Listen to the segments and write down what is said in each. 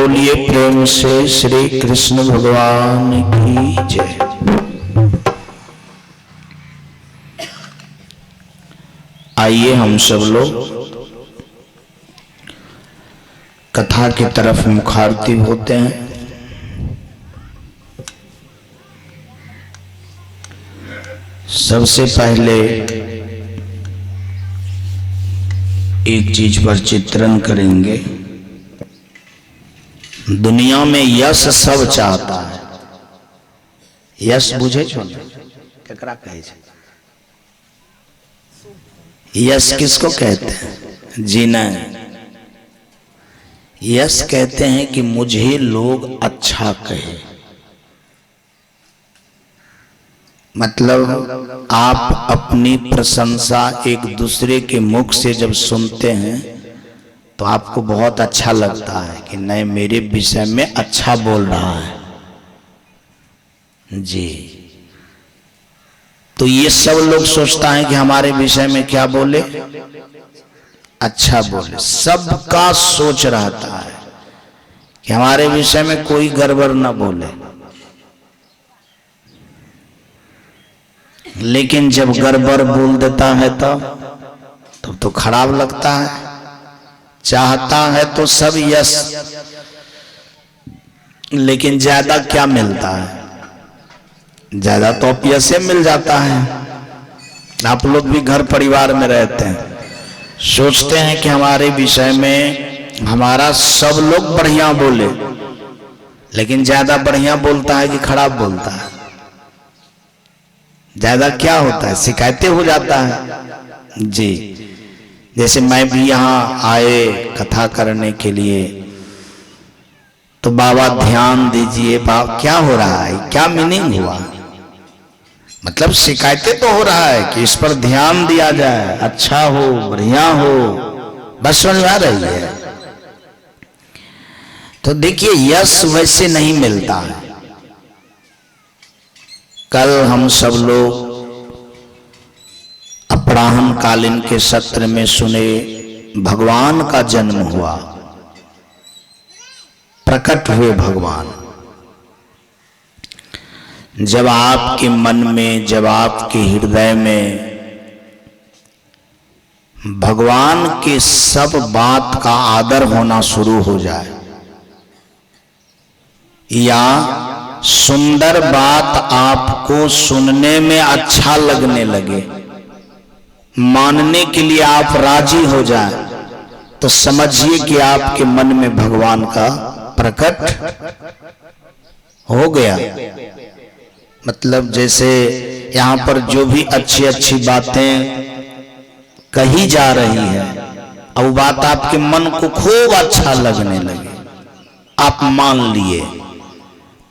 बोलिए प्रेम से श्री कृष्ण भगवान की जय। आइए हम सब लोग कथा की तरफ मुखारती होते हैं। सबसे पहले एक चीज पर चित्रण करेंगे। दुनिया में यश सब चाहता है। यश बुझे छो केकरा कहे छे? यश किसको कहते हैं? जी नहीं, यश कहते हैं कि मुझे लोग अच्छा कहे। मतलब आप अपनी प्रशंसा एक दूसरे के मुख से जब सुनते हैं तो आपको बहुत अच्छा लगता है कि नहीं, मेरे विषय में अच्छा बोल रहा है जी। तो ये सब लोग सोचता है कि हमारे विषय में क्या बोले, अच्छा बोले। सबका सोच रहता है कि हमारे विषय में कोई गड़बड़ ना बोले, लेकिन जब गड़बड़ बोल देता है तब तो खराब लगता है। चाहता है तो सब यश, लेकिन ज्यादा क्या मिलता है? ज्यादा तो अपयश मिल जाता है। आप लोग भी घर परिवार में रहते हैं, सोचते हैं कि हमारे विषय में हमारा सब लोग बढ़िया बोले, लेकिन ज्यादा बढ़िया बोलता है कि खराब बोलता है? ज्यादा क्या होता है? शिकायतें हो जाता है जी। जैसे मैं भी यहाँ आए कथा करने के लिए, तो बाबा ध्यान दीजिए, बाबा क्या हो रहा है, क्या मीनिंग हुआ? मतलब शिकायतें तो हो रहा है कि इस पर ध्यान दिया जाए, अच्छा हो, बढ़िया हो, बस समझ आ रही है। तो देखिए यश वैसे नहीं मिलता है। कल हम सब लोग अपराह्न कालीन के सत्र में सुने, भगवान का जन्म हुआ, प्रकट हुए भगवान। जब आपके मन में, जब आपके हृदय में भगवान के सब बात का आदर होना शुरू हो जाए, या सुंदर बात आपको सुनने में अच्छा लगने लगे, मानने के लिए आप राजी हो जाए, तो समझिए कि आपके मन में भगवान का प्रकट हो गया। मतलब जैसे यहाँ पर जो भी अच्छी अच्छी बातें कही जा रही है, और वो बात आपके मन को खूब अच्छा लगने लगे, आप मान लिए,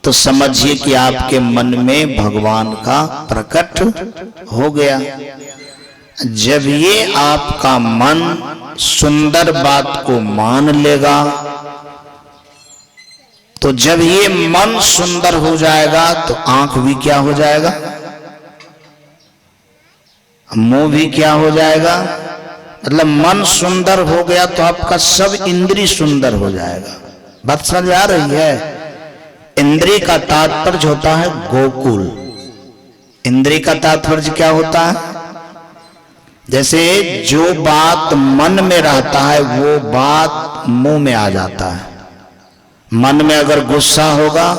तो समझिए कि आपके मन में भगवान का प्रकट हो गया। जब ये आपका मन सुंदर बात को मान लेगा, तो जब ये मन सुंदर हो जाएगा तो आंख भी क्या हो जाएगा, मुंह भी क्या हो जाएगा। मतलब मन सुंदर हो गया तो आपका सब इंद्रिय सुंदर हो जाएगा। बात समझ आ रही है? इंद्रिय का तात्पर्य होता है गोकुल। इंद्रिय का तात्पर्य क्या होता है? जैसे जो बात मन में रहता है वो बात मुंह में आ जाता है। मन में अगर गुस्सा होगा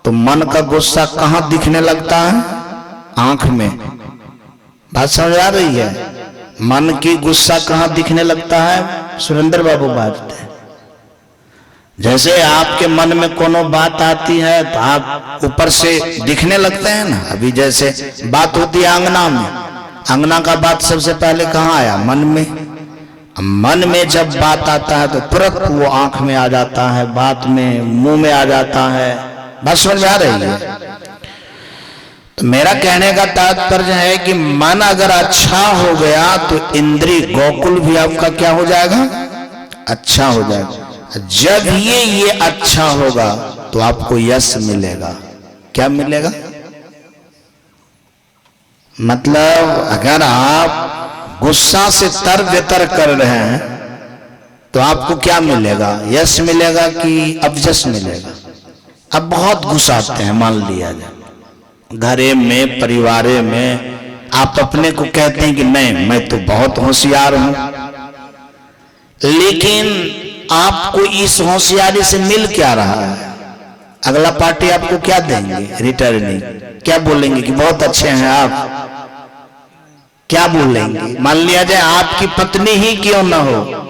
तो मन का गुस्सा कहां दिखने लगता है? आंख में। बात समझ आ रही है? मन की गुस्सा कहां दिखने लगता है? सुरेंद्र बाबू बात है। जैसे आपके मन में कोनो बात आती है तो आप ऊपर से दिखने लगते हैं ना। अभी जैसे बात होती है अंगना में, अंगना का बात सबसे पहले कहाँ आया? मन में। मन में जब बात आता है तो तुरंत वो आंख में आ जाता है, बात में, मुंह में आ जाता है। बस समझ में आ रही है? तो मेरा कहने का तात्पर्य है कि मन अगर अच्छा हो गया तो इंद्रिय गोकुल भी आपका क्या हो जाएगा? अच्छा हो जाएगा। जब ये अच्छा होगा तो आपको यश मिलेगा। क्या मिलेगा? मतलब अगर आप गुस्सा से तर बेतर कर रहे हैं तो आपको क्या मिलेगा, यश मिलेगा कि अपजस मिलेगा? अब बहुत घुसाते हैं, मान लिया जाए घरे में परिवारे में आप अपने को कहते हैं कि नहीं मैं तो बहुत होशियार हूं, लेकिन आपको इस होशियारी से मिल क्या रहा है? अगला पार्टी आपको क्या देंगे? रिटर्निंग। क्या बोलेंगे कि बहुत अच्छे हैं आप? क्या बोलेंगे? मान लिया जाए आपकी पत्नी ही क्यों ना हो,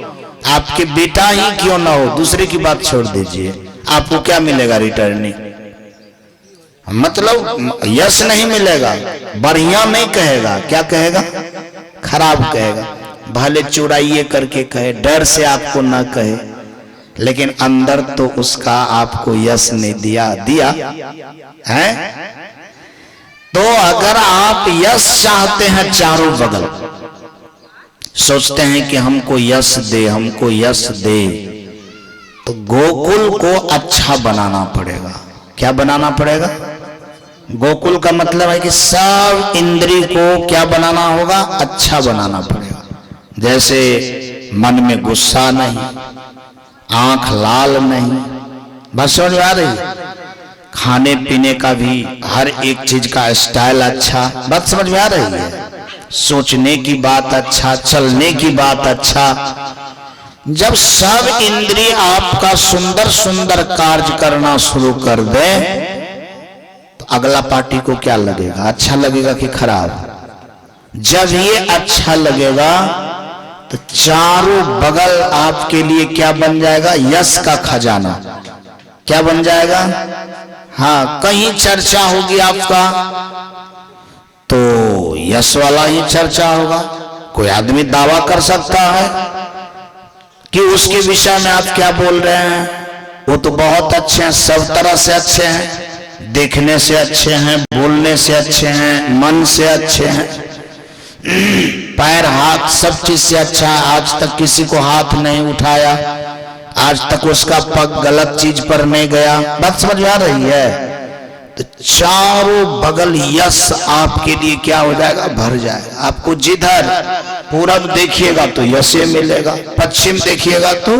आपके बेटा ही क्यों ना हो, दूसरे की बात छोड़ दीजिए, आपको क्या मिलेगा? रिटर्निंग। मतलब यश नहीं मिलेगा, बढ़िया नहीं कहेगा, क्या कहेगा? खराब कहेगा। भले चुराइए करके कहे, डर से आपको ना कहे, लेकिन अंदर तो उसका आपको यश नहीं दिया है। तो अगर आप यश चाहते हैं, चारों बगल सोचते हैं कि हमको यश दे, हमको यश दे, तो गोकुल को अच्छा बनाना पड़ेगा। क्या बनाना पड़ेगा? गोकुल का मतलब है कि सब इंद्री को क्या बनाना होगा? अच्छा बनाना पड़ेगा। जैसे मन में गुस्सा नहीं, आंख लाल नहीं, बस समझ में आ रही है? खाने पीने का भी हर एक चीज का स्टाइल अच्छा, बात समझ में आ रही है? सोचने की बात अच्छा, चलने की बात अच्छा। जब सब इंद्रिय आपका सुंदर सुंदर कार्य करना शुरू कर दे, तो अगला पार्टी को क्या लगेगा? अच्छा लगेगा कि खराब? जब ये अच्छा लगेगा तो चारों बगल आपके लिए क्या बन जाएगा? यश का खजाना। क्या बन जाएगा? हाँ, कहीं चर्चा होगी आपका तो यश वाला ही चर्चा होगा। कोई आदमी दावा कर सकता है कि उसके विषय में आप क्या बोल रहे हैं, वो तो बहुत अच्छे हैं, सब तरह से अच्छे हैं, देखने से अच्छे हैं, बोलने से अच्छे हैं, मन से अच्छे हैं, पैर हाथ सब चीज से अच्छा है, आज तक किसी को हाथ नहीं उठाया, आज तक उसका पग गलत चीज पर नहीं गया। बात समझ में आ रही है? तो चारों बगल यश आपके लिए क्या हो जाएगा? भर जाएगा। आपको जिधर पूरब देखिएगा तो यश मिलेगा, पश्चिम देखिएगा तो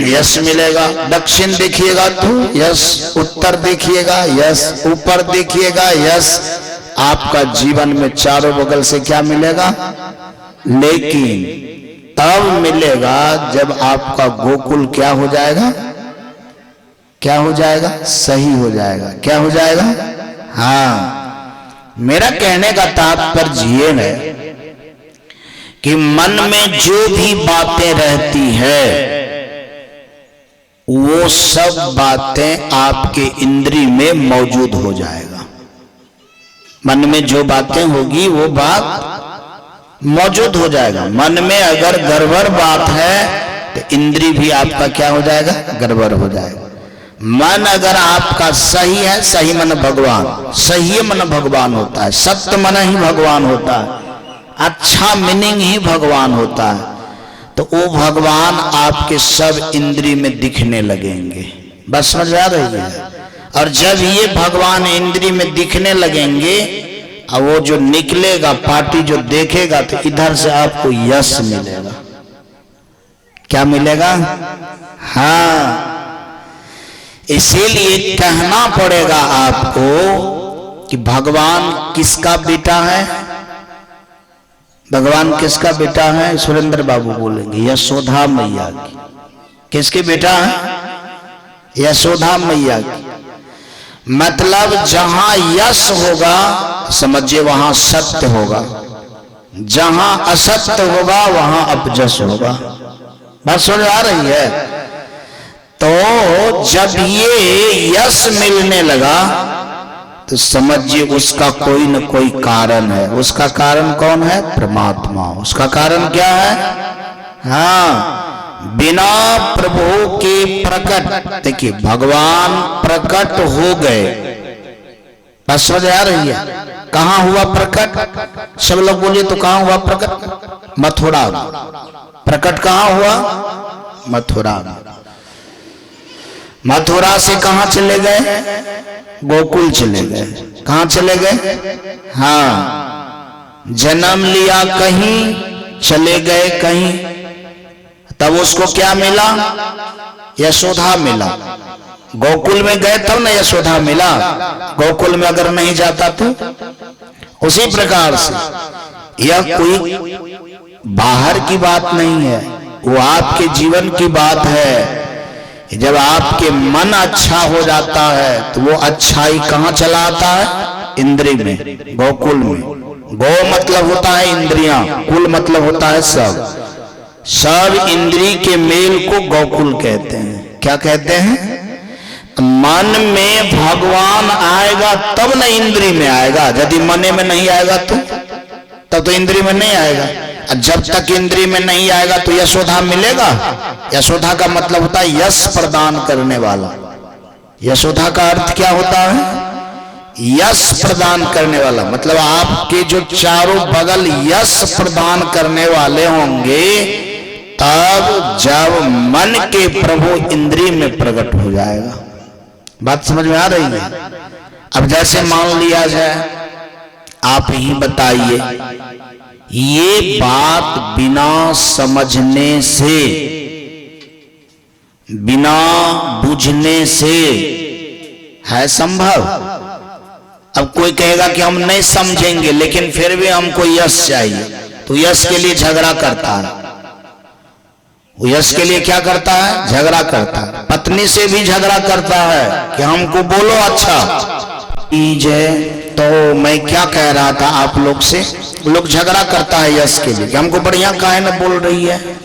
यश मिलेगा, दक्षिण देखिएगा तो यश, उत्तर देखिएगा यश, ऊपर देखिएगा यश। आपका जीवन में चारों बगल से क्या मिलेगा? लेकिन तब मिलेगा जब आपका गोकुल क्या हो जाएगा? क्या हो जाएगा? सही हो जाएगा। क्या हो जाएगा? हाँ, मेरा कहने का तात्पर्य ये है कि मन में जो भी बातें रहती है वो सब बातें आपके इंद्री में मौजूद हो जाएगा। मन में जो बातें होगी वो बात मौजूद हो जाएगा। मन में अगर गड़बड़ बात है तो इंद्री भी आपका क्या हो जाएगा? गड़बड़ हो जाएगा। मन अगर आपका सही है, सही मन भगवान, सही मन भगवान होता है, सत्य मन ही भगवान होता है, अच्छा मीनिंग ही भगवान होता है, तो वो भगवान आपके सब इंद्री में दिखने लगेंगे। बस समझ आ रही है? और जब ये भगवान इंद्री में दिखने लगेंगे और वो जो निकलेगा पार्टी जो देखेगा तो इधर से आपको यश मिलेगा। क्या मिलेगा? हाँ, इसीलिए कहना पड़ेगा आपको कि भगवान किसका बेटा है? भगवान किसका बेटा है? सुरेंद्र बाबू बोलेंगे यशोदा मैया की। किसके बेटा है? यशोदा मैया की। मतलब जहां यश होगा समझिए वहां सत्य होगा, जहां असत्य होगा वहां अपजस होगा। बात समझ आ रही है? तो जब ये यश मिलने लगा तो समझिए उसका कोई न कोई कारण है। उसका कारण कौन है? परमात्मा। उसका कारण क्या है? हाँ, बिना प्रभु के प्रकट, देखिए भगवान प्रकट हो गए। बस समझ आ रही है? कहां हुआ प्रकट? सब लोग बोलिए तो कहां हुआ प्रकट? मथुरा। प्रकट कहां हुआ? मथुरा। मथुरा से कहां चले गए? गोकुल चले गए। कहां चले गए? हाँ, जन्म लिया कहीं, चले गए कहीं। तब उसको क्या मिला? यशोदा मिला। गोकुल में गए तब ना यशोदा मिला, गोकुल में अगर नहीं जाता तो। उसी प्रकार से यह कोई बाहर की बात नहीं है, वो आपके जीवन की बात है। जब आपके मन अच्छा हो जाता है तो वो अच्छाई कहाँ चला आता है? इंद्रिय में, गोकुल में। गो मतलब होता है इंद्रियां, कुल मतलब होता है सब। सब इंद्रिय के मेल को गोकुल कहते हैं। क्या कहते हैं? मन में भगवान आएगा तब न इंद्रिय में आएगा। यदि मने में नहीं आएगा तो तब तो इंद्रिय में नहीं आएगा। जब तक इंद्रिय में नहीं आएगा तो यशोदा मिलेगा। यशोदा का मतलब होता है यश प्रदान करने वाला। यशोदा का अर्थ क्या होता है? यश प्रदान करने वाला। मतलब आपके जो चारों बगल यश प्रदान करने वाले होंगे, तब जब मन के प्रभु इंद्रिय में प्रकट हो जाएगा। बात समझ में आ रही है? अब जैसे मान लिया जाए, आप ही बताइए, ये बात बिना समझने से, बिना बुझने से है संभव? अब कोई कहेगा कि हम नहीं समझेंगे लेकिन फिर भी हमको यश चाहिए, तो यश के लिए झगड़ा करता है। वो यश के लिए क्या करता है? झगड़ा करता है। पत्नी से भी झगड़ा करता है कि हमको बोलो अच्छा जय। तो मैं क्या कह रहा था आप लोग से, लोग झगड़ा करता है यश के लिए कि हमको बढ़िया काहे न बोल रही है।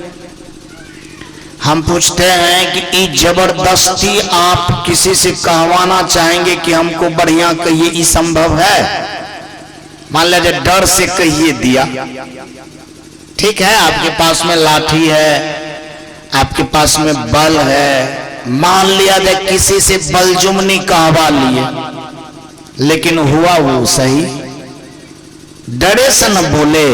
हम पूछते हैं कि जबरदस्ती आप किसी से कहवाना चाहेंगे कि हमको बढ़िया कहिए, ये संभव है? मान लीजिए डर से कहिए दिया, ठीक है, आपके पास में लाठी है, आपके पास में बल है, मान लिया जाए किसी से बलजुमनी कहवा लिए, लेकिन हुआ वो सही। डरे से न बोले,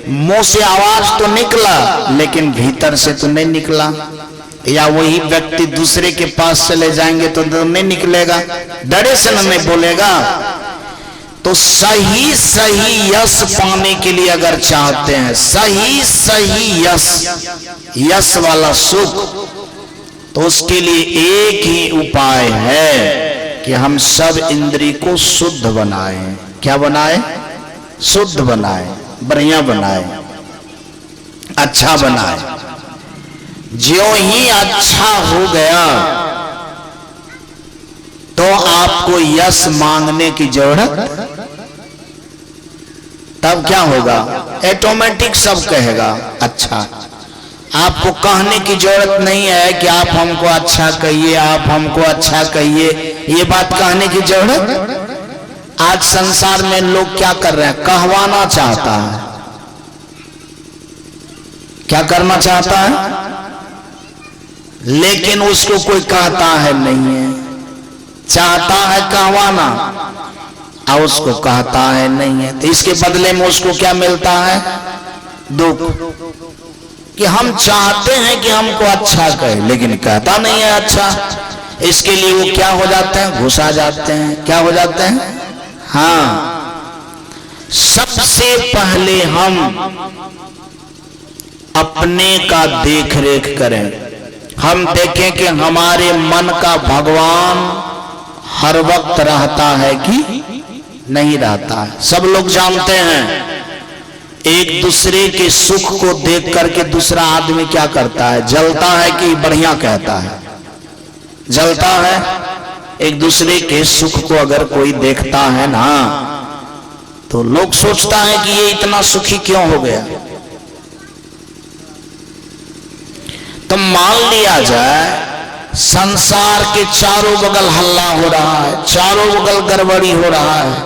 मुंह से आवाज तो निकला लेकिन भीतर से तो नहीं निकला। या वही व्यक्ति दूसरे के पास चले जाएंगे तो नहीं निकलेगा। डरे से न नहीं बोलेगा। तो सही सही यश पाने के लिए अगर चाहते हैं, सही सही यश वाला सुख, तो उसके लिए एक ही उपाय है कि हम सब इंद्रिय को शुद्ध बनाएं। क्या बनाएं? शुद्ध बनाएं, बढ़िया बनाएं, अच्छा बनाएं। ज्यों ही अच्छा हो गया तो आपको यश मांगने की जरूरत, तब क्या होगा? ऑटोमेटिक सब कहेगा अच्छा। आपको कहने की जरूरत नहीं है कि आप हमको अच्छा कहिए, आप हमको अच्छा कहिए, ये बात कहने की जरूरत। आज संसार में लोग क्या कर रहे हैं? कहवाना चाहता है। क्या करना चाहता है? लेकिन उसको कोई कहता है नहीं है। चाहता है कहवाना और उसको कहता है नहीं है, तो इसके बदले में उसको क्या मिलता है? दुख। कि हम चाहते हैं कि हमको अच्छा कहे लेकिन कहता नहीं है अच्छा। इसके लिए वो क्या हो जाते हैं? घुसा जाते हैं। क्या हो जाते हैं? हाँ, सबसे पहले हम अपने का देख रेख करें। हम देखें कि हमारे मन का भगवान हर वक्त रहता है कि नहीं रहता है। सब लोग जानते हैं, एक दूसरे के सुख को देख करके दूसरा आदमी क्या करता है? जलता है कि बढ़िया कहता है? जलता है। एक दूसरे के सुख को अगर कोई देखता है ना, तो लोग सोचता है कि ये इतना सुखी क्यों हो गया। तो मान लिया जाए संसार के चारों बगल हल्ला हो रहा है, चारों बगल गड़बड़ी हो रहा है।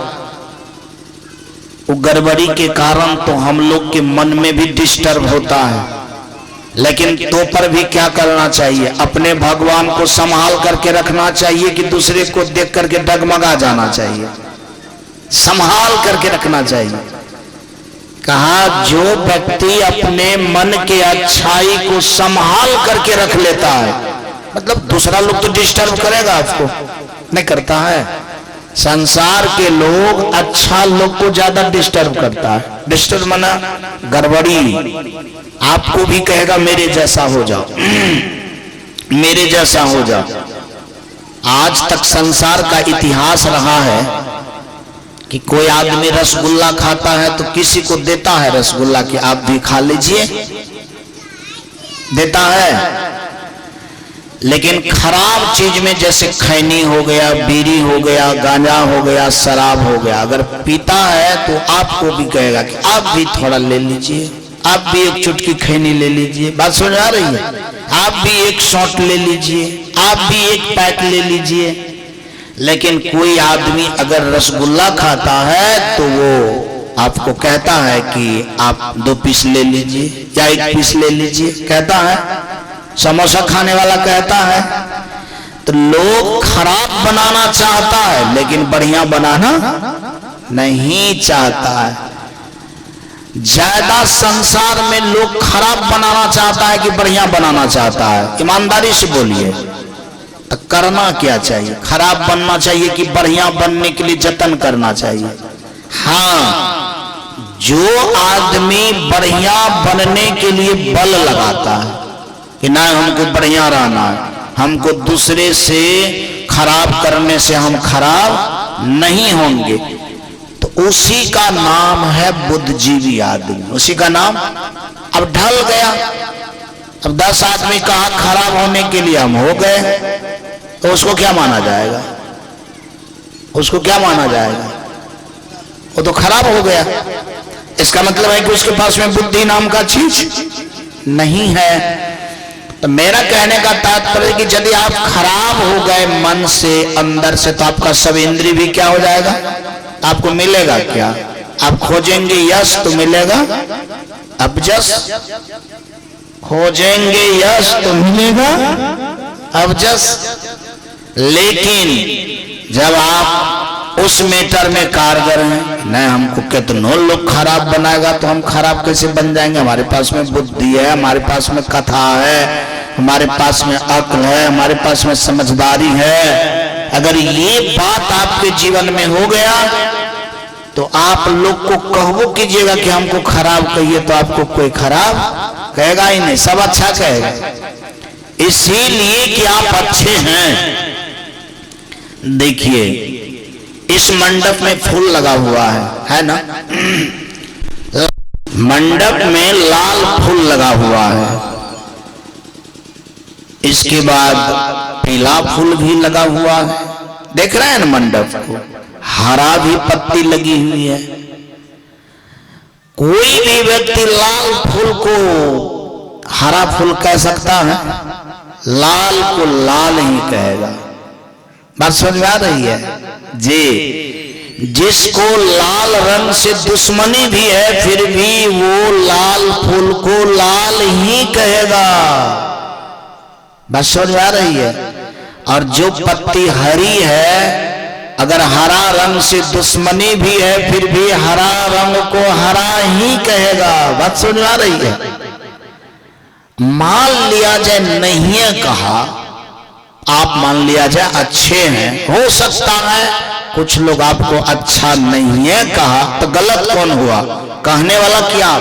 वो गड़बड़ी के कारण तो हम लोग के मन में भी डिस्टर्ब होता है, लेकिन तो पर भी क्या करना चाहिए? अपने भगवान को संभाल करके रखना चाहिए कि दूसरे को देख करके डगमगा जाना चाहिए? संभाल करके रखना चाहिए। कहा जो व्यक्ति अपने मन के अच्छाई को संभाल करके रख लेता है, मतलब दूसरा लोग तो डिस्टर्ब करेगा आपको, नहीं करता है। संसार के लोग अच्छा लोग को ज्यादा डिस्टर्ब करता है। डिस्टर्ब माना गड़बड़ी, आपको भी कहेगा मेरे जैसा हो जाओ, मेरे जैसा हो जाओ। आज तक संसार का इतिहास रहा है कि कोई आदमी रसगुल्ला खाता है तो किसी को देता है रसगुल्ला कि आप भी खा लीजिए, देता है। लेकिन खराब चीज में जैसे खैनी हो गया, बीड़ी हो गया, गांजा हो गया, शराब हो गया, अगर पीता है तो आपको भी कहेगा कि आप भी थोड़ा ले लीजिए, आप भी एक चुटकी खैनी ले लीजिए। बात समझ आ रही है? आप भी एक शॉट ले लीजिए, आप भी एक पैक ले लीजिए। लेकिन कोई आदमी अगर रसगुल्ला खाता है तो वो आपको कहता है कि आप 2 पीस ले लीजिए या 1 पीस ले लीजिए, कहता है। समोसा खाने वाला कहता है। तो लोग खराब बनाना चाहता है लेकिन बढ़िया बनाना नहीं चाहता है। ज्यादा संसार में लोग खराब बनाना चाहता है कि बढ़िया बनाना चाहता है? ईमानदारी से बोलिए, तो करना क्या चाहिए? खराब बनना चाहिए कि बढ़िया बनने के लिए जतन करना चाहिए? हाँ, जो आदमी बढ़िया बनने के लिए बल लगाता है कि ना हमको बढ़िया रहना है, हमको दूसरे से खराब करने से हम खराब नहीं होंगे, तो उसी का नाम है बुद्धिजीवी आदमी। उसी का नाम अब ढल गया। अब 10 आदमी कहा खराब होने के लिए हम हो गए, तो उसको क्या माना जाएगा? उसको क्या माना जाएगा? वो तो खराब हो गया। इसका मतलब है कि उसके पास में बुद्धि नाम का चीज नहीं है। तो मेरा कहने का तात्पर्य कि यदि आप खराब हो गए मन से, अंदर से, तो आपका सब इंद्रिय भी क्या हो जाएगा? आपको मिलेगा क्या? आप खोजेंगे यश तो मिलेगा अबजस, खोजेंगे यश तो मिलेगा अबजस। लेकिन जब आप उस मैटर में कारगर हैं, नहीं हमको कितनों लोग खराब बनाएगा तो हम खराब कैसे बन जाएंगे? हमारे पास में बुद्धि है, हमारे पास में कथा है, हमारे पास में अक्ल है, हमारे पास में समझदारी है। अगर ये बात आपके जीवन में हो गया तो आप लोग को कहबो कीजिएगा कि हमको खराब कहिए, तो आपको कोई खराब कहेगा ही नहीं, सब अच्छा कहेगा। इसीलिए कि आप अच्छे हैं। देखिए इस मंडप में फूल लगा हुआ है ना? मंडप में लाल फूल लगा हुआ है, इसके बाद पीला फूल भी लगा हुआ है। देख रहे हैं ना मंडप को? हरा भी पत्ती लगी हुई है। कोई भी व्यक्ति लाल फूल को हरा फूल कह सकता है? लाल को लाल ही कहेगा। बात समझ में आ रही है जी? जिसको लाल रंग से दुश्मनी भी है फिर भी वो लाल फूल को लाल ही कहेगा। बात समझ में आ रही है? और जो पत्ती हरी है, अगर हरा रंग से दुश्मनी भी है फिर भी हरा रंग को हरा ही कहेगा। बात समझ में आ रही है? मान लिया जाए नहीं है कहा, आप मान लिया जाए अच्छे हैं, हो सकता है कुछ लोग आपको अच्छा नहीं है कहा, तो गलत कौन हुआ? कहने वाला क्या?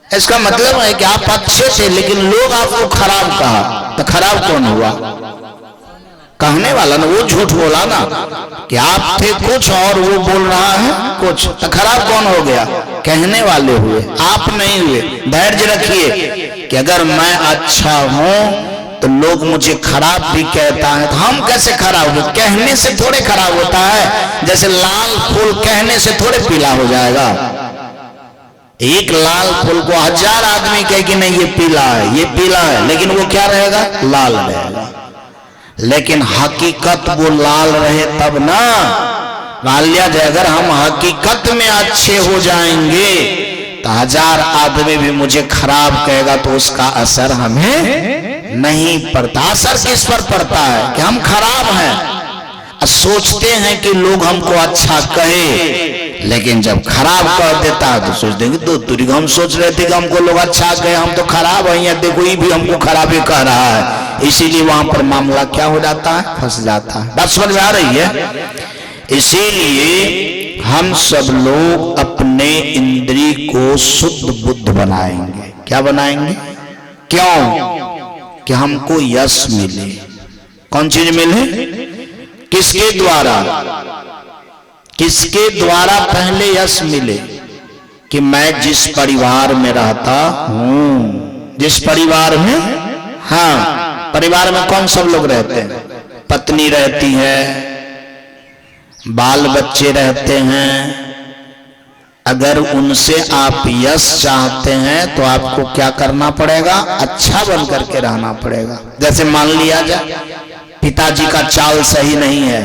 इसका मतलब है कि आप अच्छे थे लेकिन लोग आपको खराब कहा, तो खराब कौन हुआ? कहने वाला ना, वो झूठ बोला ना कि आप थे कुछ और वो बोल रहा है कुछ, तो खराब कौन हो गया? कहने वाले हुए, आप नहीं हुए। धैर्य रखिए कि अगर मैं अच्छा हूं तो लोग मुझे खराब भी कहता है, तो हम कैसे खराब हो? कहने से थोड़े खराब होता है। जैसे लाल फूल कहने से थोड़े पीला हो जाएगा। एक लाल फूल को 1000 आदमी कहे कि नहीं ये पीला है, ये पीला है, लेकिन वो क्या रहेगा? लाल रहेगा। लेकिन हकीकत वो लाल रहे तब ना। मान लिया जाए अगर हम हकीकत में अच्छे हो जाएंगे तो 1000 आदमी भी मुझे खराब कहेगा तो उसका असर हमें नहीं पड़ता। असर किस पर पड़ता है? कि हम खराब हैं, सोचते हैं कि लोग हमको अच्छा कहे, लेकिन जब खराब कर देता है तो सोच देंगे तो तुरी। हम सोच रहे थे कि हमको लोग अच्छा कहे, हम तो खराब हैं, या देखो ये भी हमको खराब ही कह रहा है। इसीलिए वहां पर मामला क्या हो जाता है? फंस जाता है। बात समझ में आ रही है? इसीलिए हम सब लोग अपने अपने इंद्री को शुद्ध बुद्ध बनाएंगे। क्या बनाएंगे? क्यों? कि हमको यश मिले। कौन चीज मिले? किसके द्वारा? किसके द्वारा पहले यश मिले? कि मैं जिस परिवार में रहता हूं, जिस परिवार में, हाँ, परिवार में कौन सब लोग रहते हैं? पत्नी रहती है, बाल बच्चे रहते हैं। अगर उनसे आप यश चाहते हैं तो आपको क्या करना पड़ेगा? अच्छा बन करके रहना पड़ेगा। जैसे मान लिया जाए पिताजी का चाल सही नहीं है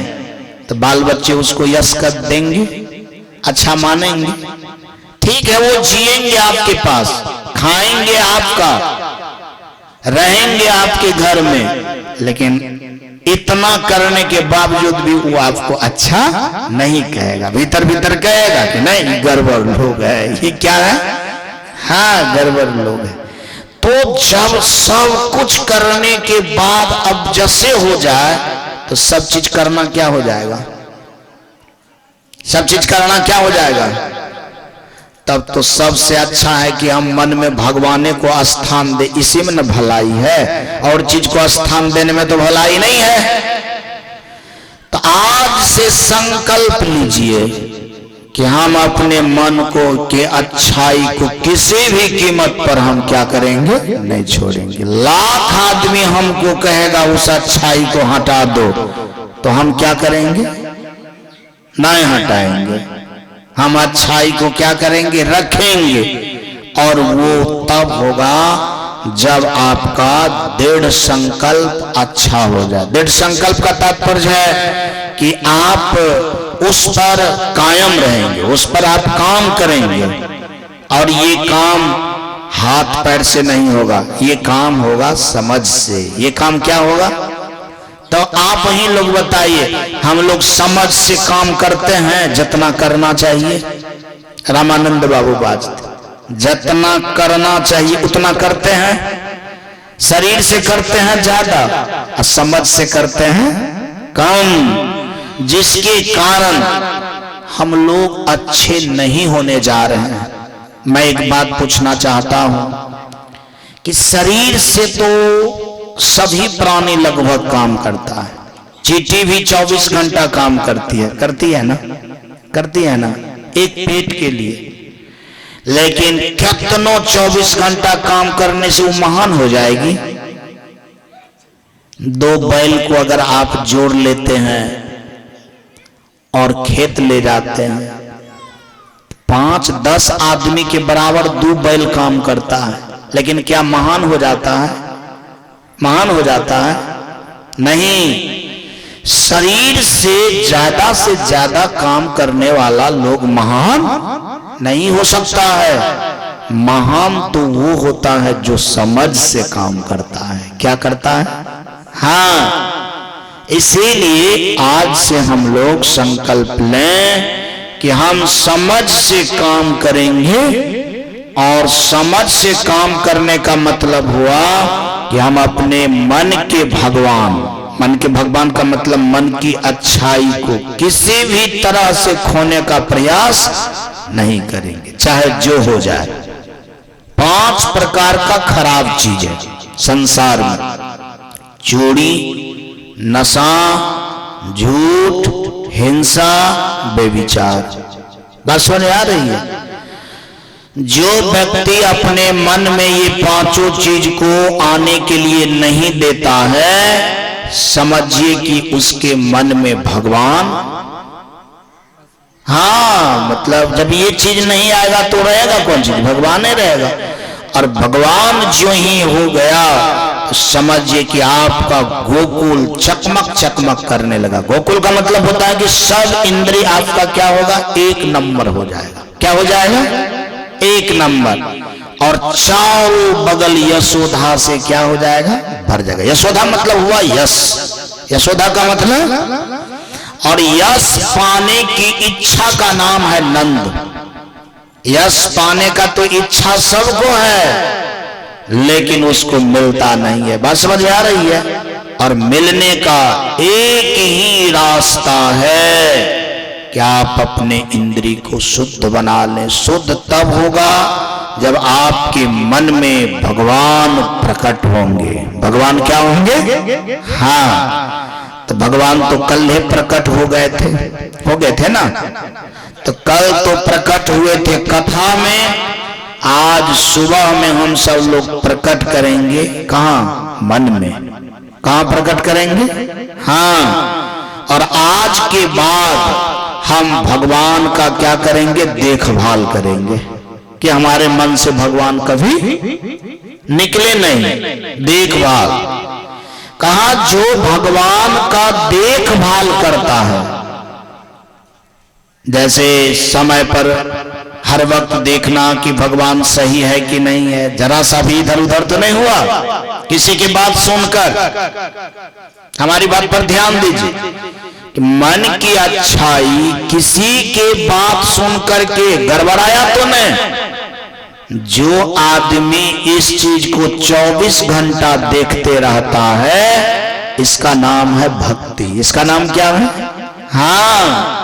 तो बाल बच्चे उसको यश कर देंगे, अच्छा मानेंगे। ठीक है, वो जिएंगे आपके पास, खाएंगे आपका, रहेंगे आपके घर में, लेकिन इतना करने के बावजूद भी वो आपको अच्छा नहीं कहेगा। भीतर भीतर कहेगा कि नहीं, गड़बड़ लोग है, ये क्या है? हाँ, गड़बड़ लोग है। तो जब सब कुछ करने के बाद अब जैसे हो जाए तो सब चीज करना क्या हो जाएगा? सब चीज करना क्या हो जाएगा? तब तो सबसे अच्छा है कि हम मन में भगवान को स्थान दे। इसी में न भलाई है, और चीज को स्थान देने में तो भलाई नहीं है। तो आज से संकल्प लीजिए कि हम अपने मन को के अच्छाई को किसी भी कीमत पर हम क्या करेंगे? नहीं छोड़ेंगे। लाख आदमी हमको कहेगा उस अच्छाई को हटा दो, तो हम क्या करेंगे? नहीं हटाएंगे। हम अच्छाई को क्या करेंगे? रखेंगे। और वो तब होगा जब आपका दृढ़ संकल्प अच्छा हो जाए। दृढ़ संकल्प का तात्पर्य है कि आप उस पर कायम रहेंगे, उस पर आप काम करेंगे। और ये काम हाथ पैर से नहीं होगा, ये काम होगा समझ से। ये काम क्या होगा? तो आप ही लोग बताइए, हम लोग समझ से काम करते हैं जितना करना चाहिए? रामानंद बाबू बाजते, जितना करना चाहिए उतना करते हैं। शरीर से करते हैं ज्यादा और समझ से करते हैं कम, जिसके कारण हम लोग अच्छे नहीं होने जा रहे हैं। मैं एक बात पूछना चाहता हूं कि शरीर से तो सभी प्राणी लगभग काम करता है। चींटी भी 24 घंटा काम करती है, करती है ना? करती है ना? एक पेट के लिए। लेकिन कितनों 24 घंटा काम करने से वो महान हो जाएगी? 2 बैल को अगर आप जोड़ लेते हैं और खेत ले जाते हैं, 5-10 आदमी के बराबर 2 बैल काम करता है, लेकिन क्या महान हो जाता है? महान हो जाता है? नहीं। शरीर से ज्यादा काम करने वाला लोग महान नहीं हो सकता है। महान तो वो होता है जो समझ से काम करता है। क्या करता है? हाँ, इसीलिए आज से हम लोग संकल्प लें कि हम समझ से काम करेंगे। और समझ से काम करने का मतलब हुआ कि हम अपने मन के भगवान का मतलब मन की अच्छाई को किसी भी तरह से खोने का प्रयास नहीं करेंगे, चाहे जो हो जाए। 5 प्रकार का खराब चीज है संसार में: चोरी, नशा, झूठ, हिंसा, बेविचार। बात समझ आ रही है? जो व्यक्ति अपने मन में ये 5 चीज को आने के लिए नहीं देता है, समझिए कि उसके मन में भगवान, हाँ, मतलब जब ये चीज नहीं आएगा तो रहेगा कौन चीज? भगवान ही रहेगा। और भगवान जो ही हो गया तो समझिए कि आपका गोकुल चकमक चकमक करने लगा। गोकुल का मतलब होता है कि सब इंद्रिय आपका क्या होगा? 1 नंबर हो जाएगा। क्या हो जाएगा? 1 नंबर। और चारों बगल यशोधा से क्या हो जाएगा? भर जाएगा। यशोधा मतलब हुआ यश। यशोधा का मतलब, और यश पाने की इच्छा का नाम है नंद। यश पाने का तो इच्छा सबको है, लेकिन उसको मिलता नहीं है। बात समझ आ रही है? और मिलने का एक ही रास्ता है कि आप अपने इंद्री को शुद्ध बना लें। शुद्ध तब होगा जब आपके मन में भगवान प्रकट होंगे। भगवान क्या होंगे? हाँ, तो भगवान तो कल ही प्रकट हो गए थे ना। तो कल तो प्रकट हुए थे कथा में, आज सुबह में हम सब लोग प्रकट करेंगे। कहाँ? मन में। कहाँ प्रकट करेंगे? हाँ, और आज के बाद हम भगवान का क्या करेंगे? देखभाल करेंगे कि हमारे मन से भगवान कभी निकले नहीं। देखभाल कहा? जो भगवान का देखभाल करता है, जैसे समय पर हर वक्त देखना कि भगवान सही है कि नहीं है, जरा सा भी इधर उधर तो नहीं हुआ किसी की बात सुनकर। हमारी बात पर ध्यान दीजिए कि मन की अच्छाई किसी के बात सुनकर के गड़बड़ाया तो नहीं। जो आदमी इस चीज को 24 घंटा देखते रहता है, इसका नाम है भक्ति। इसका नाम क्या है? हाँ,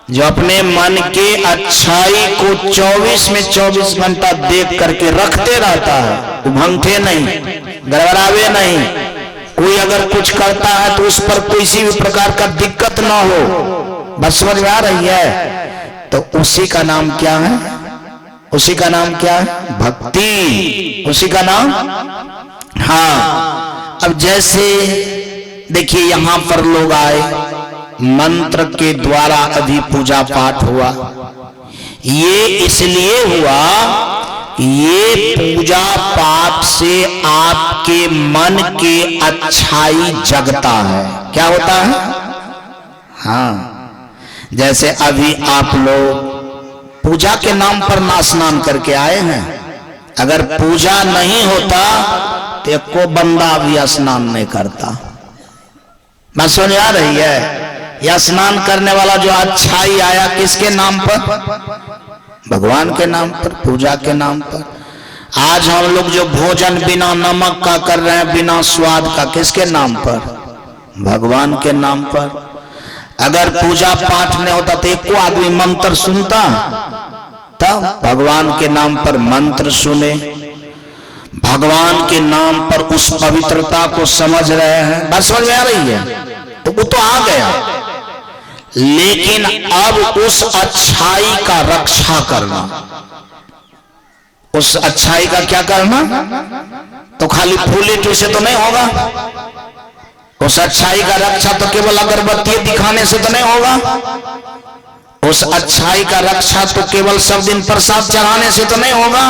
जो अपने मन के अच्छाई को 24 में 24 घंटा देख करके रखते रहता है, उभंगते नहीं, गड़बड़ावे नहीं। कोई अगर कुछ करता है तो उस पर किसी भी प्रकार का दिक्कत ना हो, बस समझ में आ रही है? तो उसी का नाम क्या है? उसी का नाम क्या है? भक्ति। उसी का नाम। हाँ, अब जैसे देखिए यहां पर लोग आए, मंत्र के द्वारा अभी पूजा पाठ हुआ। ये इसलिए हुआ, ये पूजा पाठ से आपके मन के अच्छाई जगता है। क्या होता है? हाँ, जैसे अभी आप लोग पूजा के नाम पर स्नान करके आए हैं। अगर पूजा नहीं होता तो एको बंदा भी स्नान नहीं करता। बात समझ आ रही है? या स्नान करने वाला जो अच्छाई आया किसके नाम पर? भगवान के नाम पर, पूजा के नाम पर। आज हम लोग जो भोजन बिना नमक का कर रहे हैं, बिना स्वाद का, किसके नाम पर? भगवान के नाम पर। अगर पूजा पाठ नहीं होता तो एको आदमी मंत्र सुनता? तब भगवान के नाम पर मंत्र सुने, भगवान के नाम पर उस पवित्रता को समझ रहे हैं। बस समझ में आ रही है? तो वो तो आ गया, लेकिन अब उस अच्छाई का रक्षा करना, उस अच्छाई का क्या करना? तो खाली फूले टूसे तो नहीं होगा। उस अच्छाई का रक्षा तो केवल अगरबत्ती दिखाने से तो नहीं होगा। उस अच्छाई का रक्षा तो केवल सब दिन प्रसाद चढ़ाने से तो नहीं होगा।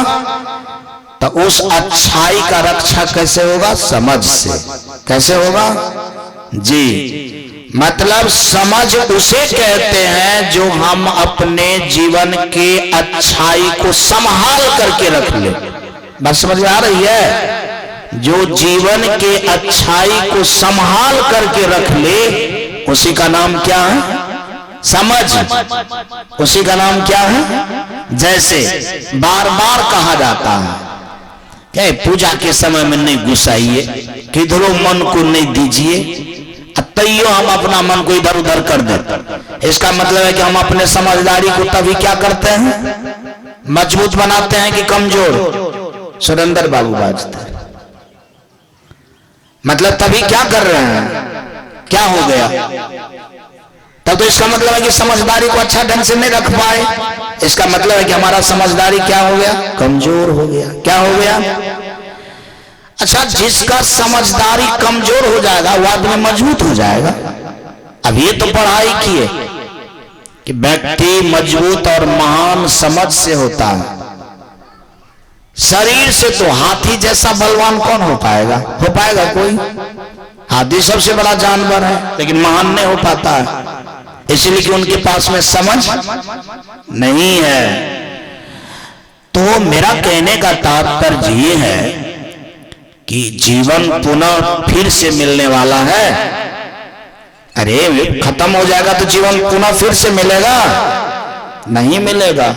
तो उस अच्छाई का रक्षा कैसे होगा? समझ से। कैसे होगा जी? मतलब समझ उसे कहते हैं जो हम अपने जीवन के अच्छाई को संभाल करके रख ले। बात समझ में आ रही है? जो जीवन के अच्छाई को संभाल करके रख ले, उसी का नाम क्या है? समझ। उसी का नाम क्या है? जैसे बार बार कहा जाता है क्या पूजा के समय में नहीं घुसाइए, किधरों मन को नहीं दीजिए, तैयो हम अपना मन को इधर उधर कर देते। इसका मतलब है कि हम अपने समझदारी को तभी क्या करते हैं? मजबूत बनाते हैं कि कमजोर? सुरेंद्र बाबू बाजते मतलब तभी क्या कर रहे हैं? क्या हो गया? तब तो इसका मतलब है कि समझदारी को अच्छा ढंग से नहीं रख पाए। इसका मतलब है कि हमारा समझदारी क्या हो गया? कमजोर हो गया। क्या हो गया? अच्छा, जिसका समझदारी कमजोर हो जाएगा वो आदमी मजबूत हो जाएगा। अब ये तो पढ़ाई की है कि व्यक्ति मजबूत और महान समझ से होता है। शरीर से तो हाथी जैसा बलवान कौन हो पाएगा? हो पाएगा कोई? हाथी सबसे बड़ा जानवर है, लेकिन महान नहीं हो पाता है, इसलिए कि उनके पास में समझ नहीं है। तो मेरा कहने का तात्पर्य ये है कि जीवन पुनः फिर से मिलने वाला है। अरे खत्म हो जाएगा तो जीवन पुनः फिर से मिलेगा? नहीं मिलेगा।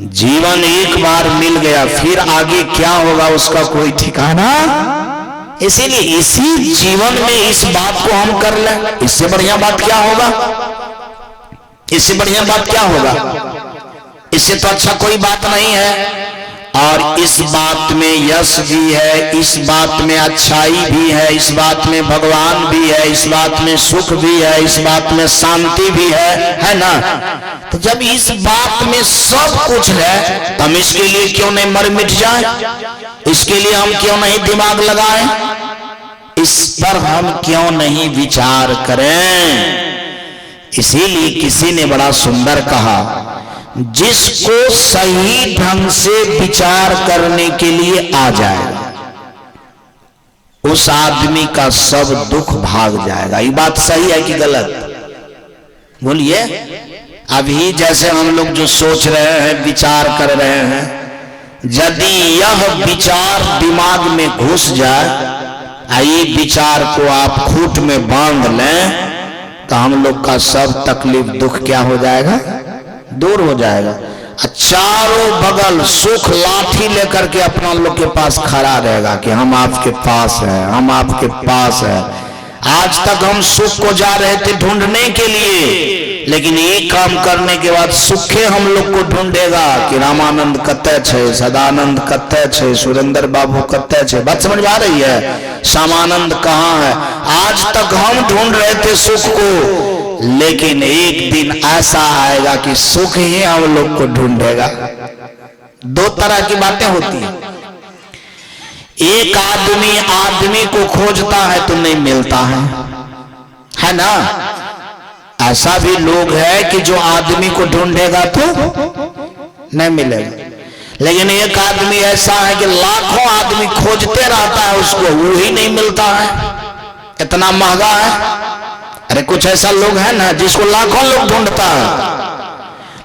जीवन एक बार मिल गया, फिर आगे क्या होगा उसका कोई ठिकाना। इसीलिए इसी जीवन में इस बात को हम कर लें, इससे बढ़िया बात क्या होगा? इससे बढ़िया बात क्या होगा? इससे तो अच्छा कोई बात नहीं है। और इस बात में यश भी है, इस बात में अच्छाई भी है, इस बात में भगवान भी है, इस बात में सुख भी है, इस बात में शांति भी है ना? तो जब इस बात में सब कुछ है तो हम इसके लिए क्यों नहीं मर मिट जाए? इसके लिए हम क्यों नहीं दिमाग लगाएं? इस पर हम क्यों नहीं विचार करें? इसीलिए किसी ने बड़ा सुंदर कहा, जिसको सही ढंग से विचार करने के लिए आ जाए उस आदमी का सब दुख भाग जाएगा। ये बात सही है कि गलत? बोलिए। अभी जैसे हम लोग जो सोच रहे हैं, विचार कर रहे हैं, यदि यह विचार दिमाग में घुस जाए, ये विचार को आप खूंट में बांध लें, तो हम लोग का सब तकलीफ दुख क्या हो जाएगा? दूर हो जाएगा। चारों बगल सुख लाठी लेकर के अपना लोग के पास खड़ा रहेगा कि हम आपके पास हैं, हम आपके पास हैं। आज तक हम सुख को जा रहे थे ढूंढने के लिए, लेकिन एक काम करने के बाद सुखे हम लोग को ढूंढेगा कि रामानंद कत्ते छे, सदानंद कत्ते छे, सुरेंद्र बाबू कत्ते छे। बात समझ आ रही है? श्यामानंद कहाँ है? आज तक हम ढूंढ रहे थे सुख को, लेकिन एक दिन ऐसा आएगा कि सुख ही हम लोग को ढूंढेगा। दो तरह की बातें होती हैं। एक आदमी को खोजता है तो नहीं मिलता है ना? ऐसा भी लोग है कि जो आदमी को ढूंढेगा तो नहीं मिलेगा। लेकिन एक आदमी ऐसा है कि लाखों आदमी खोजते रहता है उसको, वो ही नहीं मिलता है, इतना महंगा है। अरे कुछ ऐसा लोग है ना जिसको लाखों लोग ढूंढता है,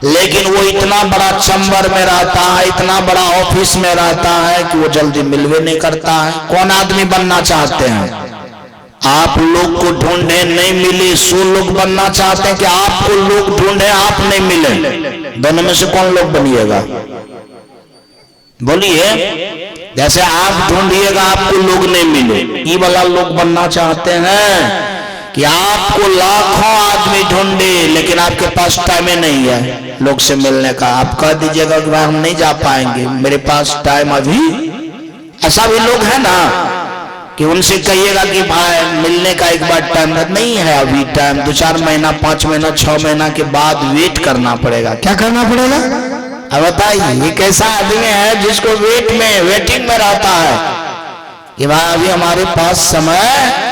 लेकिन वो इतना बड़ा चंबर में रहता है, इतना बड़ा ऑफिस में रहता है कि वो जल्दी मिलवे नहीं करता है। कौन आदमी बनना चाहते हैं? आप लोग को ढूंढे नहीं मिले, 100 लोग बनना चाहते हैं कि आपको लोग ढूंढे आप नहीं मिले। दोनों में से कौन लोग बनिएगा? बोलिए। जैसे आप ढूंढिएगा आपको लोग नहीं मिले, ये वाला लोग बनना चाहते हैं कि आपको लाखों आदमी ढूंढे लेकिन आपके पास टाइम नहीं है लोग से मिलने का। आप कह दीजिएगा कि भाई हम नहीं जा पाएंगे, मेरे पास टाइम अभी। ऐसा भी लोग है ना कि उनसे कहिएगा कि भाई मिलने का एक बार टाइम नहीं है, अभी टाइम 2-4 महीना, 5 महीना, 6 महीना के बाद वेट करना पड़ेगा। क्या करना पड़ेगा? अब बताइए, ये कैसा आदमी है जिसको वेटिंग में रहता है कि भाई अभी हमारे पास समय।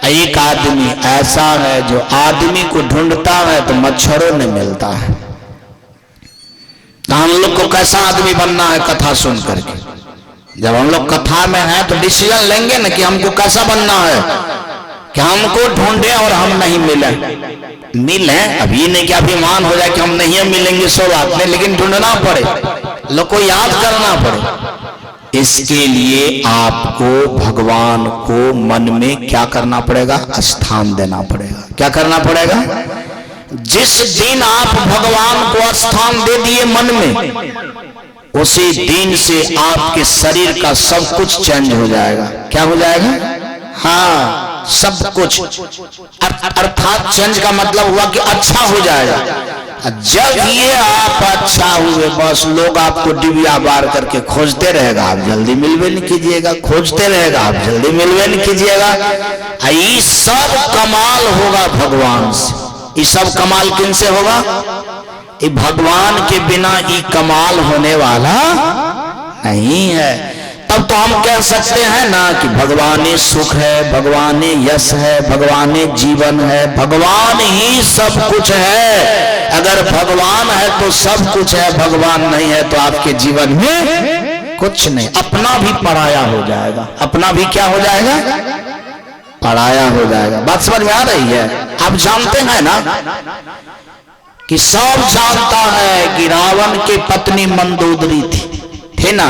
एक आदमी ऐसा है जो आदमी को ढूंढता है तो मच्छरों नहीं मिलता है। तो हम लोग को कैसा आदमी बनना है कथा सुन करके? जब हम लोग कथा में हैं तो डिसीजन लेंगे ना कि हमको कैसा बनना है, कि हमको ढूंढे और हम नहीं मिले। अभी नहीं कि अभिमान हो जाए कि हम नहीं मिलेंगे 100 बात में, लेकिन ढूंढना पड़े, लोग को याद करना पड़े। इसके लिए आपको भगवान को मन में क्या करना पड़ेगा? स्थान देना पड़ेगा। क्या करना पड़ेगा? जिस दिन आप भगवान को स्थान दे दिए मन में, उसी दिन से आपके शरीर का सब कुछ चेंज हो जाएगा। क्या हो जाएगा? हाँ, सब कुछ। अर्थात चेंज का मतलब हुआ कि अच्छा हो जाएगा। जब ये आप अच्छा हुए, बस लोग आपको डिबिया बार करके खोजते रहेगा, आप जल्दी मिलवे नहीं कीजिएगा, खोजते रहेगा, आप जल्दी मिलवे नहीं कीजिएगा। ये सब कमाल होगा भगवान से। ये सब कमाल किन से होगा? ये भगवान के बिना ये कमाल होने वाला नहीं है। तब तो हम कह सकते हैं ना कि भगवान सुख है, भगवान यश है, भगवान जीवन है, भगवान ही सब कुछ है। अगर भगवान है तो सब कुछ है, भगवान नहीं है तो आपके जीवन में कुछ नहीं। अपना भी पराया हो जाएगा। अपना भी क्या हो जाएगा? पराया हो जाएगा। बात समझ में आ रही है? आप जानते हैं ना कि सब जानता है कि रावण की पत्नी मंदोदरी थी ना?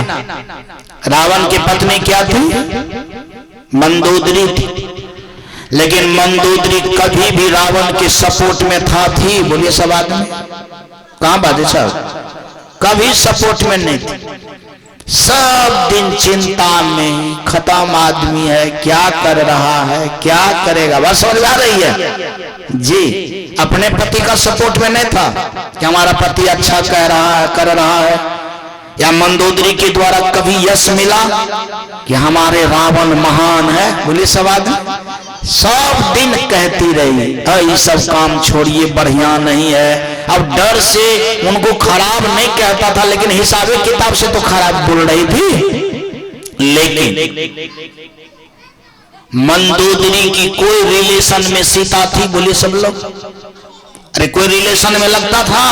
रावण की पत्नी क्या थी? मंदोदरी थी। लेकिन मंदोदरी कभी भी रावण के सपोर्ट में थी? बोलिए सब आदमी, कहां बात है साहब? कभी सपोर्ट में नहीं थी। सब दिन चिंता में खत्म आदमी है, क्या कर रहा है, क्या करेगा। बस समझ आ रही है जी। अपने पति का सपोर्ट में नहीं था कि हमारा पति अच्छा कह रहा है, कर रहा है, या मंदोदरी के द्वारा कभी यश मिला कि हमारे रावण महान है। बोले सब आदमी सब दिन कहती रही ये सब काम छोड़िए, बढ़िया नहीं है। अब डर से उनको खराब नहीं कहता था, लेकिन हिसाबे किताब से तो खराब बोल रही थी। लेकिन मंदोदरी की कोई रिलेशन में सीता थी? बोले सब लोग, अरे कोई रिलेशन में लगता था?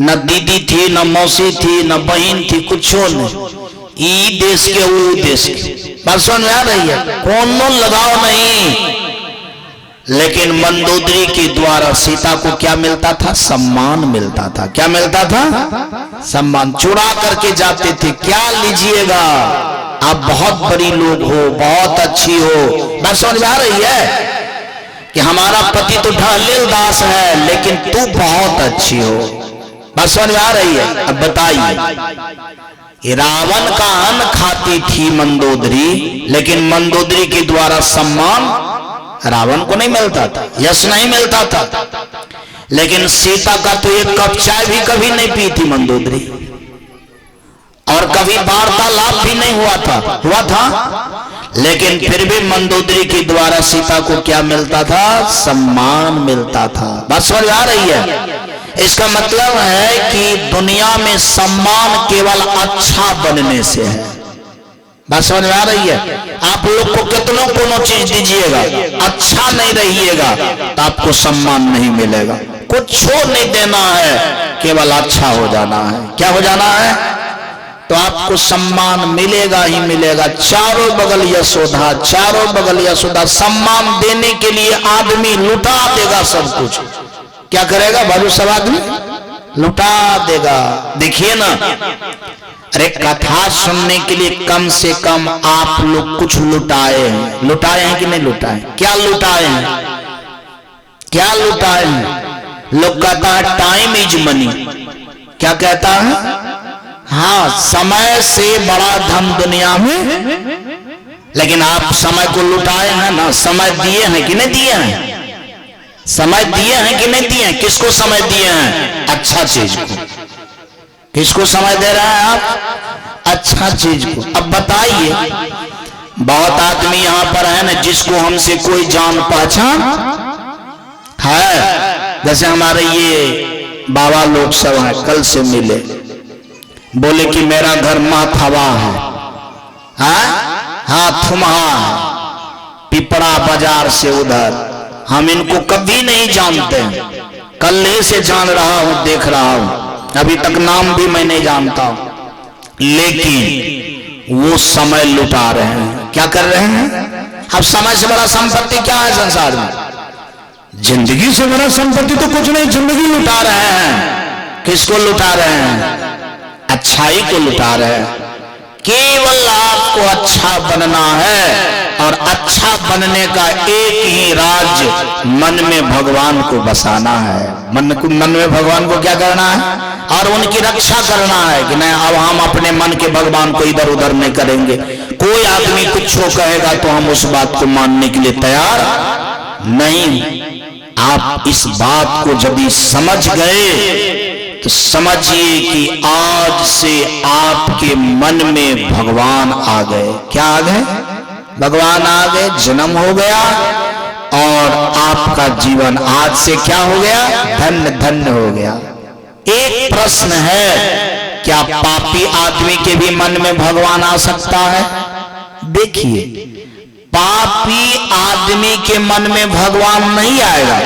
न दीदी थी, न मौसी थी, न बहन थी, कुछ नहीं। ई देश के वो देश के, बात समझ में आ रही है? कोनो लगाव नहीं। लेकिन मंदोदरी के द्वारा सीता को क्या मिलता था? सम्मान मिलता था। क्या मिलता था? सम्मान। चुरा करके जाते थे, क्या लीजिएगा, आप बहुत बड़ी लोग हो, बहुत अच्छी हो। बात समझ में आ रही है कि हमारा पति तो ढहलेल दास है, लेकिन तू बहुत अच्छी हो। बात समझ में आ रही है? अब बताइए, रावण का अन्न खाती थी मंदोदरी, लेकिन मंदोदरी के द्वारा सम्मान रावण को नहीं मिलता था, यश नहीं मिलता था। लेकिन सीता का तो एक कप चाय भी कभी नहीं पी थी मंदोदरी, और कभी वार्तालाप भी नहीं हुआ था। लेकिन फिर भी मंदोदरी के द्वारा सीता को क्या मिलता था? सम्मान मिलता था। बात समझ आ रही है? इसका मतलब है कि दुनिया में सम्मान केवल अच्छा बनने से है। बात समझ में आ रही है? आप लोग को कितनों कोनो चीज दीजिएगा, अच्छा नहीं रहिएगा तो आपको सम्मान नहीं मिलेगा। कुछ नहीं देना है, केवल अच्छा हो जाना है। क्या हो जाना है? तो आपको सम्मान मिलेगा ही मिलेगा। चारों बगल यशोदा, चारों बगल यशोदा। सम्मान देने के लिए आदमी लुटा देगा सब कुछ। क्या करेगा बाबू? सब आदमी लुटा देगा। देखिए ना, अरे कथा सुनने के लिए कम से कम आप लोग कुछ लुटाए हैं। लुटाए हैं कि नहीं लुटाए? क्या लुटाए हैं? क्या लुटाए हैं? लोग कहता है टाइम इज मनी। क्या कहता है? हाँ, समय से बड़ा धन दुनिया में। लेकिन आप समय को लुटाए हैं ना? समय दिए हैं कि नहीं दिए हैं? समय दिए हैं कि नहीं दिए हैं? किसको समय दिए हैं? अच्छा चीज को। किसको समय दे रहे हैं आप? अच्छा चीज को। अब बताइए, बहुत आदमी यहां पर है ना जिसको हमसे कोई जान पहचान है। जैसे हमारे ये बाबा लोग सब हैं, कल से मिले, बोले कि मेरा घर माथावा है, हाँ थुमहा है, पिपरा बाजार से उधर। हम इनको कभी नहीं जानते, कल से जान रहा हूं, देख रहा हूं, अभी तक नाम भी मैं नहीं जानता हूं। लेकिन वो समय लुटा रहे हैं। क्या कर रहे हैं? अब समय से बड़ा संपत्ति क्या है संसार में? जिंदगी से बड़ा संपत्ति तो कुछ नहीं। जिंदगी लुटा रहे हैं। किसको लुटा रहे हैं? अच्छाई को लुटा रहे हैं। केवल आपको अच्छा बनना है, और अच्छा बनने का एक ही राज, मन में भगवान को बसाना है। मन में भगवान को क्या करना है? और उनकी रक्षा करना है कि नहीं, अब हम अपने मन के भगवान को इधर उधर नहीं करेंगे। कोई आदमी कुछ कहेगा तो हम उस बात को मानने के लिए तैयार नहीं। आप इस बात को जब समझ गए तो समझिए कि आज से आपके मन में भगवान आ गए। क्या आ गए? भगवान आ गए। जन्म हो गया और आपका जीवन आज से क्या हो गया? धन्य धन्य हो गया। एक प्रश्न है, क्या पापी आदमी के भी मन में भगवान आ सकता है? देखिए, पापी आदमी के मन में भगवान नहीं आएगा,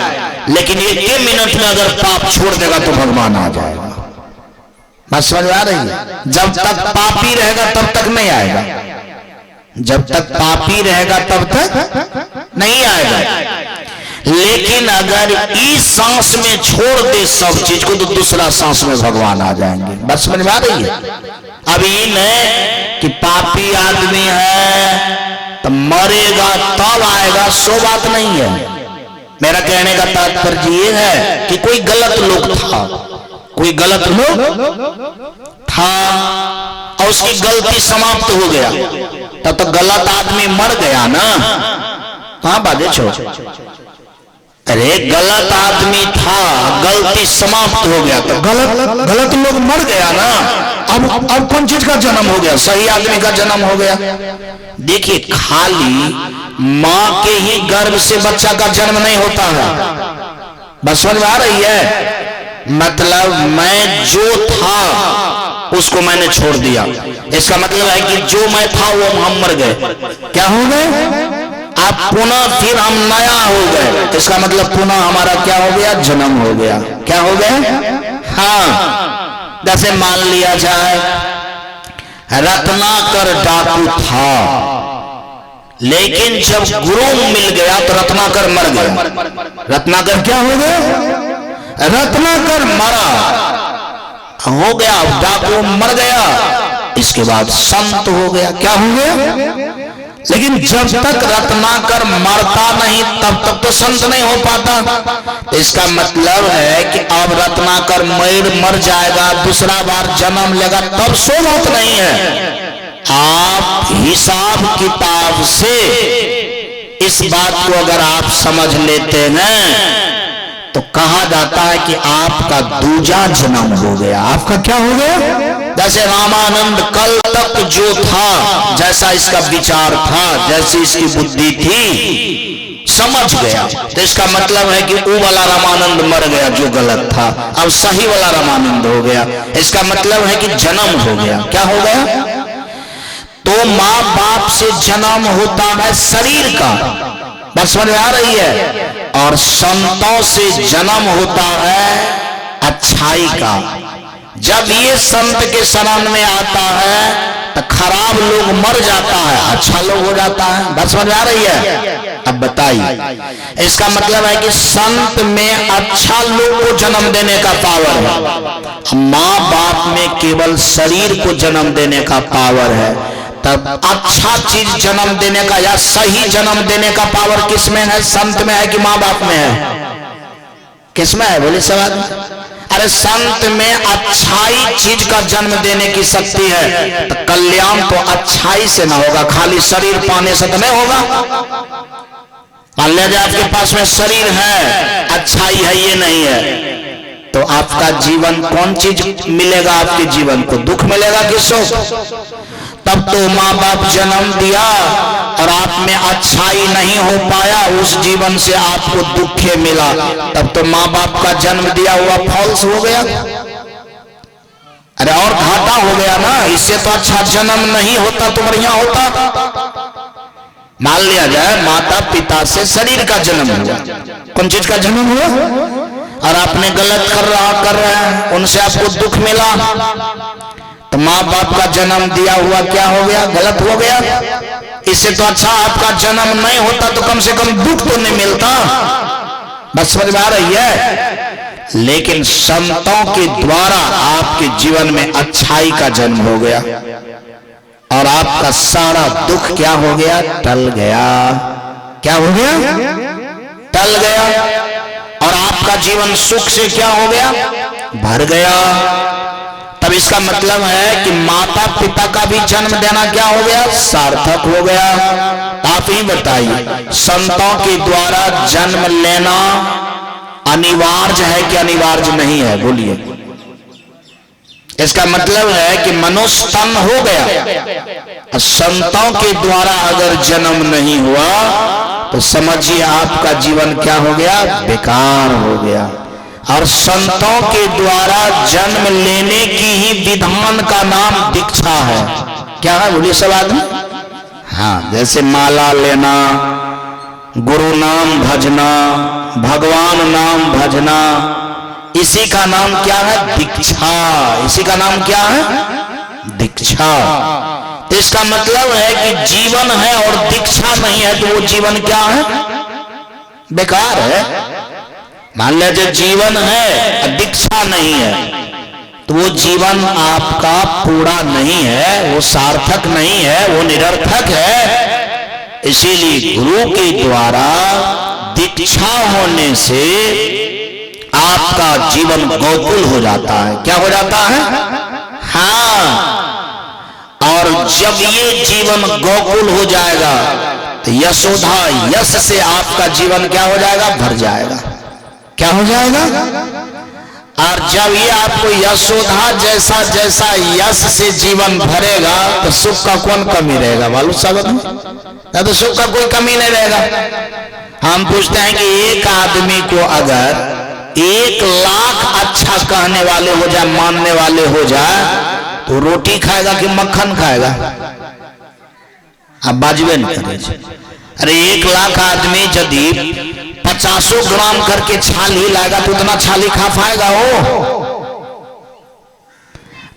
लेकिन एक ही मिनट में अगर पाप छोड़ देगा तो भगवान आ जाएगा। बात समझ आ रही है? जब तक पापी रहेगा तब तक नहीं आएगा। जब तक पापी रहेगा तब तक नहीं आएगा। लेकिन अगर इस सांस में छोड़ दे सब चीज को तो दूसरा सांस में भगवान आ जाएंगे। बात समझ में आ रही है? अब ये नहीं कि पापी आदमी है तो मरेगा तब आएगा, सो बात नहीं है। मेरा कहने का तात्पर्य ये है कि कोई गलत लोग था, कोई गलत लोग था और उसकी गलती समाप्त हो गया, तब तो गलत आदमी मर गया ना। कहां बाजे छो? अरे गलत आदमी था, गलती समाप्त हो गया तो गलत लोग मर गया ना। अब कौन चीज का जन्म हो गया? सही आदमी का जन्म हो गया। देखिए, खाली मां के ही गर्भ से बच्चा का जन्म नहीं होता है। बस समझ में आ रही है? मतलब मैं जो था उसको मैंने छोड़ दिया, इसका मतलब है कि जो मैं था वो हम मर गए। क्या हो गए? अब पुनः फिर हम नया हो गए, इसका मतलब पुनः हमारा क्या हो गया? जन्म हो गया। क्या हो गया? हाँ, जैसे मान लिया जाए रत्नाकर डाकू था, लेकिन जब गुरु मिल गया तो रत्नाकर मर गया। रत्नाकर क्या हो गया? रत्नाकर मरा हो गया, डाकू मर गया, इसके बाद संत हो गया। क्या हो गया? लेकिन जब तक रत्नाकर मरता नहीं तब तक तो संत नहीं हो पाता। इसका मतलब है कि अब रत्नाकर मर जाएगा, दूसरा बार जन्म लेगा, तब सो बात नहीं है। आप हिसाब किताब से इस बात को अगर आप समझ लेते हैं तो कहा जाता है कि आपका दूजा जन्म हो गया। आपका क्या हो गया? जैसे रामानंद कल तक जो था, जैसा इसका विचार था, जैसी इसकी बुद्धि थी, समझ गया, तो इसका मतलब है कि वो वाला रामानंद मर गया जो गलत था, अब सही वाला रामानंद हो गया। इसका मतलब है कि जन्म हो गया। क्या हो गया? तो माँ बाप से जन्म होता है शरीर का, बस समझ में आ रही है? और संतों से जन्म होता है अच्छाई का। जब ये संत के शरण में आता है तो खराब लोग मर जाता है, अच्छा लोग हो जाता है। बस समझ आ रही है? अब बताइए, इसका मतलब है कि संत में अच्छा लोग को जन्म देने का पावर है, माँ बाप में केवल शरीर को जन्म देने का पावर है। तब अच्छा चीज जन्म देने का या सही जन्म देने का पावर किसमें है? संत में है कि माँ बाप में है? किसमें है? बोले सवाल। अरे संत में अच्छाई चीज का जन्म देने की शक्ति है, तो कल्याण तो अच्छाई से ना होगा, खाली शरीर पाने से तो नहीं होगा। मान लीजिए आपके पास में शरीर है, अच्छाई है ये नहीं है, तो आपका जीवन कौन चीज मिलेगा? आपके जीवन को दुख मिलेगा कि सुख? तब तो माँ बाप जन्म दिया और आप में अच्छाई नहीं हो पाया, उस जीवन से आपको दुखे मिला, तब तो माँ बाप का जन्म दिया हुआ फॉल्स हो गया। अरे और घाटा हो गया ना, इससे तो अच्छा जन्म नहीं होता तो बढ़िया होता। मान लिया जाए माता पिता से शरीर का जन्म हुआ, कौन चीज का जन्म हुआ? और आपने गलत कर रहे हैं, उनसे आपको दुख मिला, तो माँ बाप का जन्म दिया हुआ क्या हो गया? गलत हो गया। इससे तो अच्छा आपका जन्म नहीं होता तो कम से कम दुख तो नहीं मिलता। बस समझ में आ रही है? लेकिन संतों के द्वारा आपके जीवन में अच्छाई का जन्म हो गया और आपका सारा दुख क्या हो गया? टल गया। क्या हो गया? टल गया। और आपका जीवन सुख से क्या हो गया? भर गया। तब इसका मतलब है कि माता पिता का भी जन्म देना क्या हो गया? सार्थक हो गया। आप ही बताइए, संतों के द्वारा जन्म लेना अनिवार्य है कि अनिवार्य नहीं है? बोलिए। इसका मतलब है कि मनुष्य तन हो गया, संतों के द्वारा अगर जन्म नहीं हुआ तो समझिए आपका जीवन क्या हो गया? बेकार हो गया। और संतों के द्वारा जन्म लेने की ही विधान का नाम दीक्षा है। क्या है? बोलिए सब आदमी। हाँ, जैसे माला लेना, गुरु नाम भजना, भगवान नाम भजना, इसी का नाम क्या है? दीक्षा। इसी का नाम क्या है? दीक्षा। तो इसका मतलब है कि जीवन है और दीक्षा नहीं है तो वो जीवन क्या है? बेकार है। मान लीजिए जीवन है और दीक्षा नहीं है तो वो जीवन आपका पूरा नहीं है, वो सार्थक नहीं है, वो निरर्थक है। इसीलिए गुरु के द्वारा दीक्षा होने से आपका जीवन गोकुल हो जाता है। क्या हो जाता है? हाँ, और जब ये जीवन गोकुल हो जाएगा तो यशोधा यश से आपका जीवन क्या हो जाएगा, भर जाएगा। क्या हो जाएगा? और जब ये आपको यशोधा जैसा जैसा यश से जीवन भरेगा तो सुख का कौन कमी रहेगा? मालूम स्वागत है, तो सुख का कोई कमी नहीं रहेगा। हम पूछते हैं कि एक आदमी को अगर 1 लाख अच्छा कहने वाले हो जाए, मानने वाले हो जाए, तो रोटी खाएगा कि मक्खन खाएगा? अब बाजबे नहीं करे। अरे 1 लाख आदमी यदि 50 ग्राम करके छाली लाएगा तो उतना छाली खा पाएगा वो?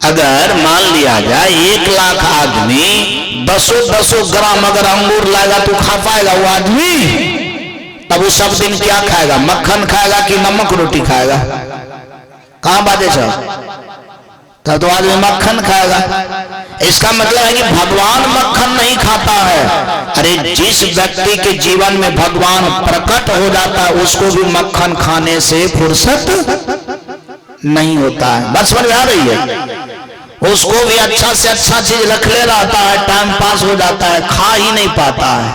अगर मान लिया जाए 1 लाख आदमी 10 ग्राम अगर अंगूर लाएगा तो खा पाएगा वो आदमी? तब वो सब दिन क्या खाएगा? मक्खन खाएगा कि नमक रोटी खाएगा? कहां बाजे साहब? तब तो आदमी मक्खन खाएगा। इसका मतलब है कि भगवान मक्खन नहीं खाता है। अरे जिस व्यक्ति के जीवन में भगवान प्रकट हो जाता है उसको भी मक्खन खाने से फुर्सत नहीं होता है। बस समझ आ रही है? उसको भी अच्छा से अच्छा चीज रख ले रहता है, टाइम पास हो जाता है, खा ही नहीं पाता है।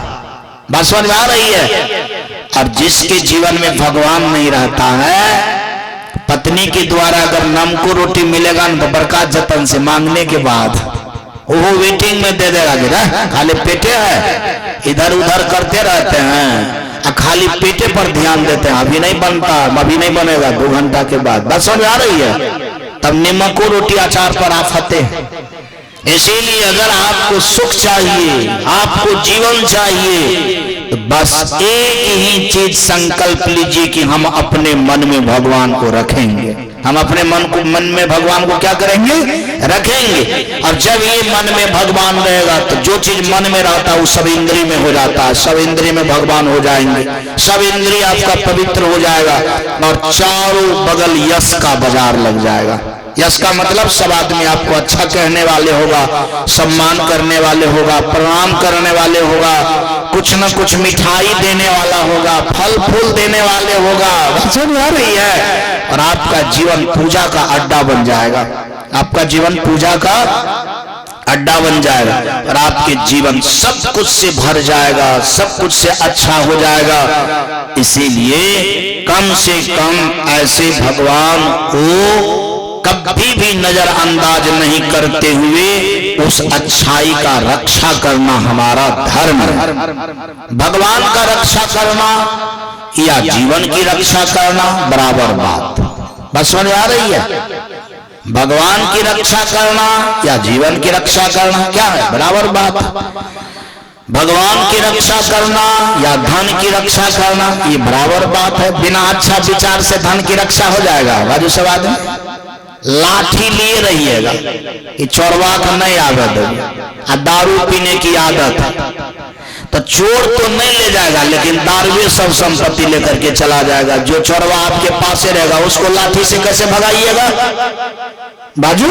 बस समझ आ रही है? और जिसके जीवन में भगवान नहीं रहता है, पत्नी के द्वारा अगर नमको रोटी मिलेगा न तो बरकत जतन से मांगने के बाद वो वेटिंग में दे देगा। गिरा खाली पेटे है, इधर उधर करते रहते हैं, खाली पेटे पर ध्यान देते हैं। अभी नहीं बनता, अभी नहीं बनेगा, 2 घंटा के बाद। बस समझ आ रही है? तब नमको रोटी अचार पर आफते हैं। इसीलिए अगर आपको सुख चाहिए, आपको जीवन चाहिए, तो बस एक ही चीज संकल्प लीजिए कि हम अपने मन में भगवान को रखेंगे। हम अपने मन में भगवान को क्या करेंगे? रखेंगे। और जब ये मन में भगवान रहेगा तो जो चीज मन में रहता है वो सब इंद्रिय में हो जाता है। सब इंद्रिय में भगवान हो जाएंगे, सब इंद्रिय आपका पवित्र हो जाएगा और चारों बगल यश का बाजार लग जाएगा। यश का मतलब सब आदमी आपको अच्छा कहने वाले होगा, सम्मान करने वाले होगा, प्रणाम करने वाले होगा, कुछ न कुछ मिठाई देने वाला होगा, फल फूल देने वाले होगा। समझ आ रही है? और आपका जीवन पूजा का अड्डा बन जाएगा। आपका जीवन पूजा का अड्डा बन जाएगा और आपके जीवन सब कुछ से भर जाएगा, सब कुछ से अच्छा हो जाएगा। इसीलिए कम से कम ऐसे भगवान को कभी भी नजरअंदाज नहीं करते हुए उस अच्छाई का रक्षा करना हमारा धर्म है। भगवान का रक्षा करना या जीवन की रक्षा करना बराबर बात। बस समझ आ रही है? भगवान की रक्षा करना या जीवन की रक्षा करना क्या है? बराबर बात। भगवान की रक्षा करना या धन की रक्षा करना ये बराबर बात है। बिना अच्छा विचार से धन की रक्षा हो जाएगा? बाजू सब आदमी लाठी लिए रहिएगा कि चोरवा का नहीं आदत, दारू पीने की आदत है तो चोर तो नहीं ले जाएगा, लेकिन दारुए सब संपत्ति लेकर के चला जाएगा। जो चोरवा आपके पास से रहेगा उसको लाठी से कैसे भगाइएगा? बाजू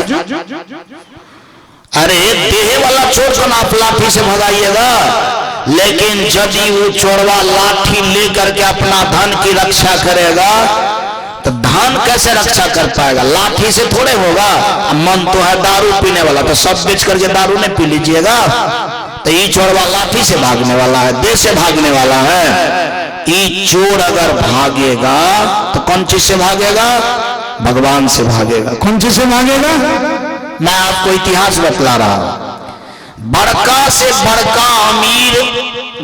अरे देह वाला चोर को ना आप लाठी से भगाइएगा, लेकिन यदि वो चोरवा लाठी लेकर के अपना धन की रक्षा करेगा तो धन कैसे रक्षा कर पाएगा? लाठी से थोड़े होगा। मन तो है दारू पीने वाला, तो सब बेच करके दारू नहीं पी लीजिएगा। तो ये चोरवा लाठी से भागने वाला है, देश से भागने वाला है। ये चोर अगर भागेगा तो कौन चीज से भागेगा? भगवान से भागेगा। कौन चीज से भागेगा? मैं आपको इतिहास बतला रहा हूं। बड़का से बड़का अमीर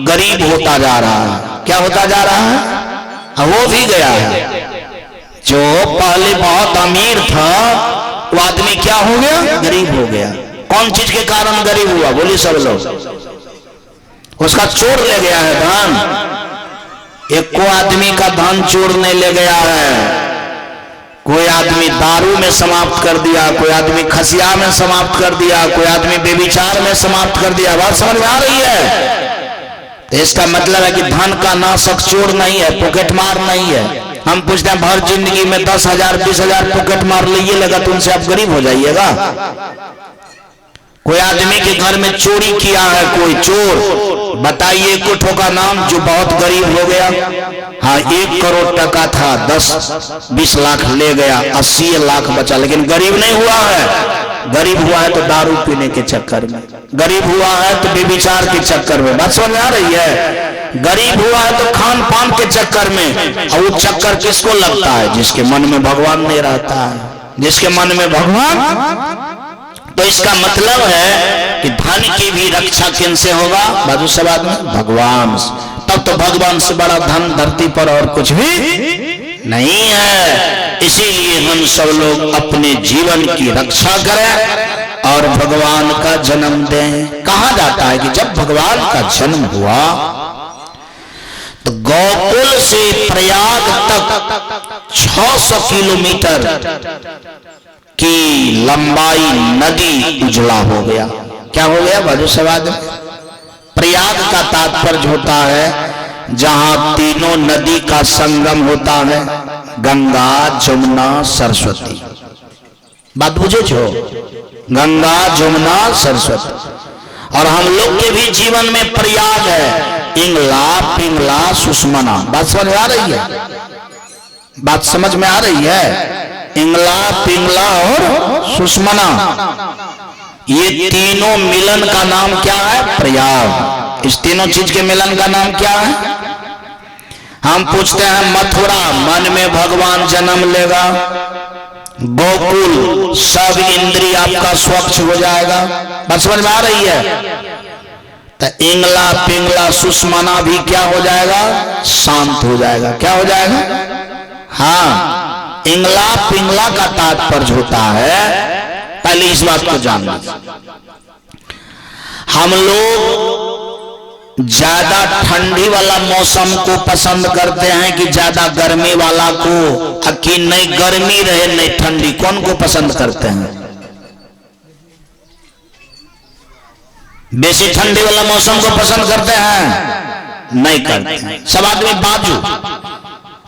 गरीब होता जा रहा है। क्या होता जा रहा है? वो भी गया है। जो पहले बहुत अमीर था वो आदमी क्या हो गया? गरीब हो गया। कौन चीज के कारण गरीब हुआ? बोलिए सब लोग। उसका चोर ले गया है धन। एक को आदमी का धन चोर नहीं ले गया है। कोई आदमी दारू में समाप्त कर दिया, कोई आदमी खसिया में समाप्त कर दिया, कोई आदमी बेविचार में समाप्त कर दिया। बात समझ में आ रही है? तो इसका मतलब है कि धन का नाशक चोर नहीं है, पॉकेट मार नहीं है। हम पूछते हैं भर जिंदगी में 10,000 20,000 पॉकेट मार लीजिए लगा तो उनसे आप गरीब हो जाइएगा? कोई आदमी के घर में चोरी किया है कोई चोर, बताइए कुठों का नाम जो बहुत गरीब हो गया। हाँ 1 करोड़ टका था, 10-20 लाख ले गया, 80 लाख बचा, लेकिन गरीब नहीं हुआ है। गरीब हुआ है तो दारू पीने के चक्कर में, गरीब हुआ है तो बेविचार के चक्कर में, बात समझ में आ रही है। गरीब हुआ है तो खान पान के चक्कर में, और वो चक्कर किसको लगता है? जिसके मन में भगवान नहीं रहता है, जिसके मन में भगवान। तो इसका मतलब है कि धन की भी रक्षा किन से होगा? बाजू सवाल में भगवान से। तब तो भगवान से बड़ा धन धरती पर और कुछ भी नहीं है। इसीलिए हम सब लोग अपने जीवन की रक्षा करें और भगवान का जन्म दें। कहा जाता है कि जब भगवान का जन्म हुआ तो गोकुल से प्रयाग तक 600 किलोमीटर की लंबाई नदी उजला हो गया। क्या हो गया बाजू सवाद? प्रयाग का तात्पर्य होता है जहां तीनों नदी का संगम होता है, गंगा जमुना सरस्वती। बात बुझे छो? गंगा जमुना सरस्वती। और हम लोग के भी जीवन में प्रयाग है, इंगला पिंगला सुषमना। बात समझ में आ रही है? बात समझ में आ रही है? इंगला पिंगला और सुषमना, ये तीनों मिलन का नाम क्या है? प्रयाग। इस तीनों चीज के मिलन का नाम क्या है? हम पूछते हैं मथुरा, मन में भगवान जन्म लेगा। गोकुल, सब इंद्रिय आपका स्वच्छ हो जाएगा। बात समझ में आ रही है? तो इंगला पिंगला सुषमना भी क्या हो जाएगा? शांत हो जाएगा। क्या हो जाएगा? हाँ, इंगला पिंगला का तात्पर्य होता है, पहले इस बात को जान लीजिए, हम लोग ज्यादा ठंडी वाला मौसम को पसंद करते हैं कि ज्यादा गर्मी वाला को? कि नहीं गर्मी रहे नहीं ठंडी, कौन को पसंद करते हैं? बेसी ठंडी वाला मौसम को पसंद करते हैं? नहीं करते। सब आदमी बाजू।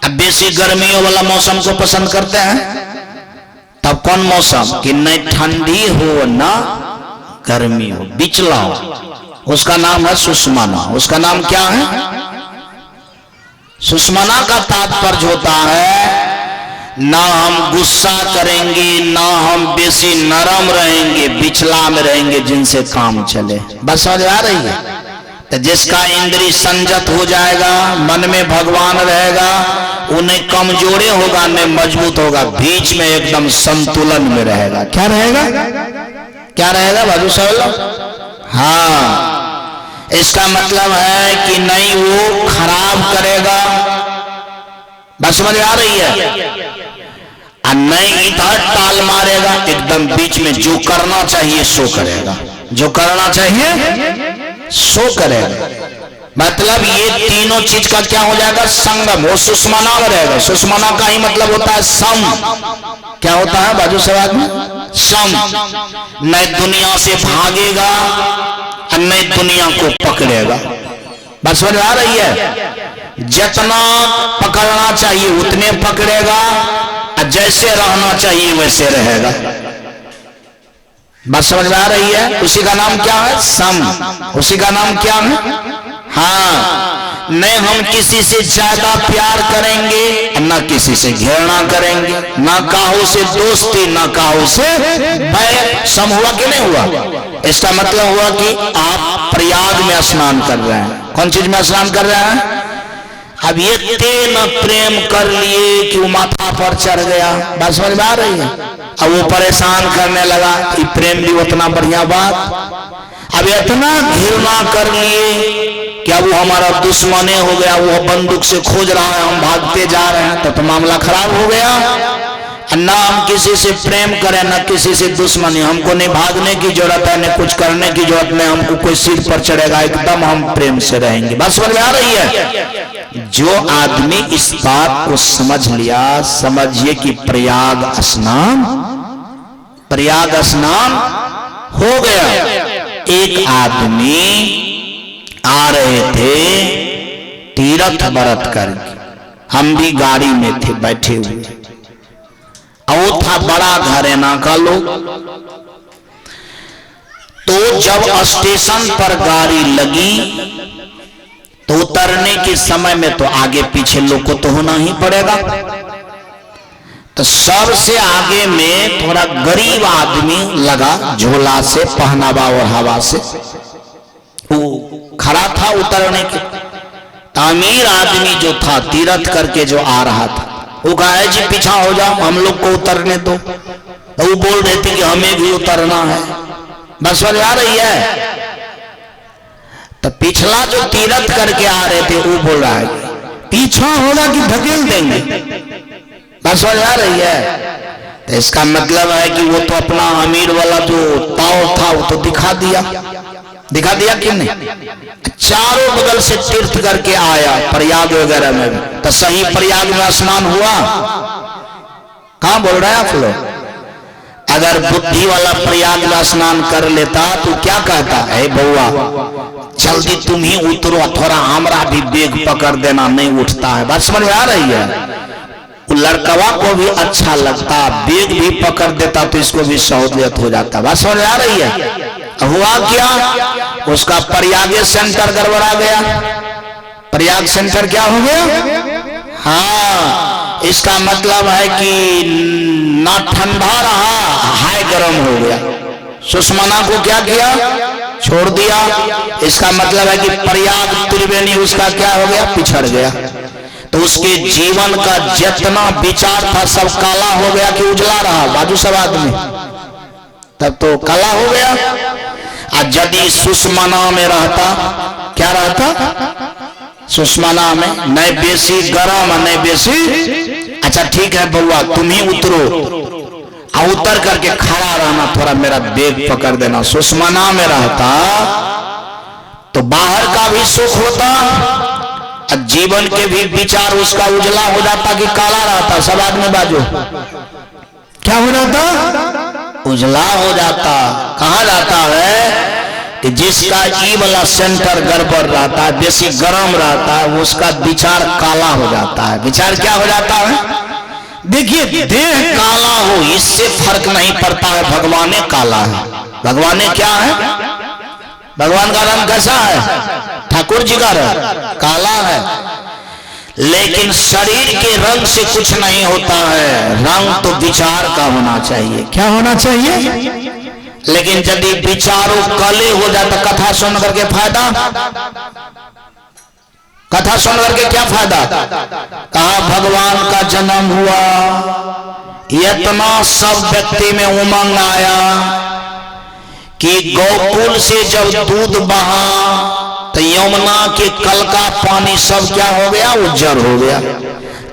अब बेसी गर्मियों वाला मौसम को पसंद करते हैं। तब कौन मौसम? कि नहीं ठंडी हो ना गर्मी हो, बिचला हो, उसका नाम है सुषमना। उसका नाम क्या है? सुषमना का तात्पर्य होता है ना हम गुस्सा करेंगे ना हम बेसी नरम रहेंगे, बिचला में रहेंगे जिनसे काम चले। बस समझ आ रही है? तो जिसका इंद्रिय संयत हो जाएगा, मन में भगवान रहेगा, उन्हें कमजोरे होगा नहीं मजबूत होगा, बीच में एकदम संतुलन में रहेगा। क्या रहेगा? क्या रहेगा बाबू साहब? हाँ, इसका मतलब है कि नहीं वो खराब करेगा। बस समझ आ रही है? और नहीं इधर टाल मारेगा, एकदम बीच में जो करना चाहिए सो करेगा, जो करना चाहिए सो करेगा। मतलब ये तीनों चीज का क्या हो जाएगा? संगम। वो सुषमना में रहेगा। सुषमना का ही मतलब होता है सम। क्या होता है बाजू सवाल में? सम। न दुनिया से भागेगा और न दुनिया को पकड़ेगा। बस समझ आ रही है? जितना पकड़ना चाहिए उतने पकड़ेगा और जैसे रहना चाहिए वैसे रहेगा। बात समझ में आ रही है? उसी का नाम क्या है? सम। उसी का नाम क्या है? हाँ, न हम किसी से ज्यादा प्यार करेंगे न किसी से घृणा करेंगे, न काहू से दोस्ती न काहू से भय। सम हुआ कि नहीं हुआ? इसका मतलब हुआ कि आप प्रयाग में स्नान कर रहे हैं। कौन चीज में स्नान कर रहे हैं? अब ये तेन प्रेम कर लिए कि वो माथा पर चढ़ गया। बात समझ में आ रही है? अब वो परेशान करने लगा कि प्रेम भी उतना बढ़िया बात। अब इतना घृणा कर लिए कि अब वो हमारा दुश्मने हो गया, वो बंदूक से खोज रहा है, हम भागते जा रहे हैं, तो मामला खराब हो गया। ना हम किसी से प्रेम करें ना किसी से दुश्मनी, हमको नहीं भागने की जरूरत है नहीं कुछ करने की जरूरत नहीं, हमको कोई सिर पर चढ़ेगा एकदम हम प्रेम से रहेंगे। बात समझ में आ रही है? जो आदमी इस बात को समझ लिया, समझिए कि प्रयाग स्नान हो गया। एक आदमी आ रहे थे तीर्थ व्रत करके, हम भी गाड़ी में थे बैठे हुए, और था बड़ा घरेना का लोग। तो जब स्टेशन पर गाड़ी लगी तो उतरने के समय में तो आगे पीछे लोग को तो होना ही पड़ेगा। तो सबसे आगे में थोड़ा गरीब आदमी लगा, झोला से पहनावा और हवा से वो खड़ा था उतरने के। अमीर आदमी जो था तीरथ करके जो आ रहा था, वो कहा जी पीछा हो जाओ, हम लोग को उतरने दो। तो वो बोल रहे थे कि हमें भी उतरना है। बस समझ आ रही है? तो पिछला जो तीरथ करके आ रहे थे वो बोल रहा है पीछा होगा कि धकेल देंगे। बस समझ आ रही है? तो इसका मतलब है कि वो तो अपना अमीर वाला जो ताव था वो तो दिखा दिया कि नहीं। चारों बगल से तीर्थ करके आया प्रयाग वगैरह में भी। तो सही प्रयाग में स्नान हुआ? कहां बोल रहे हैं आप लोग? अगर बुद्धि वाला प्रयाग में स्नान कर लेता तो क्या कहता है, बउआ जल्दी तुम ही उतरो, थोड़ा हमरा भी बेग पकड़ देना, नहीं उठता है। बात समझ आ रही है? वो लड़कवा को भी अच्छा लगता, बेग भी पकड़ देता तो इसको भी सहूलियत हो जाता। बात समझ आ रही है? हुआ क्या, उसका प्रयाग सेंटर गड़बड़ा गया। प्रयाग सेंटर क्या हो गया? हाँ, इसका मतलब है कि ना ठंडा रहा, हाई गर्म हो गया। सुषमना को क्या किया? छोड़ दिया। इसका मतलब है कि प्रयाग त्रिवेणी उसका क्या हो गया? पिछड़ गया। तो उसके जीवन का जितना विचार था सब काला हो गया कि उजला रहा? बाजू सब आदमी तब तो काला हो गया। और यदि सुषमना में रहता, क्या रहता? सुषमना में नहीं बेसी गरम नहीं बेसी। अच्छा ठीक है बउआ तुम ही उतरो, उतर करके खड़ा रहना, थोड़ा मेरा बेग पकड़ देना। सुषमना में रहता तो बाहर का भी सुख होता, जीवन के भी विचार उसका उजला हो जाता कि काला रहता? सब आदमी बाजू क्या हो जाता? उजला हो जाता। कहा जाता है कि जिसका ई वाला सेंटर गड़बड़ रहता है, बेसी गर्म रहता है, उसका विचार काला हो जाता है। विचार क्या हो जाता है? देखिए देह काला हो इससे फर्क नहीं पड़ता है, भगवान काला है। भगवान क्या है? भगवान का रंग कैसा है? ठाकुर जी का रंग काला है। लेकिन शरीर के रंग से कुछ नहीं होता है, रंग तो विचार का होना चाहिए। क्या होना चाहिए? लेकिन यदि विचारों काले हो जाता, कथा सुन करके फायदा? कथा सुन करके क्या फायदा? कहा भगवान का जन्म हुआ, इतना सब व्यक्ति में उमंग आया कि गोकुल से जब दूध बहा तो यमुना के कल का पानी सब क्या हो गया? उज्जर हो गया।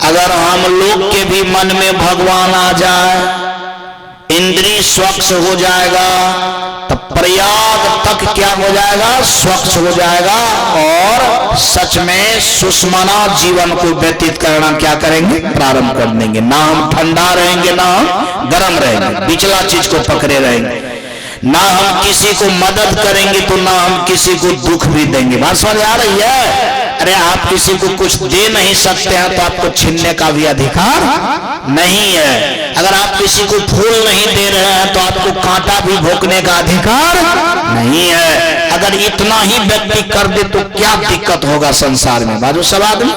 अगर हम लोग के भी मन में भगवान आ जाए, इंद्रिय स्वच्छ हो जाएगा, तो प्रयाग तक क्या हो जाएगा? स्वच्छ हो जाएगा। और सच में सुषमना जीवन को व्यतीत करना क्या करेंगे? प्रारंभ कर देंगे। ना हम ठंडा रहेंगे ना हम गर्म रहेंगे, पिछला चीज को पकड़े रहेंगे। ना हम किसी को मदद करेंगे तो ना हम किसी को दुख भी देंगे। बात समझ आ रही है? अरे आप किसी को कुछ दे नहीं सकते हैं तो आपको छीनने का भी अधिकार नहीं है। अगर आप किसी को फूल नहीं दे रहे हैं तो आपको कांटा भी भोंकने का अधिकार नहीं है। अगर इतना ही व्यक्ति कर दे तो क्या दिक्कत होगा संसार में? बाजू सब आदमी।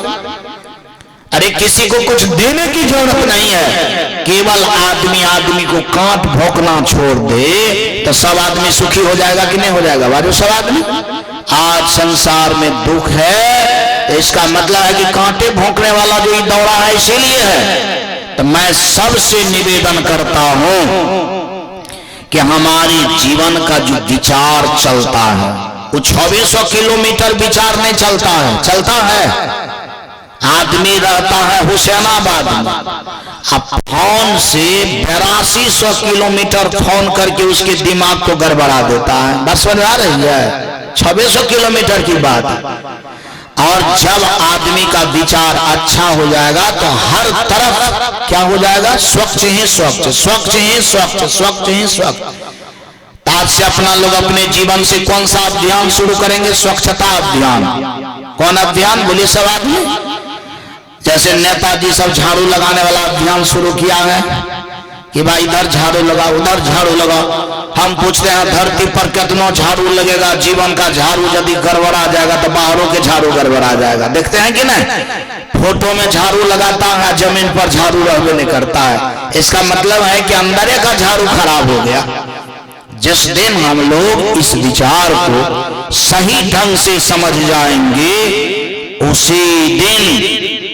अरे किसी को कुछ देने की जरूरत नहीं है, केवल आदमी को कांट भोंकना छोड़ दे तो सब आदमी सुखी हो जाएगा कि नहीं हो जाएगा? बाजू सब आदमी। आज संसार में दुख है, इसका मतलब है कि कांटे भोंकने वाला जो दौड़ा है इसीलिए है। तो मैं सबसे निवेदन करता हूं कि हमारी जीवन का जो विचार चलता है वो 2600 किलोमीटर विचार नहीं चलता है। चलता है आदमी रहता है हुसैनाबाद में, अब फोन से 8200 किलोमीटर फोन करके उसके दिमाग को गड़बड़ा देता है। बस समझ आ रही है? 2600 किलोमीटर की बात। और जब आदमी का विचार अच्छा हो जाएगा तो हर तरफ क्या हो जाएगा? स्वच्छ ही स्वच्छ, स्वच्छ ही स्वच्छ, स्वच्छ ही स्वच्छ। आज से अपना लोग अपने जीवन से कौन सा अभियान शुरू करेंगे? स्वच्छता अभियान। कौन अभियान? बोलिए सब आदमी। जैसे नेताजी सब झाड़ू लगाने वाला अभियान शुरू किया है, कि भाई इधर झाड़ू लगा उधर झाड़ू लगा। हम पूछते हैं धरती पर कितना झाड़ू लगेगा, जीवन का झाड़ू यदि गड़बड़ा जाएगा तो बाहरों के झाड़ू गड़बड़ा जाएगा। देखते हैं कि नहीं, फोटो में झाड़ू लगाता है, जमीन पर झाड़ू रहने नहीं करता है। इसका मतलब है कि अंदर का झाड़ू खराब हो गया। जिस दिन हम लोग इस विचार को सही ढंग से समझ जाएंगे उसी दिन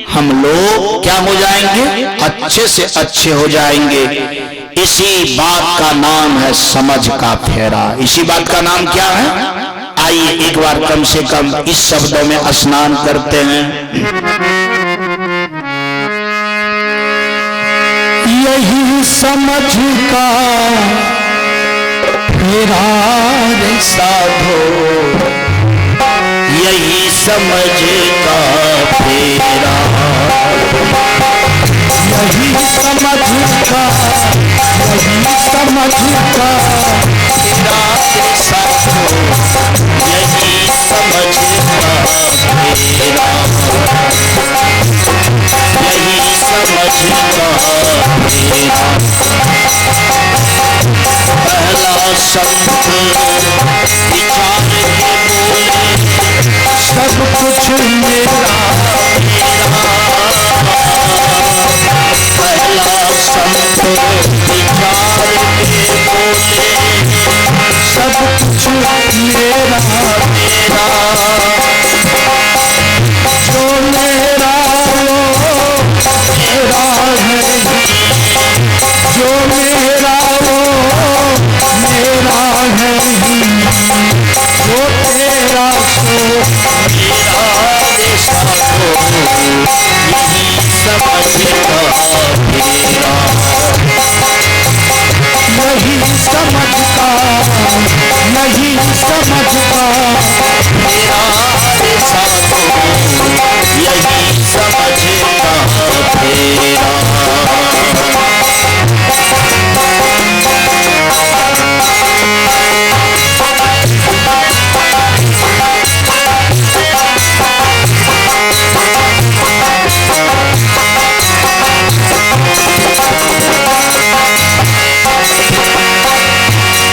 हम लोग क्या हो जाएंगे, अच्छे से अच्छे हो जाएंगे। इसी बात का नाम है समझ का फेरा। इसी बात का नाम क्या है? आइए एक बार कम से कम इस शब्दों में स्नान करते हैं। यही समझ का फेरा रे साधो, यही समझ का फेरा, यही समझ का, यही समझ का फेरा रे साधो, यही समझ का फेरा, यही समझ का फेरा। पहला संत विचार के बोले सब कुछ मेरा मेरा। पहला संत विचार के बोले सब कुछ मेरा मेरा। जो मेरा वो मेरा है, जो मेरा वो मेरा है, जो तेरा सो मेरा रे साधो, यही समझ का फेरा, यही समझ का, यही समझ का फेरा रे साधो, यही समझ का फेरा।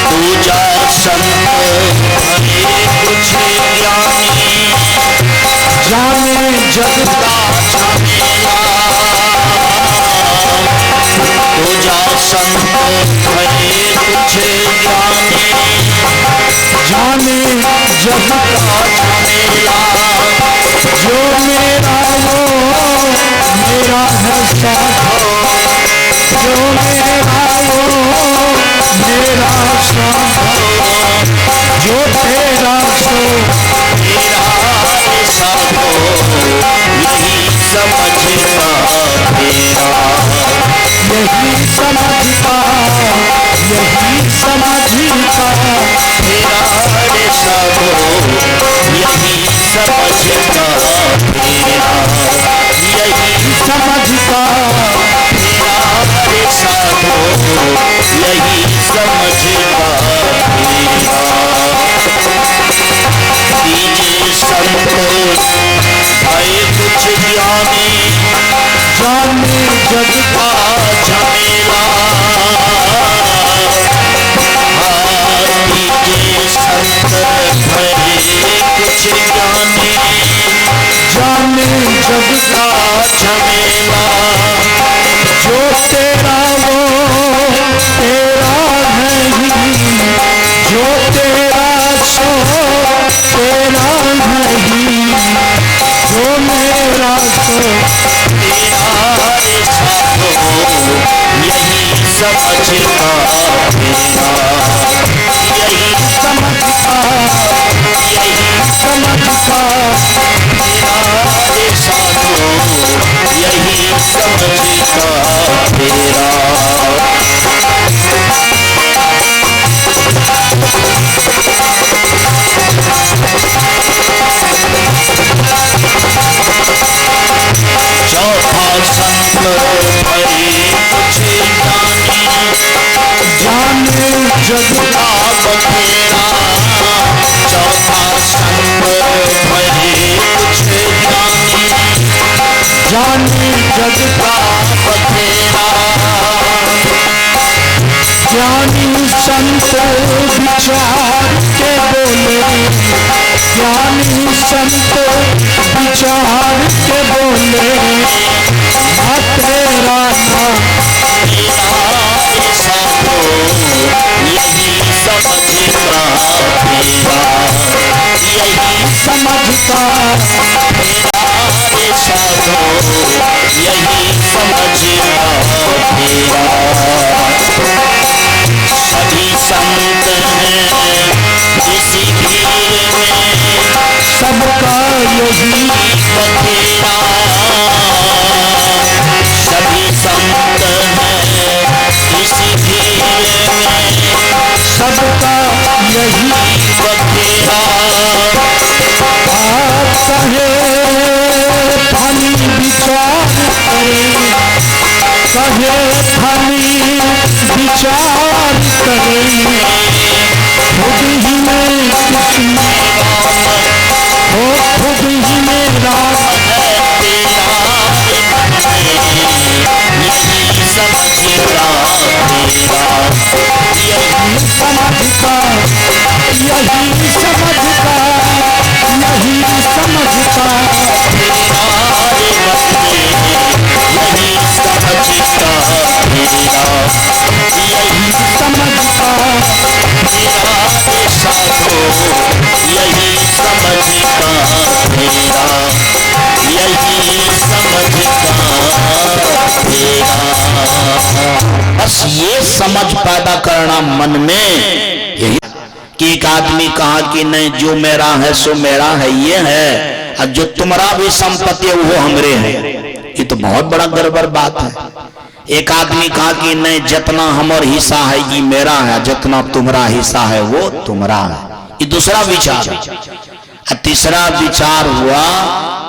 पूजा संत हरे कुछ ज्ञानी, जाने जग का झमेला। पूजा संत हरे कुछ ज्ञानी, जाने जग का झमेला। जो मेरा वो मेरा है साधो, जो मेरा वो मेरा साधो, जो तेरा सो मेरा रे साधो, यही समझ का फेरा, यही समझ का, यही समझ का फेरा रे साधो, यही समझ का फेरा, यही समझ का फेरा रे साधो, यही समझ का फेरा। दीजिए संत भय कुछ ज्ञानी, जाने जग का झमेला। दीजिए संत भय कुछ ज्ञानी, जाने जग का झमेला। जो तेरा वो तेरा नहीं, जो तेरा सो तेरा नहीं, जो मेरा सो मेरा रे साधो, यही समझ का फेरा, यही समझ का, यही समझ का फेरा रे साधो, यही समझ का फेरा। चौथा संत भय कुछ ज्ञानी, जाने जग का बखेरा। चौथा संत भय कुछ ज्ञानी, जाने जग का बखेरा। ज्ञानी संत विचार के बोले, ज्ञानी संत विचार के बोले, तेरा नाम यही समझता तेरा, यही समझता तेरा साधो, यही समझता तेरा। सभी संत हैं इसी भीड़ में, सबका यही बखेरा। सभी संत हैं इसी भीड़ में, सबका यही बखेरा। आप कहे धनी विचार करे, कहे धनी विचार करे, खुद ही में किसी हो, खुद ही में राम यही समझता तेरा, यही समझता, यही समझता, यही समझता तेरा, यही समझता तेरा, यही समझता तेरा साधो, यही समझता तेरा, यही समझता तेरा। बस ये समझ पैदा करना मन में, यही कि एक आदमी कहा कि नहीं जो मेरा है सो मेरा है, ये है, और जो तुम्हारा भी संपत्ति है वो हमरे है। ये तो बहुत बड़ा गड़बड़ बात है। एक आदमी कहा कि नहीं जितना हमारा हिस्सा है ये मेरा है, जितना तुम्हारा हिस्सा है वो तुम्हारा है। ये दूसरा विचार। तीसरा विचार हुआ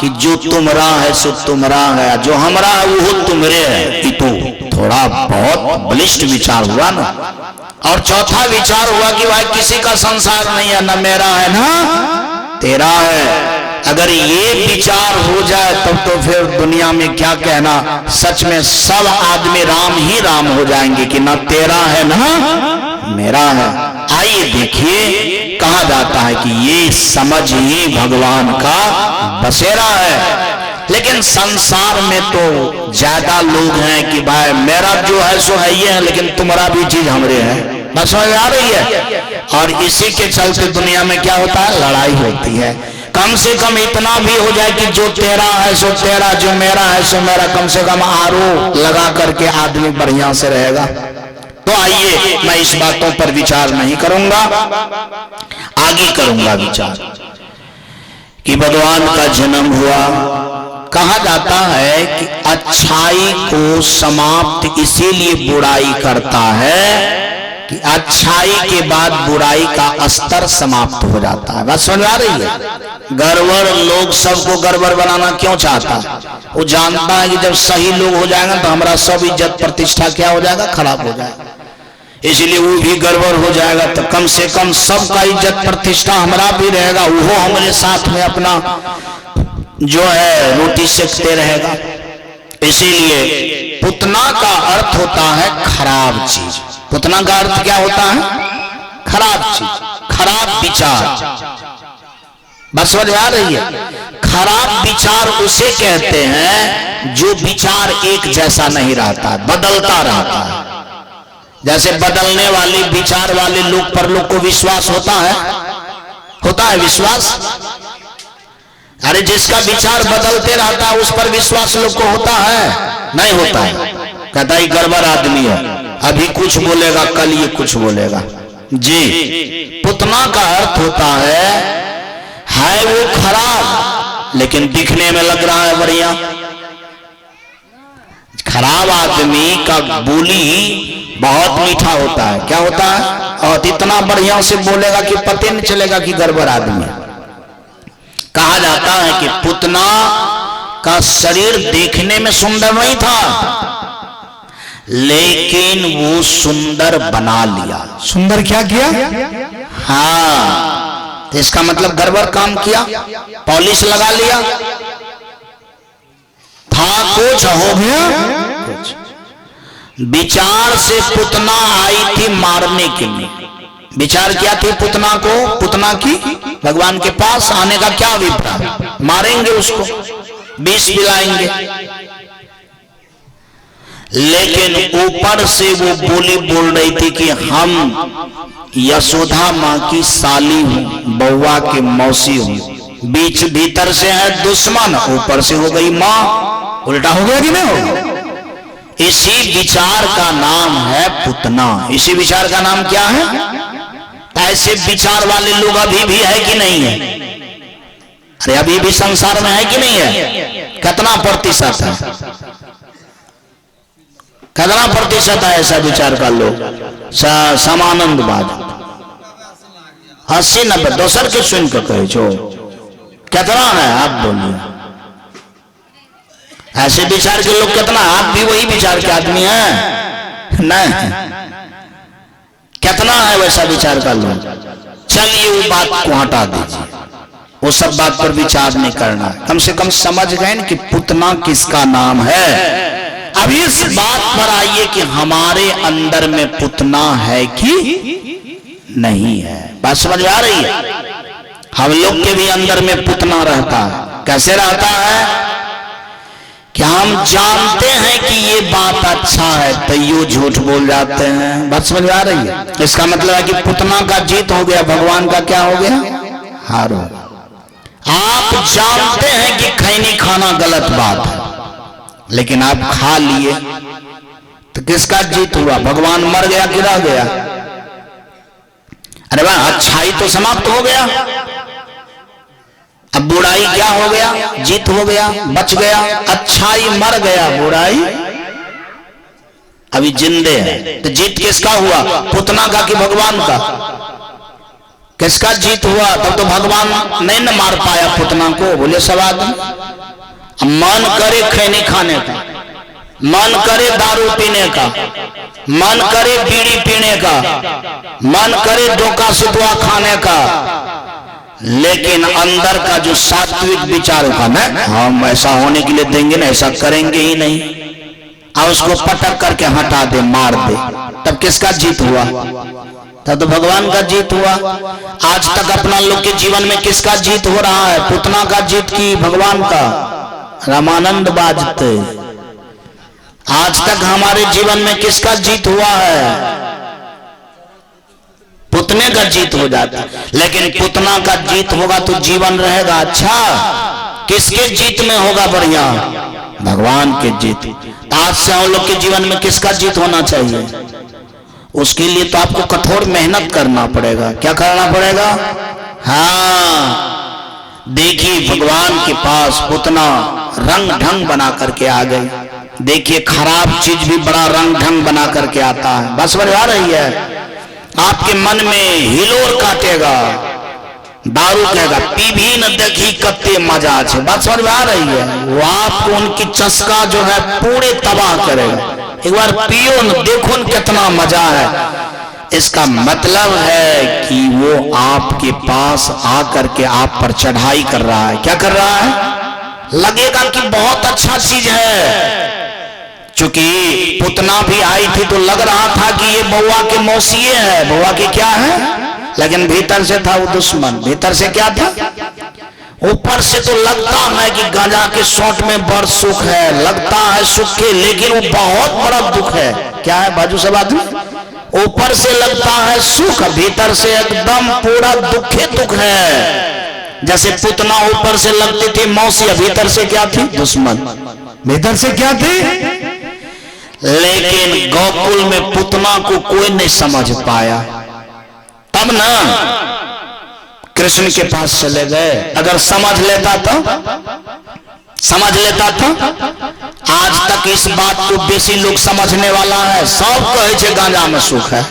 कि जो तुम्हारा है सो तुम्हारा है, जो हमारा है वो तुम्हारे है। ये तो थोड़ा बहुत बलिष्ठ विचार हुआ ना। और चौथा विचार हुआ कि भाई किसी का संसार नहीं है, ना मेरा है ना तेरा है। अगर ये विचार हो जाए तब तो फिर दुनिया में क्या कहना, सच में सब आदमी राम ही राम हो जाएंगे कि ना तेरा है ना मेरा है। आइए देखिए, कहा जाता है कि ये समझ ही भगवान का बसेरा है। लेकिन संसार में तो ज्यादा लोग हैं कि भाई मेरा जो है सो है ये है, लेकिन तुम्हारा भी चीज हमरे है। बस समझ आ रही है। और इसी के चलते दुनिया में क्या होता है, लड़ाई होती है। कम से कम इतना भी हो जाए कि जो तेरा है सो तेरा, जो मेरा है सो मेरा, कम से कम आरोप लगा करके आदमी बढ़िया से रहेगा। तो आइए, मैं इस बातों पर विचार नहीं करूंगा, आगे करूंगा विचार कि भगवान का जन्म हुआ। कहा जाता है कि अच्छाई को समाप्त इसीलिए बुराई करता है कि अच्छाई के बाद बुराई का स्तर समाप्त हो जाता है। बात समझ आ रही है। गड़बड़ लोग सबको गड़बड़ बनाना क्यों चाहता है? वो जानता है कि जब सही लोग हो जाएगा तो हमारा सब इज्जत प्रतिष्ठा क्या हो जाएगा, खराब हो जाएगा। इसलिए वो भी गड़बड़ हो जाएगा तो कम से कम सबका इज्जत प्रतिष्ठा हमारा भी रहेगा, वो हमारे साथ में अपना जो है रोटी सेकते रहेगा। इसीलिए पुतना का अर्थ होता है खराब चीज। पुतना का अर्थ क्या होता है? खराब चीज, खराब विचार। बस समझ आ रही है। खराब विचार उसे कहते हैं जो विचार एक जैसा नहीं रहता, बदलता रहता है। जैसे बदलने वाले विचार वाले लोग पर लोग को विश्वास होता है विश्वास। अरे जिसका विचार बदलते रहता है उस पर विश्वास लोग को होता है? नहीं होता है। कहता है गड़बड़ आदमी है, अभी कुछ बोलेगा कल ये कुछ बोलेगा। जी, पुतना का अर्थ होता है वो खराब लेकिन दिखने में लग रहा है बढ़िया। खराब आदमी का बोली बहुत मीठा होता है। क्या होता है? और इतना बढ़िया से बोलेगा कि पता नहीं चलेगा कि गड़बड़ आदमी है। कहा जाता है कि पुतना का शरीर देखने में सुंदर नहीं था, लेकिन वो सुंदर बना लिया। सुंदर क्या किया? हाँ, तो इसका मतलब गड़बड़ काम किया, पॉलिश लगा लिया। था कुछ हो गया कुछ। विचार से पुतना आई थी मारने के लिए। विचार क्या थी पुतना को, पुतना की भगवान के पास आने का क्या अभिप्राय, मारेंगे उसको, विष पिलाएंगे। लेकिन ऊपर से वो बोली बोल रही थी कि हम यशोदा माँ की साली हूं, बउआ की मौसी हूं। बीच भीतर से है दुश्मन, ऊपर से हो गई माँ। उल्टा हो गया कि नहीं होगा? इसी विचार का नाम है पुतना। इसी विचार का नाम क्या है? ऐसे विचार वाले लोग अभी भी है कि नहीं है? अरे अभी भी संसार में है कि नहीं है? कितना प्रतिशत है, कितना प्रतिशत है ऐसा विचार का लोग? समानंदवाद 80-90। दोसर के सुन के कहे छो कितना है, आप बोलिए। ऐसे विचार के लोग कितना? आप भी वही विचार के आदमी हैं? नहीं, कितना है वैसा विचार का लोग? चलिए वो बात को हटा दीजिए, वो सब बात पर विचार नहीं करना। कम से कम समझ गए कि पुतना किसका नाम है। अब इस बात पर आइए कि हमारे अंदर में पुतना है कि नहीं है। बात समझ आ रही है? हम लोग के भी अंदर में पुतना रहता है। कैसे रहता है कि हम जानते हैं कि ये बात अच्छा है तो यूं झूठ बोल जाते हैं। बात समझ आ रही है? इसका मतलब है कि पुतना का जीत हो गया, भगवान का क्या हो गया? हार हो गया। आप जानते हैं कि खैनी खाना गलत बात है, लेकिन आप खा लिए तो किसका जीत हुआ? भगवान मर गया कि रह गया? अरे वाह, अच्छाई तो समाप्त हो गया। अब बुराई क्या हो गया? जीत हो गया, बच गया। अच्छाई मर गया, बुराई अभी जिंदे है। तो जीत किसका हुआ? पुतना का कि भगवान का? किसका जीत हुआ? तब तो भगवान नहीं न मार पाया पुतना को। बोले सब आदमी मन करे खैनी खाने का, मन करे दारू पीने का, मन करे बीड़ी पीने का, मन करे डोका सुतवा खाने का, लेकिन अंदर का जो सात्विक विचार का ना, हम ऐसा होने के लिए देंगे ना, ऐसा करेंगे ही नहीं, और उसको पटक करके हटा दे, मार दे, तब किसका जीत हुआ? तब तो भगवान का जीत हुआ। आज तक अपना लोग के जीवन में किसका जीत हो रहा है? पुतना का जीत की भगवान का? रामानंद बाजते। आज तक हमारे जीवन में किसका जीत हुआ है? पुतने का जीत हो जाता। लेकिन पुतना का जीत होगा तो जीवन रहेगा अच्छा। किसके जीत में होगा बढ़िया? भगवान के जीत। आज से हम लोग के जीवन में किसका जीत होना चाहिए? उसके लिए तो आपको कठोर मेहनत करना पड़ेगा। क्या करना पड़ेगा? हाँ, देखिए भगवान के पास पुतना रंग ढंग बना करके आ गई। देखिए खराब चीज भी बड़ा रंग ढंग बना करके आता है। बस समझ आ रही है? आपके मन में हिलोर काटेगा, दारू कहेगा पी भी न देखी कत्ते मजा है। बात समझ में आ रही है? वो आपको उनकी चस्का जो है पूरे तबाह करेगा। एक बार पियो न, देखो न कितना मजा है। इसका मतलब है कि वो आपके पास आकर के आप पर चढ़ाई कर रहा है। क्या कर रहा है? लगेगा कि बहुत अच्छा चीज है। चूंकि पुतना भी आई थी तो लग रहा था कि ये बउआ के मौसीए है, बउआ की क्या है, लेकिन भीतर से था वो दुश्मन। भीतर से क्या था? ऊपर से तो लगता है कि गांजा के शॉट में बड़ सुख है, लगता है सुख के, लेकिन वो बहुत बड़ा दुख है। क्या है बाजू सब आदमी? ऊपर से लगता है सुख, भीतर से एकदम पूरा दुखे दुख है। जैसे पुतना ऊपर से लगती थी मौसी, भीतर से क्या थी? दुश्मन। भीतर से क्या थी? लेकिन गोकुल में पुतना को कोई नहीं समझ पाया। तब ना कृष्ण के पास चले गए। अगर समझ लेता तो, समझ लेता तो आज तक इस बात को बेसी लोग समझने वाला है। सब कहे गांजा में सुख है,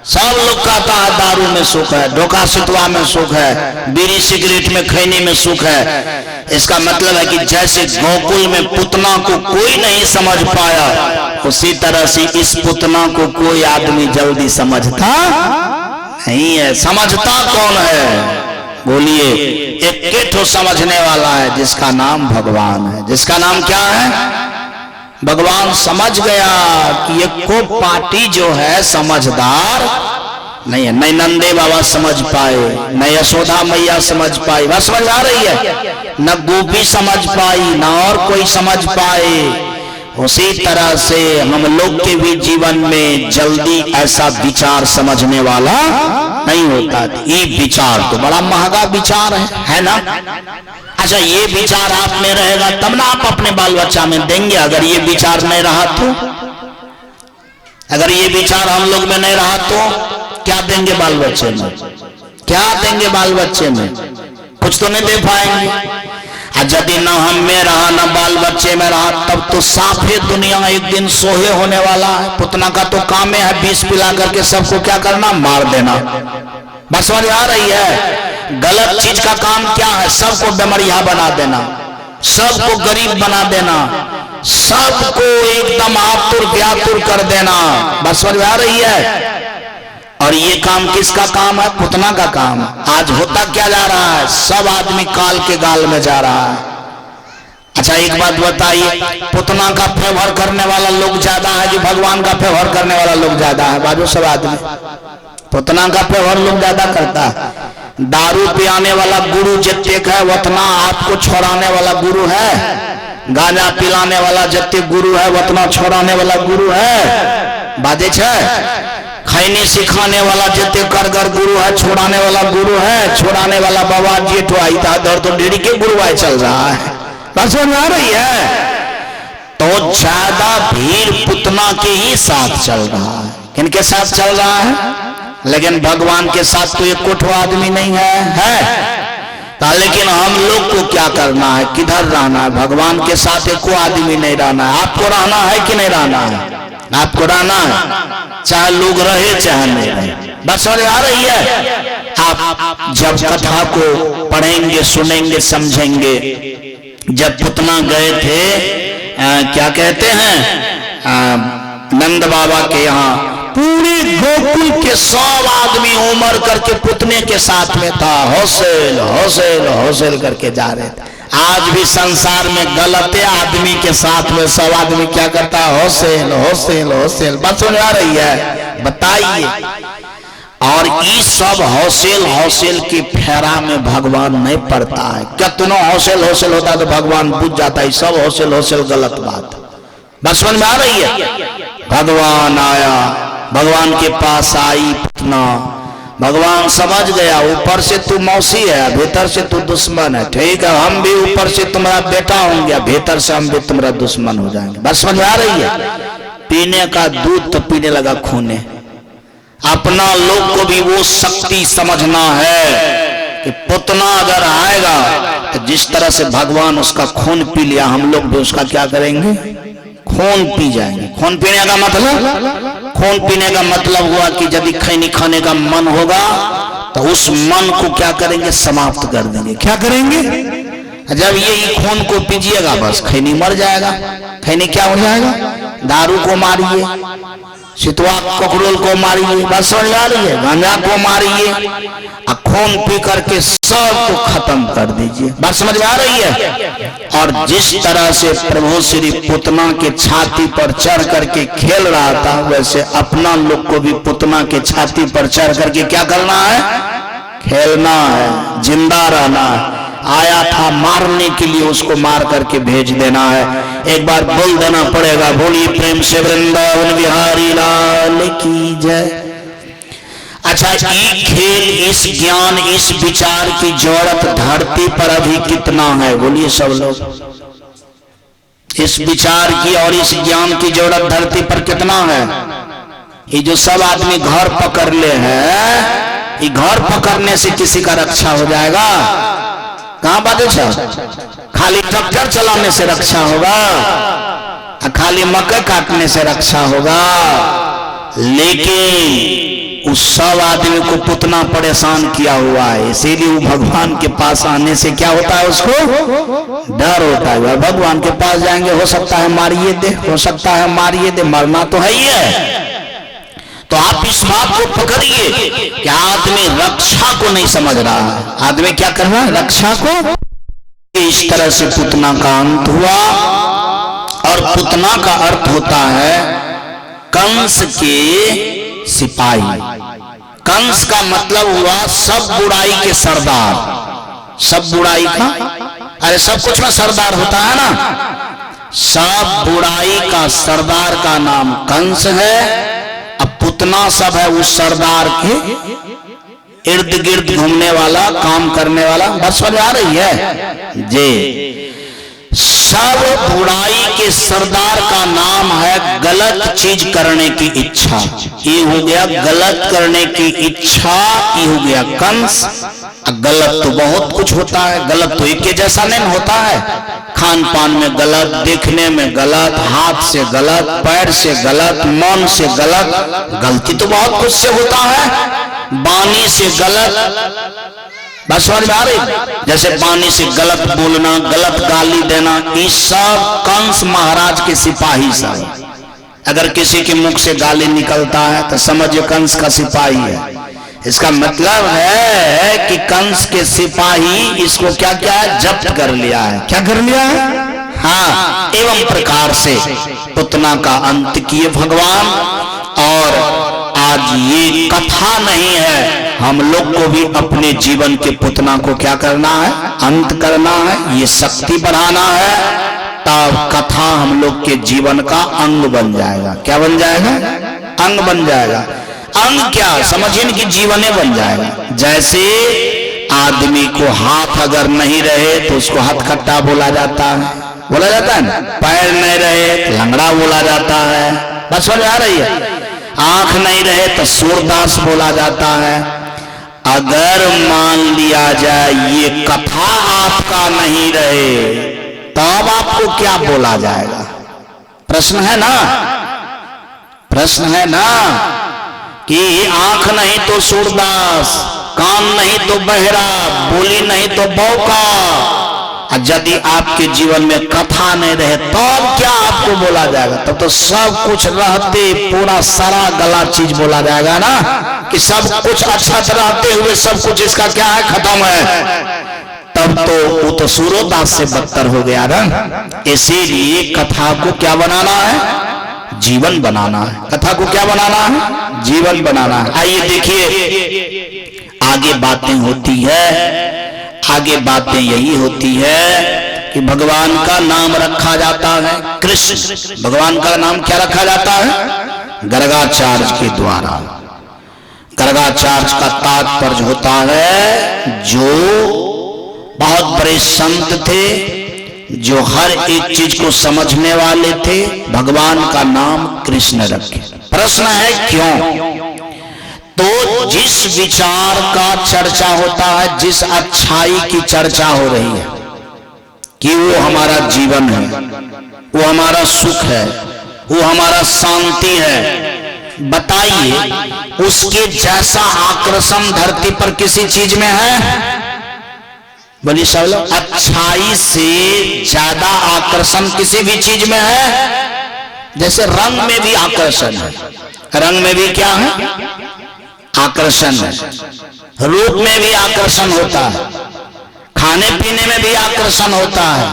सब लोग कहता है दारू में सुख है, डोका सुतवा में सुख है, बीड़ी सिगरेट में खैनी में सुख है। इसका मतलब है कि जैसे गोकुल में पुतना को कोई नहीं समझ पाया, उसी तरह से इस पुतना को कोई आदमी जल्दी समझता नहीं है। समझता कौन है? बोलिए। एक ठो समझने वाला है जिसका नाम भगवान है। जिसका नाम क्या है? भगवान समझ गया कि ये को पार्टी जो है समझदार नहीं है। नहीं नंदे बाबा समझ पाए, न यशोदा मैया समझ पाई, बस समझ आ रही है, न गोपी समझ पाई, न और कोई समझ पाए। उसी तरह से हम लोग के भी जीवन में जल्दी ऐसा विचार समझने वाला नहीं होता। ये विचार तो बड़ा महंगा विचार है ना। अच्छा, ये विचार आप में रहेगा तब ना आप अपने बाल बच्चा में देंगे। अगर ये विचार नहीं रहा तो, अगर ये विचार हम लोग में नहीं रहा तो क्या देंगे बाल बच्चे में? क्या देंगे बाल बच्चे में? कुछ तो नहीं दे पाएंगे। यदि न हम में रहा न बाल बच्चे में रहा तब तो साफे दुनिया एक दिन सोहे होने वाला है। पुतना का तो काम है विष पिला करके सबको क्या करना, मार देना। बस समझ आ रही है? गलत चीज का काम क्या है? सबको बेमरिया बना देना, सबको गरीब बना देना, सबको एकदम आतुर व्यातुर कर देना। बस समझ आ रही है? और ये काम किसका काम है? पुतना का काम। आज होता क्या जा रहा है? सब आदमी काल के गाल में जा रहा है। अच्छा, एक बात बताइए, पुतना का फेवर करने वाला लोग ज्यादा है कि भगवान का फेवर करने वाला लोग ज्यादा है? बाजू सब आदमी पुतना का फेवर लोग ज्यादा करता है। दारू पियाने वाला गुरु जितने है उतना आपको छोड़ाने वाला गुरु है। गांजा पिलाने वाला जितने गुरु है उतना छोड़ाने वाला गुरु है। बाजे छे खैनी सिखाने वाला जितने करगर गुरु है, छोड़ाने वाला गुरु है। छोड़ाने वाला बाबा जी तो आई था दर तो डेढ़ी के गुरुवाई चल रहा है। बस में आ रही है? तो ज्यादा भीड़ पुतना के ही साथ चल रहा है। किनके साथ चल रहा है? लेकिन भगवान के साथ तो एक कोठो आदमी नहीं है। लेकिन हम लोग को क्या करना है, किधर रहना है? भगवान के साथ एक को आदमी नहीं रहना है। आपको रहना है कि नहीं रहना है? आपको रहना है, चाहे लोग रहे चाहे नहीं रहे। बस समझ आ रही है? आप जब कथा को पढ़ेंगे, सुनेंगे, समझेंगे। जब पुतना गए थे क्या कहते हैं नंद बाबा के यहाँ, पूरे गोकुल के सब आदमी उमर करके पुतने के साथ में था। हौसेल हौसेल हौसेल करके जा रहे थे। आज भी संसार में गलत आदमी के साथ में सब आदमी क्या करता है? हौसेल हौसेल हौसेल। बात समझ आ रही है? बताइए। और इस सब हौसेल हौसेल की फेरा में भगवान नहीं पड़ता है। कितना हौसेल हौसेल होता है तो भगवान बुझ जाता है सब हौसेल हौसेल गलत बात। बस समझ में आ रही है? भगवान आया, भगवान के पास आई पुतना। भगवान समझ गया ऊपर से तू मौसी है, भीतर से तू दुश्मन है। ठीक है, हम भी ऊपर से तुम्हारा बेटा होंगे, भीतर से हम भी तुम्हारा दुश्मन हो जाएंगे। बस समझ आ रही है? पीने का दूध तो पीने लगा खूने। अपना लोग को भी वो शक्ति समझना है कि पुतना अगर आएगा तो जिस तरह से भगवान उसका खून पी लिया, हम लोग भी उसका क्या करेंगे? खून पी जाएंगे। खून पीने का मतलब, खून पीने का मतलब हुआ कि यदि खैनी खाने का मन होगा तो उस मन को क्या करेंगे? समाप्त कर देंगे। क्या करेंगे? जब ये खून को पीजिएगा बस खैनी मर जाएगा। खैनी क्या हो जाएगा? दारू को मारिए, सितवा कोकरोल को मारिए, बस समझ आ रही है? गांजा को मारिए, खून पी करके सबको खत्म कर दीजिए। बात समझ आ रही है? और जिस तरह से प्रभु श्री पुतना के छाती पर चढ़ करके खेल रहा था, वैसे अपना लोग को भी पुतना के छाती पर चढ़ करके क्या करना है? खेलना है, जिंदा रहना है। आया था मारने के लिए, उसको मार करके भेज देना है। एक बार बोल देना पड़ेगा, बोलिए प्रेम से वृंदावन बिहारी लाल की जय। अच्छा, ये खेल, इस ज्ञान, इस विचार की जरूरत धरती पर अभी कितना है? बोलिए सब लोग। इस विचार की और इस ज्ञान की जरूरत धरती पर कितना है? ये जो सब आदमी घर पकड़ ले हैं, ये घर पकड़ने से किसी का रक्षा हो जाएगा? कहां बात है? खाली ट्रैक्टर चलाने से रक्षा होगा, खाली मकई काटने से रक्षा होगा। लेकिन उस सब आदमी को पुतना परेशान किया हुआ है, इसीलिए वो भगवान के पास आने से क्या होता है? उसको डर होता है। भगवान के पास जाएंगे, हो सकता है मारिए दे, हो सकता है मारिए दे, मरना तो है ही है। तो आप इस बात को पकड़िए कि आदमी रक्षा को नहीं समझ रहा है। आदमी क्या कर रहा है? रक्षा को। इस तरह से पुतना का अंत हुआ और पुतना का अर्थ होता है कंस के सिपाही। कंस का मतलब हुआ सब बुराई के सरदार, सब बुराई का, अरे सब कुछ में सरदार होता है ना, सब बुराई का सरदार का नाम कंस है। अब पुतना सब है उस सरदार के इर्द गिर्द घूमने वाला, काम करने वाला। बस समझ आ रही है जी। सब बुराई के सरदार का नाम है गलत चीज करने की इच्छा। ये हो गया गलत करने की इच्छा, ये हो गया कंस। गलत तो बहुत कुछ होता है, गलत तो एक के जैसा नहीं होता है। खान पान में गलत, देखने में गलत, हाथ से गलत, पैर से गलत, मन से गलत, गलती तो बहुत कुछ से होता है। वाणी से गलत, बस समझ में आ रही, जैसे पानी से गलत बोलना, गलत गाली देना, ये सब कंस महाराज के सिपाही सब। अगर किसी के मुख से गाली निकलता है तो समझिए कंस का सिपाही है। इसका मतलब है कि कंस के सिपाही इसको क्या क्या है, जब्त कर लिया है। क्या कर लिया है? हाँ, एवं प्रकार से पुतना का अंत किए भगवान। और आज ये कथा नहीं है, हम लोग को भी अपने जीवन के पुतना को क्या करना है, अंत करना है, ये शक्ति बढ़ाना है। तब कथा हम लोग के जीवन का अंग बन जाएगा। क्या बन जाएगा? अंग बन जाएगा। अंग क्या समझिए कि जीवने बन जाएगा। जैसे आदमी को हाथ अगर नहीं रहे तो उसको हथकट्टा बोला जाता है, बोला जाता है ना। पैर नहीं रहे तो लंगड़ा बोला जाता है। बस समझ आ रही है। आंख नहीं रहे तो सूरदास बोला जाता है। अगर मान लिया जाए ये कथा आपका नहीं रहे तब आपको क्या बोला जाएगा? प्रश्न है ना, प्रश्न है ना कि आंख नहीं तो सूरदास, कान नहीं तो बहरा, बोली नहीं तो बौका। यदि आपके जीवन में कथा नहीं रहे तब क्या आपको बोला जाएगा? तब तो सब कुछ रहते पूरा सारा गलत चीज बोला जाएगा ना, कि सब कुछ अच्छा रहते हुए सब कुछ इसका क्या है, खत्म है। तब तो वो तो सूरदास से बदतर हो गया ना। इसीलिए कथा को क्या बनाना है, जीवन बनाना है। कथा को क्या बनाना है, जीवन बनाना है। आइए देखिए आगे बातें होती है। आगे बातें यही होती है कि भगवान का नाम रखा जाता है कृष्ण। भगवान का नाम क्या रखा जाता है? गर्गाचार्य के द्वारा। गर्गाचार्य का तात्पर्य होता है जो बहुत बड़े संत थे, जो हर एक चीज को समझने वाले थे, भगवान का नाम कृष्ण रखे। प्रश्न है क्यों? तो जिस विचार का चर्चा होता है, जिस अच्छाई की चर्चा हो रही है कि वो हमारा जीवन है, वो हमारा सुख है, वो हमारा शांति है, बताइए उसके जैसा आकर्षण धरती पर किसी चीज में है? बोलिए सब लोग। अच्छाई से ज्यादा आकर्षण किसी भी चीज में है? जैसे रंग में भी आकर्षण है, रंग में भी क्या है, आकर्षण है। रूप में भी आकर्षण होता है, खाने पीने में भी आकर्षण होता है,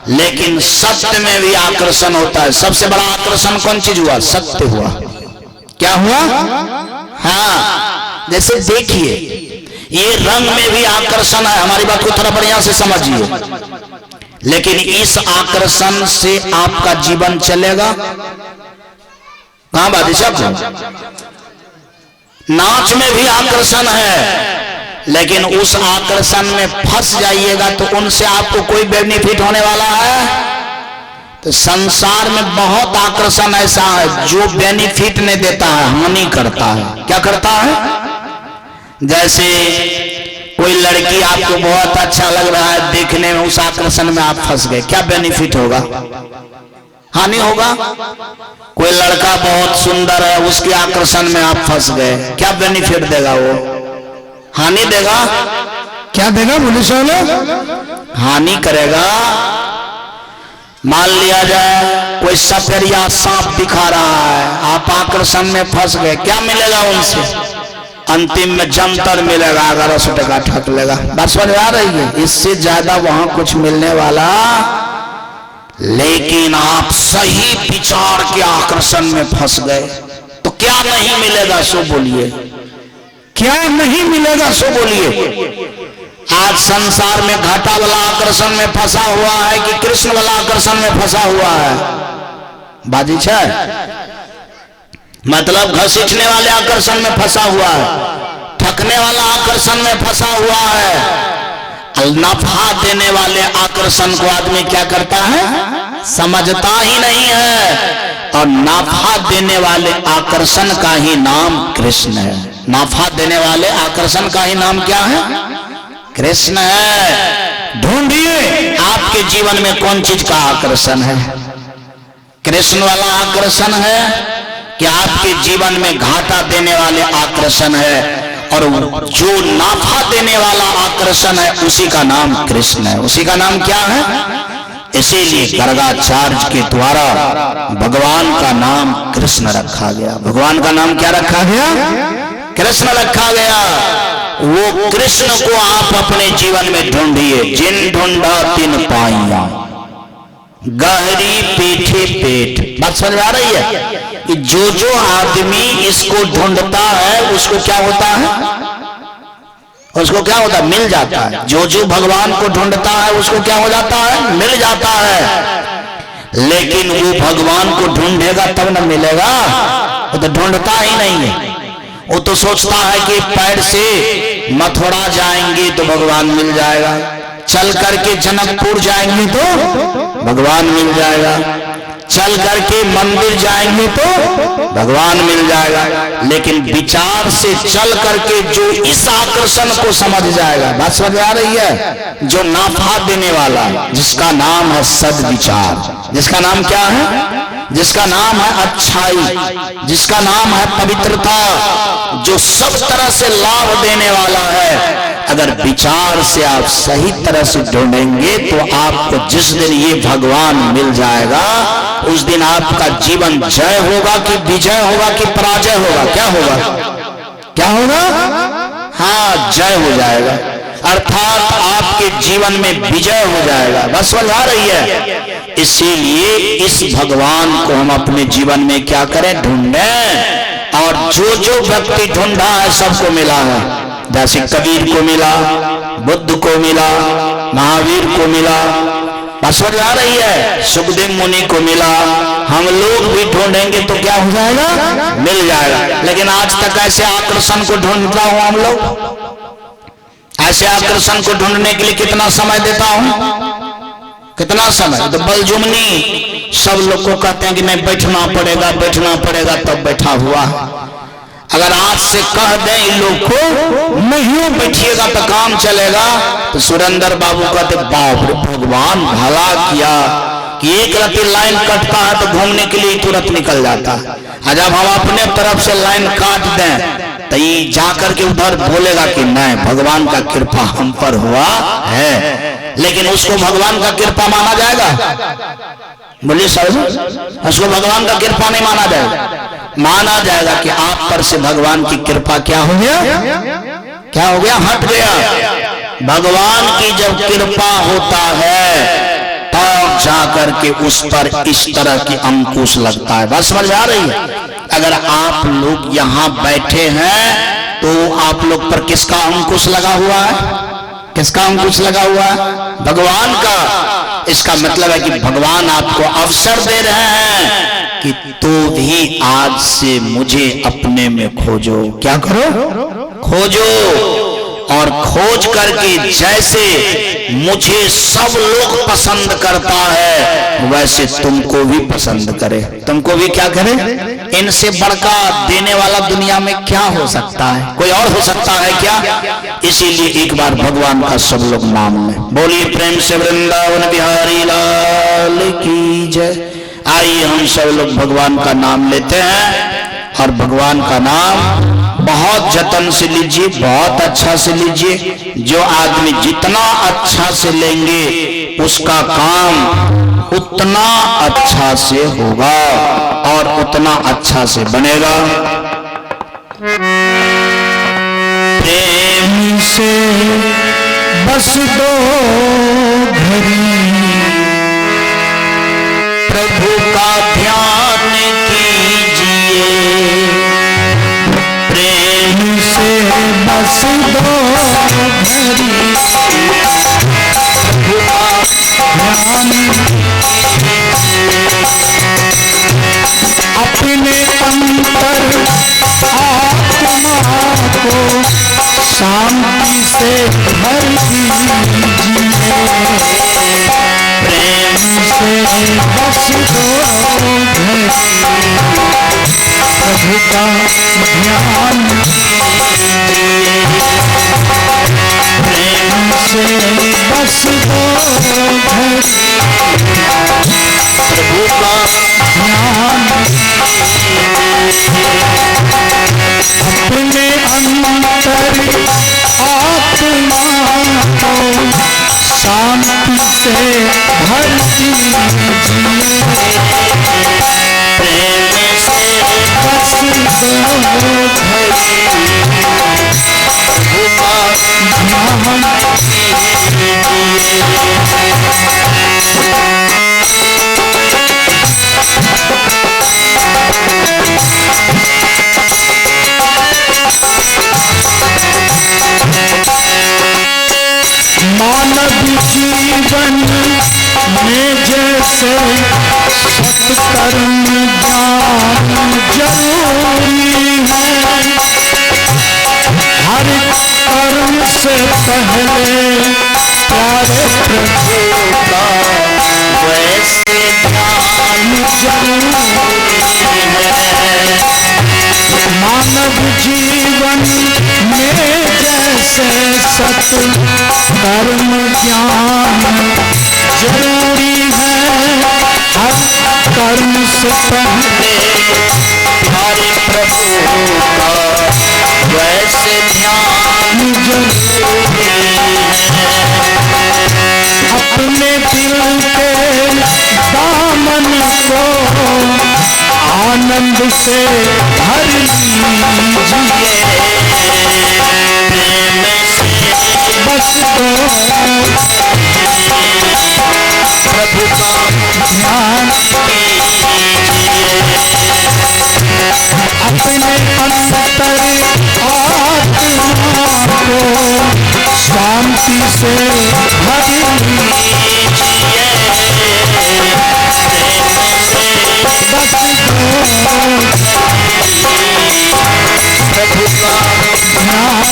लेकिन सत्य में भी आकर्षण होता है। सबसे बड़ा आकर्षण कौन चीज हुआ? सत्य हुआ। क्या हुआ? हाँ, जैसे देखिए ये रंग में भी आकर्षण है, हमारी बात को थोड़ा बढ़िया से समझिए। लेकिन इस आकर्षण से आपका जीवन चलेगा कहां? बात साहब, नाच में भी आकर्षण है, लेकिन उस आकर्षण में फंस जाइएगा तो उनसे आपको कोई बेनिफिट होने वाला है? तो संसार में बहुत आकर्षण ऐसा है जो बेनिफिट नहीं देता है, हानि करता है। क्या करता है? जैसे कोई लड़की आपको बहुत अच्छा लग रहा है देखने में, उस आकर्षण में आप फंस गए, क्या बेनिफिट होगा? हानि होगा। कोई लड़का बहुत सुंदर है, उसके आकर्षण में आप फंस गए, क्या बेनिफिट देगा वो? हानि देगा। क्या देगा? बोले सोलो, हानि करेगा। मान लिया जाए कोई सपेरिया सांप दिखा रहा है, आप आकर्षण में फंस गए, क्या मिलेगा उनसे? अंतिम में जंतर मिलेगा, 1100 टका ठक लेगा। बस समझ आ रही है? इससे ज्यादा वहां कुछ मिलने वाला लेकिन आप सही विचार के आकर्षण में फंस गए तो क्या नहीं मिलेगा सो बोलिए, क्या नहीं मिलेगा सो बोलिए। आज संसार में घाटा वाला आकर्षण में फंसा हुआ है कि कृष्ण वाला आकर्षण में फंसा हुआ है? बाजी छे, मतलब घसीटने वाले आकर्षण में फंसा हुआ है, ठकने वाला आकर्षण में फंसा हुआ है। नफा देने वाले आकर्षण को आदमी क्या करता है? समझता ही नहीं है। और नफा देने वाले आकर्षण का ही नाम कृष्ण है। नफा देने वाले आकर्षण का ही नाम क्या है? कृष्ण है। ढूंढिए आपके जीवन में कौन चीज का आकर्षण है? कृष्ण वाला आकर्षण है कि आपके जीवन में घाटा देने वाले आकर्षण है? और जो नाफा देने वाला आकर्षण है उसी का नाम कृष्ण है। उसी का नाम क्या है? इसीलिए गर्गाचार्य के द्वारा भगवान का नाम कृष्ण रखा गया। भगवान का नाम क्या रखा गया? कृष्ण रखा गया। वो कृष्ण को आप अपने जीवन में ढूंढिए। जिन ढूंढा तिन पाइया, गहरी पीठे पेट। बात समझ आ रही है कि जो आदमी इसको ढूंढता है उसको क्या होता है? उसको क्या होता है? मिल जाता है। जो भगवान को ढूंढता है उसको क्या हो जाता है? मिल जाता है। लेकिन वो भगवान को ढूंढेगा तब न मिलेगा, वो तो ढूंढता ही नहीं है। वो तो सोचता है कि पैर से मथुरा जाएंगे तो भगवान मिल जाएगा, चल करके जनकपुर जाएंगे तो भगवान मिल जाएगा, चल करके मंदिर जाएंगे तो भगवान मिल जाएगा। लेकिन विचार से चल करके जो इस आकर्षण को समझ जाएगा, बात समझ आ रही है, जो नाफा देने वाला, जिसका नाम है सद्विचार, जिसका नाम क्या है? जिसका नाम है अच्छाई, जिसका नाम है पवित्रता, जो सब तरह से लाभ देने वाला है। अगर विचार से आप सही तरह से ढूंढेंगे तो आपको जिस दिन ये भगवान मिल जाएगा उस दिन आपका जीवन जय होगा कि विजय होगा कि पराजय होगा? क्या होगा? क्या होगा? हाँ, जय हो जाएगा। अर्थात आपके जीवन में विजय हो जाएगा। बस समझ आ रही है? इसीलिए इस भगवान को हम अपने जीवन में क्या करें? ढूंढें। और जो व्यक्ति ढूंढा है सबको मिला है। जैसे कबीर को मिला, बुद्ध को मिला, महावीर को मिला, बस समझ आ रही है, सुखदेव मुनि को मिला। हम लोग भी ढूंढेंगे तो क्या हो जाएगा? मिल जाएगा। लेकिन आज तक ऐसे आकर्षण को ढूंढता हूं, हम लोग ऐसे आकर्षण को ढूंढने के लिए कितना समय देता हूं? कितना समय? तो बलजुमनी सब लोग को कहते हैं कि नहीं, बैठना पड़ेगा, बैठना पड़ेगा, तब बैठा हुआ। अगर आज से कह दें इन लोग को नहीं बैठिएगा तो काम चलेगा, तो सुरेंद्र बाबू कहते बाप रे, भगवान भला किया कि एक रति लाइन कटता है तो घूमने के लिए तुरंत निकल जाता है। जब हम अपने तरफ से लाइन काट दें तो ये जाकर के उधर बोलेगा कि नहीं, भगवान का कृपा हम पर हुआ है। लेकिन उसको भगवान का कृपा माना जाएगा? बोलिए सर, उसको भगवान का कृपा नहीं माना जाएगा। माना जाएगा कि आप पर से भगवान की कृपा क्या हो गया? क्या हो गया? हट गया। भगवान की जब कृपा होता है तब जाकर के उस पर इस तरह की अंकुश लगता है। बस समझ आ रही है? अगर आप लोग यहाँ बैठे हैं तो आप लोग पर किसका अंकुश लगा हुआ है? किसका अंकुश लगा हुआ है? भगवान का। इसका मतलब है कि भगवान आपको अवसर दे रहे हैं कि तो भी आज से मुझे अपने में खोजो। क्या करो? खोजो। और खोज करके जैसे मुझे सब लोग पसंद करता है वैसे तुमको भी पसंद करे, तुमको भी क्या करे? इनसे बढ़का देने वाला दुनिया में क्या हो सकता है? कोई और हो सकता है क्या? इसीलिए एक बार भगवान का सब लोग नाम लें। बोलिए प्रेम से वृंदावन बिहारी लाल की जय। आइए हम सब लोग भगवान का नाम लेते हैं। और भगवान का नाम बहुत जतन से लीजिए, बहुत अच्छा से लीजिए। जो आदमी जितना अच्छा से लेंगे उसका काम उतना अच्छा से होगा और उतना अच्छा से बनेगा। प्रेम से बस दो घड़ी प्रभु का ध्यान कीजिए, प्रेम से बस दो घड़ी प्रभु का ध्यान, अपने अंतर आत्मा को शांति से भर दीजिए, प्रेम से बस दो घड़ी प्रभु का ध्यान कीजिए, प्रेम से बस दो घड़ी प्रभु का ध्यान कीजिए, अपने अंतर आत्मा को शांति से भर दीजिए, प्रेम से बस दो घड़ी प्रभु का ध्यान कीजिए। मानव जीवन में जैसे सत्कर्म ज्ञान जरूरी है, हर कर्म से पहले प्यारे प्रभु का वैसे ध्यान जरूरी है। मानव जीवन में जैसे सत्कर्म ज्ञान जरूरी है, हर कर्म से पहले हमारे प्रभु का वैसे ध्यान जरूरी है। अपने दिल के दामन को आनंद से भर लीजिए, प्रेम से बस दो प्रभु का ध्यान कीजिए, अपने अंतर आत्मा को शांति से भर लीजिए, बस दो प्रभु का ध्यान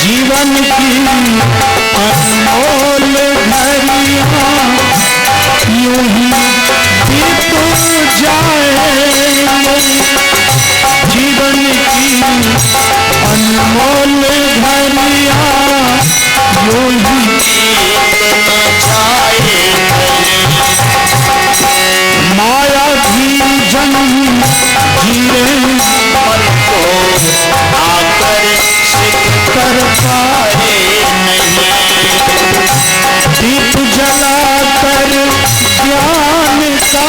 जीवन की अनमोल घड़ियां यूं ही बीत जाएंगी, जीवन की अनमोल घड़ियां यूं ही बीत जाएंगी, माया भी जन्म जीरे मन को आकर्षित कर पाए नहीं, दीप जलाकर ज्ञान का,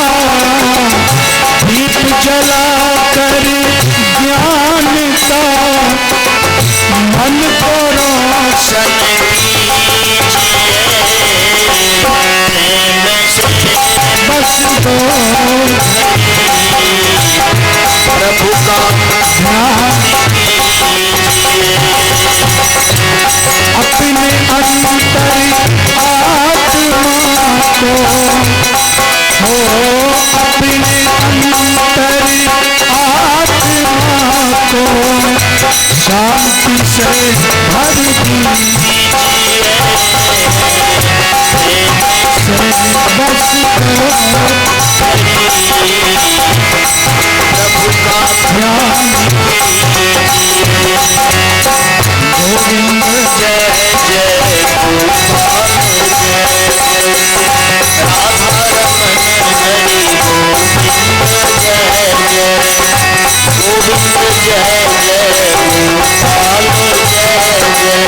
दीप जलाकर ज्ञान का मन को रोशन कीजिए, प्रेम से बस दो प्रभु का ध्यान कीजिए, अपने अंतर आत्मा को हो, अपने अंतर आत्मा को शांति से भर दीजिए, से बस करो प्रभु का ध्यान कीजिए, गोविंद जय जय गोपाल जय राधा रमन हरि गोविंद जय जय गोविंद जय जय गोपाल जय जय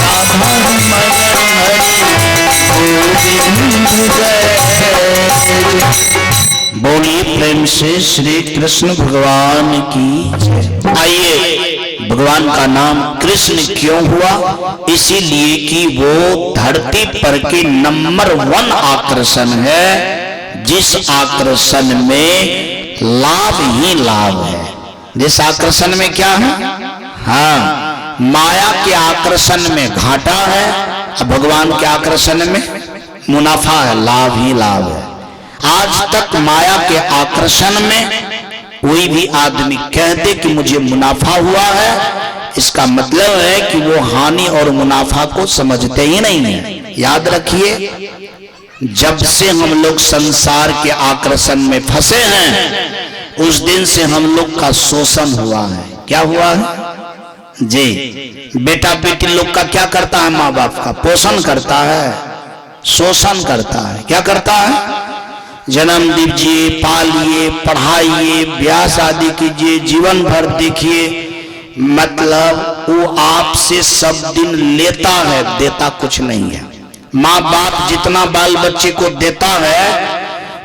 राधा रमन हरि गोविंद जय। बोल बोलिए प्रेम से श्री कृष्ण भगवान की जय। आइए, भगवान का नाम कृष्ण क्यों हुआ? इसीलिए कि वो धरती पर के नंबर 1 आकर्षण है, जिस आकर्षण में लाभ ही लाभ है। जिस आकर्षण में क्या है? हाँ, माया के आकर्षण में घाटा है, भगवान के आकर्षण में मुनाफा है, लाभ ही लाभ है। आज तक माया के आकर्षण में कोई भी आदमी कह दे कि मुझे मुनाफा हुआ है, इसका मतलब है कि वो हानि और मुनाफा को समझते ही नहीं है। याद रखिए, जब से हम लोग संसार के आकर्षण में फंसे हैं, उस दिन से हम लोग का शोषण हुआ है। क्या हुआ है जी? बेटा बेटी लोग का क्या करता है? माँ बाप का पोषण करता है, शोषण करता है। क्या करता है? जन्म दीजिए, पालिए, पढ़ाइए, ब्याह शादी कीजिए, जीवन भर देखिए, मतलब वो आपसे सब दिन लेता है, देता कुछ नहीं है। माँ बाप जितना बाल बच्चे को देता है,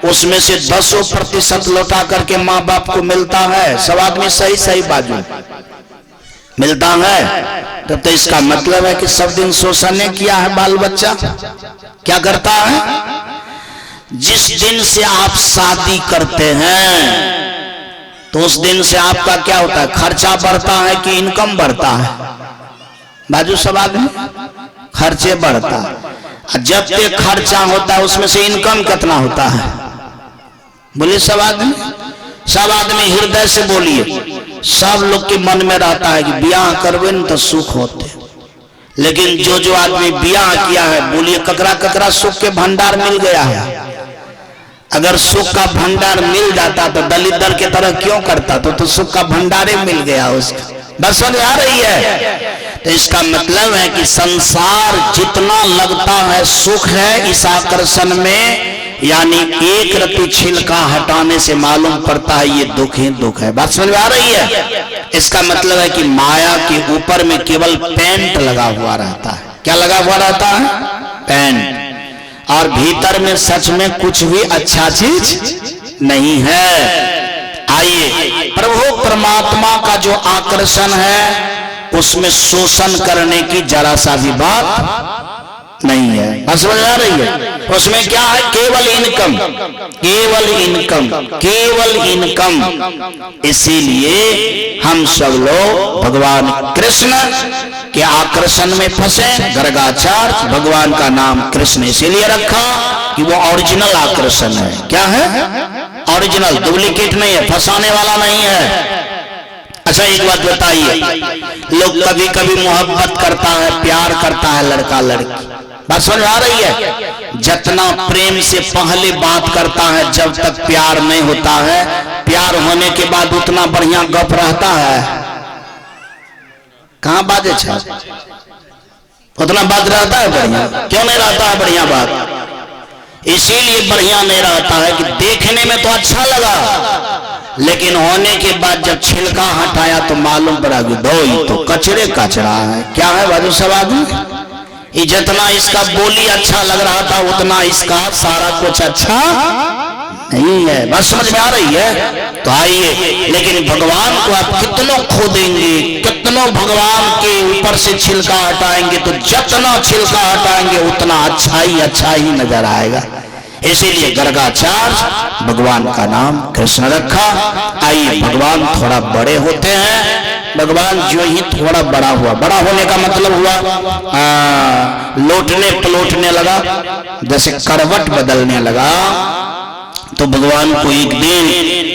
उसमें से 10% लौटा करके माँ बाप को मिलता है। सब आदमी सही सही बाजू मिलता है। तो इसका मतलब है कि सब दिन शोषण किया है बाल बच्चा। क्या करता है? जिस दिन से आप शादी करते हैं, तो उस दिन से आपका क्या होता है? खर्चा बढ़ता है कि इनकम बढ़ता है? बाजू सब आदमी, खर्चे बढ़ता है। जब तक खर्चा होता है, उसमें से इनकम कितना होता है? बोलिए सब आदमी, सब आदमी हृदय से बोलिए। सब लोग के मन में रहता है कि ब्याह करवे न तो सुख होते, लेकिन जो आदमी ब्याह किया है, बोलिए ककरा ककरा सुख के भंडार मिल गया है? अगर सुख का भंडार मिल जाता तो दलिदर के तरह क्यों करता? तो सुख का भंडार ही मिल गया उसका। बस समझ आ रही है? तो इसका मतलब है कि संसार जितना लगता है सुख है, इस आकर्षण में, यानी एक रत्ती छिलका हटाने से मालूम पड़ता है ये दुख ही दुख है। बात समझ में आ रही है? इसका मतलब है कि माया के ऊपर में केवल पेंट लगा हुआ रहता है। क्या लगा हुआ रहता है? पेंट। और भीतर में सच में कुछ भी अच्छा चीज नहीं है। आइए, प्रभु परमात्मा का जो आकर्षण है, उसमें शोषण करने की जरा सा भी बात नहीं है। समझ आ रही है? उसमें क्या है? केवल इनकम, केवल इनकम, केवल इनकम। इसीलिए हम सब लोग भगवान कृष्ण के आकर्षण में फंसे। गर्गाचार भगवान का नाम कृष्ण इसीलिए रखा कि वो ओरिजिनल आकर्षण है। क्या है? ओरिजिनल, डुप्लीकेट नहीं है, फंसाने वाला नहीं है। अच्छा एक बात बताइए, लोग कभी कभी मोहब्बत करता है, प्यार करता है लड़का लड़की। बात समझ आ रही है? जितना प्रेम से पहले बात करता है, जब तक प्यार नहीं होता है, प्यार होने के बाद उतना बढ़िया गप रहता है? कहां बाजे छा? उतना बात रहता है बढ़िया? क्यों नहीं रहता है बढ़िया बात? इसीलिए बढ़िया नहीं रहता है कि देखने में तो अच्छा लगा, लेकिन होने के बाद जब छिलका हटाया तो मालूम पड़ा कि दो तो कचरे कचरा है। क्या है बाजू सब आदमी? जितना इसका बोली अच्छा लग रहा था, उतना इसका सारा कुछ अच्छा नहीं है। बस समझ में आ रही है? तो आइए, लेकिन भगवान को आप कितनों खोदेंगे, कितनों भगवान के ऊपर से छिलका हटाएंगे, तो जितना छिलका हटाएंगे उतना अच्छा ही नजर आएगा। इसीलिए गर्गाचार्य भगवान का नाम कृष्ण रखा। आइए, भगवान थोड़ा बड़े होते हैं। भगवान जो ही थोड़ा बड़ा हुआ, बड़ा होने का मतलब हुआ लोटने पलोटने लगा, जैसे करवट बदलने लगा, तो भगवान को एक दिन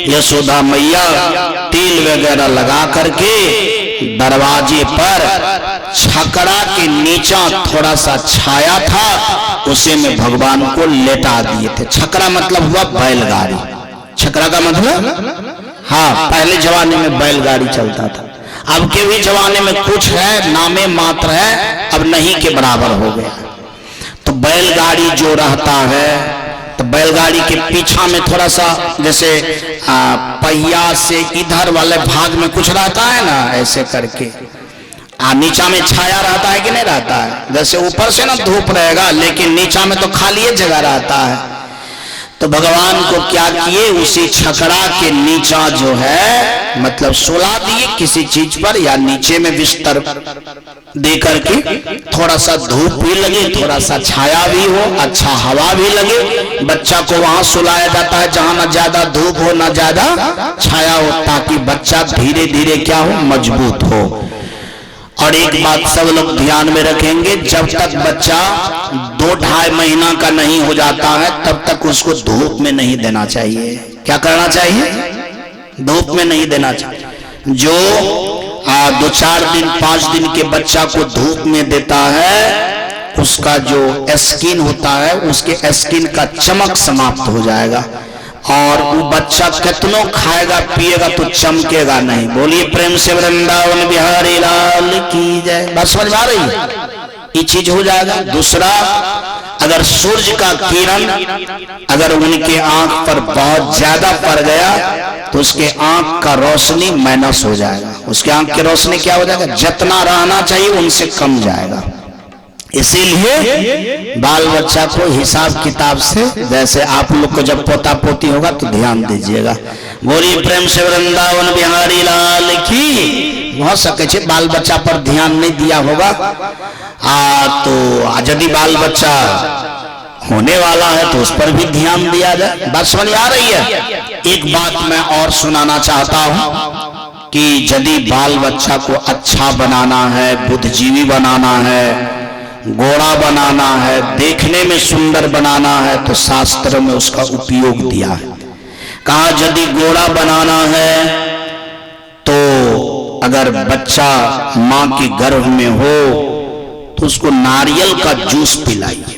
यशोदा मैया तेल वगैरह लगा करके दरवाजे पर छकड़ा के नीचा थोड़ा सा छाया था, उसे में भगवान को लेटा दिए थे। छकड़ा मतलब हुआ बैलगाड़ी। छकड़ा का मतलब, हाँ, पहले जमाने में बैलगाड़ी चलता था। अब के भी जमाने में कुछ है, नामे मात्र है, अब नहीं के बराबर हो गया। तो बैलगाड़ी जो रहता है, तो बैलगाड़ी के पीछा में थोड़ा सा जैसे पहिया से इधर वाले भाग में कुछ रहता है ना, ऐसे करके नीचा में छाया रहता है कि नहीं रहता है? जैसे ऊपर से ना धूप रहेगा, लेकिन नीचा में तो खाली जगह रहता है। तो भगवान को क्या किए, उसी छकड़ा के नीचा जो है मतलब सुला दिए किसी चीज पर, या नीचे में बिस्तर दे करके थोड़ा सा धूप भी लगे, थोड़ा सा छाया भी हो, अच्छा हवा भी लगे। बच्चा को वहां सुलाया जाता है जहां ना ज्यादा धूप हो ना ज्यादा छाया हो, ताकि बच्चा धीरे धीरे क्या हो, मजबूत हो। और एक बात सब लोग ध्यान में रखेंगे, जब तक बच्चा 2-2.5 महीना का नहीं हो जाता है तब तक उसको धूप में नहीं देना चाहिए। क्या करना चाहिए? धूप में नहीं देना चाहिए। जो 2-4 दिन 5 दिन के बच्चा को धूप में देता है, उसका जो स्किन होता है, उसके स्किन का चमक समाप्त हो जाएगा, और वो बच्चा कितनों खाएगा पिएगा तो चमकेगा नहीं। बोलिए प्रेम से वृंदावन बिहारी लाल की जय। बात समझ में आ रही है? ये चीज हो जाएगा। दूसरा, अगर सूर्य का किरण अगर उनके आंख पर बहुत ज्यादा पड़ गया तो उसके आंख का रोशनी माइनस हो जाएगा, उसके आंख की रोशनी क्या हो जाएगा, जितना रहना चाहिए उनसे कम जाएगा। इसीलिए बाल बच्चा को हिसाब किताब से, जैसे आप लोग को जब पोता पोती होगा तो ध्यान दीजिएगा। बोलिए प्रेम से वृंदावन बिहारी लाल की। हो सके बाल बच्चा पर ध्यान नहीं दिया होगा, तो यदि बाल बच्चा होने वाला है तो उस पर भी ध्यान दिया जाए। बात समझ आ रही है? एक बात मैं और सुनाना चाहता हूं कि यदि बाल बच्चा को अच्छा बनाना है, बुद्धिजीवी बनाना है, गोरा बनाना है, देखने में सुंदर बनाना है, तो शास्त्र में उसका उपयोग दिया है। कहा यदि गोरा बनाना है तो अगर बच्चा मां के गर्भ में हो तो उसको नारियल का जूस पिलाइए।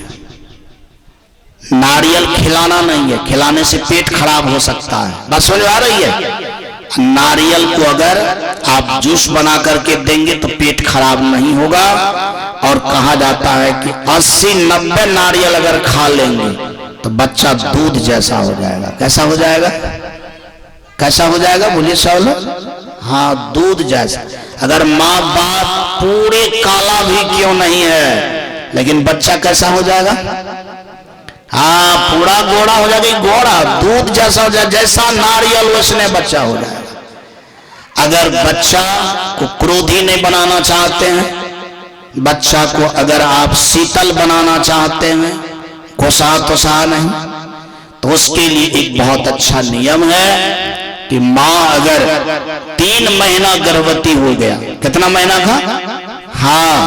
नारियल खिलाना नहीं है, खिलाने से पेट खराब हो सकता है। बात समझ आ रही है? नारियल को अगर आप जूस बना करके देंगे तो पेट खराब नहीं होगा। और कहा जाता है कि 80-90 नारियल अगर खा लेंगे तो बच्चा दूध जैसा हो जाएगा। कैसा हो जाएगा? कैसा हो जाएगा? बोलिए सब लोग। हाँ, दूध जैसा। अगर माँ बाप पूरे काला भी क्यों नहीं है, लेकिन बच्चा कैसा हो जाएगा? हाँ, पूरा गोरा हो जाएगा, गोरा दूध जैसा हो जाएगा, जैसा नारियल वैसने बच्चा हो जाएगा। अगर बच्चा को क्रोधी नहीं बनाना चाहते हैं, बच्चा को अगर आप शीतल बनाना चाहते हैं, गुस्सा तुसा नहीं, तो उसके लिए एक बहुत अच्छा नियम है कि माँ अगर 3 महीना गर्भवती हो गया, कितना महीना था? हाँ,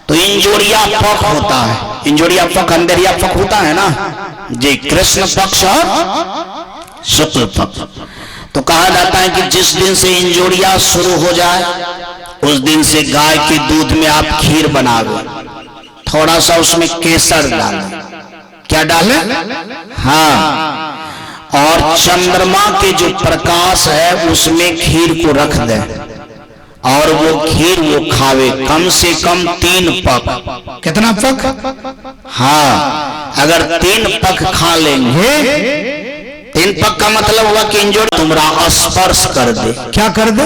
तो इंजोरिया पक होता है। इंजोरिया पक, अंधेरिया पक होता है ना जी, कृष्ण पक्ष और शुक्ल पक्ष। तो कहा जाता है कि जिस दिन से इंजोरिया शुरू हो जाए उस दिन से गाय के दूध में आप खीर बना दो, थोड़ा सा उसमें केसर डालें। क्या डालें? हाँ, और चंद्रमा के जो प्रकाश है उसमें खीर को रख दें, और वो खीर वो खावे कम से कम 3 पक। कितना पक? हाँ, अगर 3 पक खा लेंगे, 3 पक का मतलब हुआ कि इंजोरी तुम्हारा स्पर्श कर दे। क्या कर दे?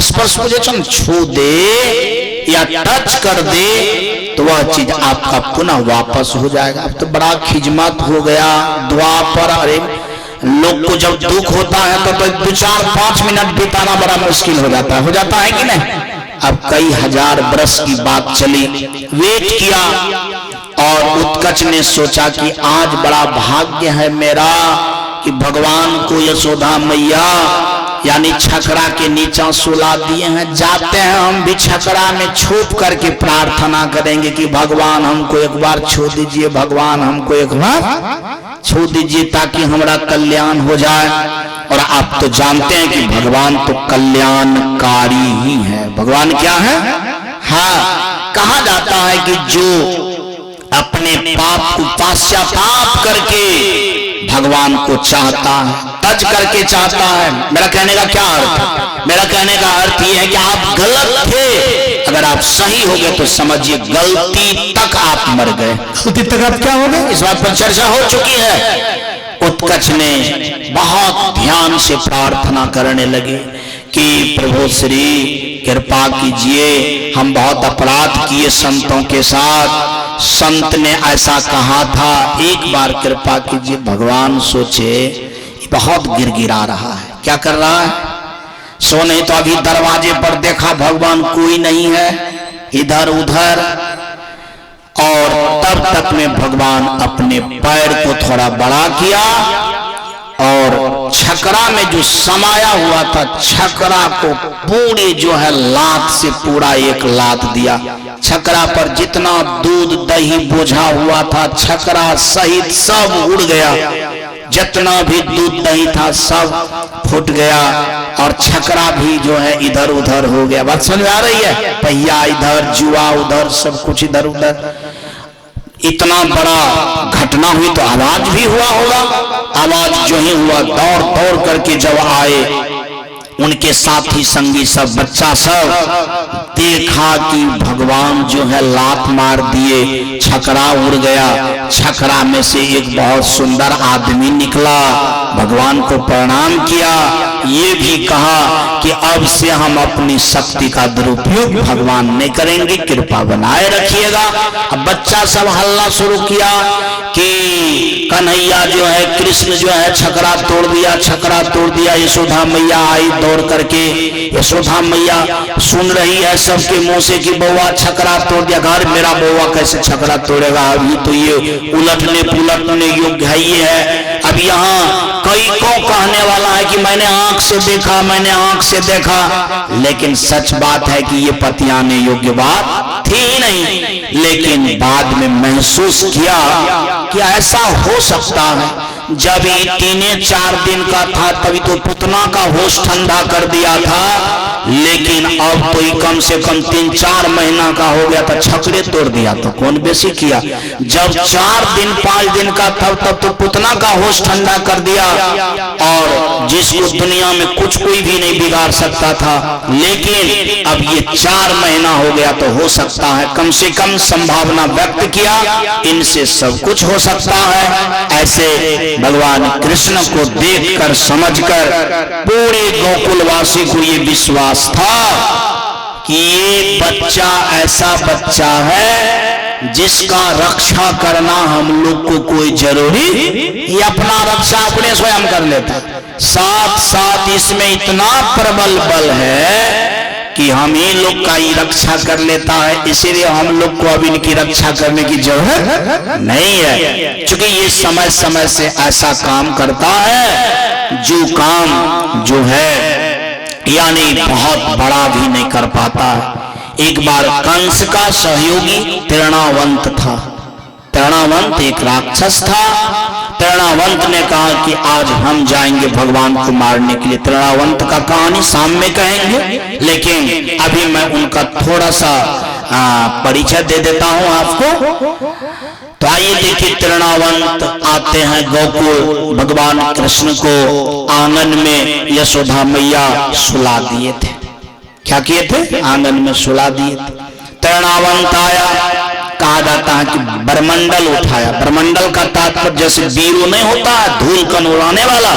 स्पर्श मुझे छू दे या टच कर दे तो वह चीज आपका पुनः वापस हो जाएगा। अब तो बड़ा खिजमत हो गया द्वापर। अरे लोग को जब दुख होता है तो 2-4-5 मिनट बिताना बड़ा मुश्किल हो जाता है कि नहीं? अब कई हजार बरस की बात चली, वेट किया, और उत्कच ने सोचा कि आज बड़ा भाग्य है मेरा कि भगवान को यशोदा मैया यानी छकड़ा के नीचा सुला दिए हैं। जाते हैं हम भी छकड़ा में छुप करके प्रार्थना करेंगे कि भगवान हमको एक बार छू दीजिए, भगवान हमको एक बार छू दीजिए ताकि हमारा कल्याण हो जाए। और आप तो जानते हैं कि भगवान तो कल्याणकारी ही है। भगवान क्या है? हाँ, कहा जाता है कि जो अपने पाप को पश्चाताप करके भगवान को चाहता है, तज करके चाहता है। मेरा कहने का क्या अर्थ है? मेरा कहने का अर्थ यह है कि आप गलत थे, अगर आप सही हो गए तो समझिए गलती तक आप मर गए। गलती तक आप क्या हो गए? इस बात पर चर्चा हो चुकी है। उत्कच ने बहुत ध्यान से प्रार्थना करने लगे कि प्रभु श्री कृपा कीजिए, हम बहुत अपराध किए संतों के साथ, संत ने ऐसा कहा था, एक बार कृपा कीजिए भगवान सोचे बहुत गिरगिरा रहा है, क्या कर रहा है, सो नहीं तो अभी दरवाजे पर देखा भगवान कोई नहीं है, इधर उधर, और तब तक में भगवान अपने पैर को थोड़ा बड़ा किया और छकरा में जो समाया हुआ था छकरा को पूरे जो है लात से पूरा एक लात दिया। छकरा पर जितना दूध दही बोझा हुआ था छकरा सहित सब उड़ गया, जितना भी दूध दही था सब फूट गया और छकरा भी जो है इधर उधर हो गया। बात समझ आ रही है? पहिया इधर, जुआ उधर, सब कुछ इधर उधर। इतना बड़ा घटना हुई तो आवाज भी हुआ होगा। आवाज जो ही हुआ दौड़ दौड़ करके जब आए उनके साथी संगी सब बच्चा सब देखा कि भगवान जो है लात मार दिए, छकरा उड़ गया। छकरा में से एक बहुत सुंदर आदमी निकला, भगवान को प्रणाम किया, ये भी कहा कि अब से हम अपनी शक्ति का दुरुपयोग भगवान नहीं करेंगे, कृपा बनाए रखिएगा। अब बच्चा सब हल्ला शुरू किया कि कन्हैया जो है, कृष्ण जो है छकरा तोड़ दिया, छकरा तोड़ दिया। यशोदा मैया आई दौड़ करके, यशोदा मैया सुन रही है सबके मुंह से कि बउआ छकरा तोड़ दिया। घर मेरा बउआ कैसे छकरा तोड़ेगा, अभी तो ये उलटने पुलटने योग्य है ये है। अब यहाँ कई को कहने वाला है कि मैंने आंख से देखा, मैंने आंख से देखा, लेकिन सच बात है कि ये पतियाने योग्य बात थी ही नहीं। लेकिन बाद में महसूस किया कि ऐसा हो सकता है। जब ये 3-4 दिन का था तभी तो पुतना का होश ठंडा कर दिया था, लेकिन अब तो ये कम से कम 3-4 महीना का हो गया था, छकड़े तोड़ दिया तो कौन बेसी किया। जब 4 दिन 5 दिन का था तब तो पुतना का होश ठंडा कर दिया, और जिसको दुनिया में कुछ कोई भी नहीं बिगाड़ सकता था। लेकिन अब ये 4 महीना हो गया तो हो सकता है, कम से कम संभावना व्यक्त किया, इनसे सब कुछ हो सकता है। ऐसे भगवान कृष्ण को देखकर समझकर पूरे गोकुलवासी को ये विश्वास था कि ये बच्चा ऐसा बच्चा है जिसका रक्षा करना हम लोग को कोई जरूरी, ये अपना रक्षा अपने स्वयं कर लेता है। साथ साथ इसमें इतना प्रबल बल है कि हम ही लोग का ही रक्षा कर लेता है, इसीलिए हम लोग को अब इनकी रक्षा करने की जरूरत नहीं है। क्योंकि ये समय समय से ऐसा काम करता है जो काम जो है यानी बहुत बड़ा भी नहीं कर पाता है। एक बार कंस का सहयोगी तृणावंत था। तृणावंत एक राक्षस था। तृणावंत ने कहा कि आज हम जाएंगे भगवान को मारने के लिए। तृणावंत का कहानी शाम में कहेंगे, लेकिन अभी मैं उनका थोड़ा सा परिचय दे देता हूं आपको। तो आइए देखिए, तृणावंत आते हैं गोकुल, भगवान कृष्ण को आंगन में यशोदा मैया सुला दिए थे। क्या किए थे? आंगन में सुला दिए थे। तृणावंत आया, कहा जाता है कि बरमंडल उठाया। बरमंडल का तात्पर्य जैसे बीरू नहीं होता है धूल कण उड़ाने वाला,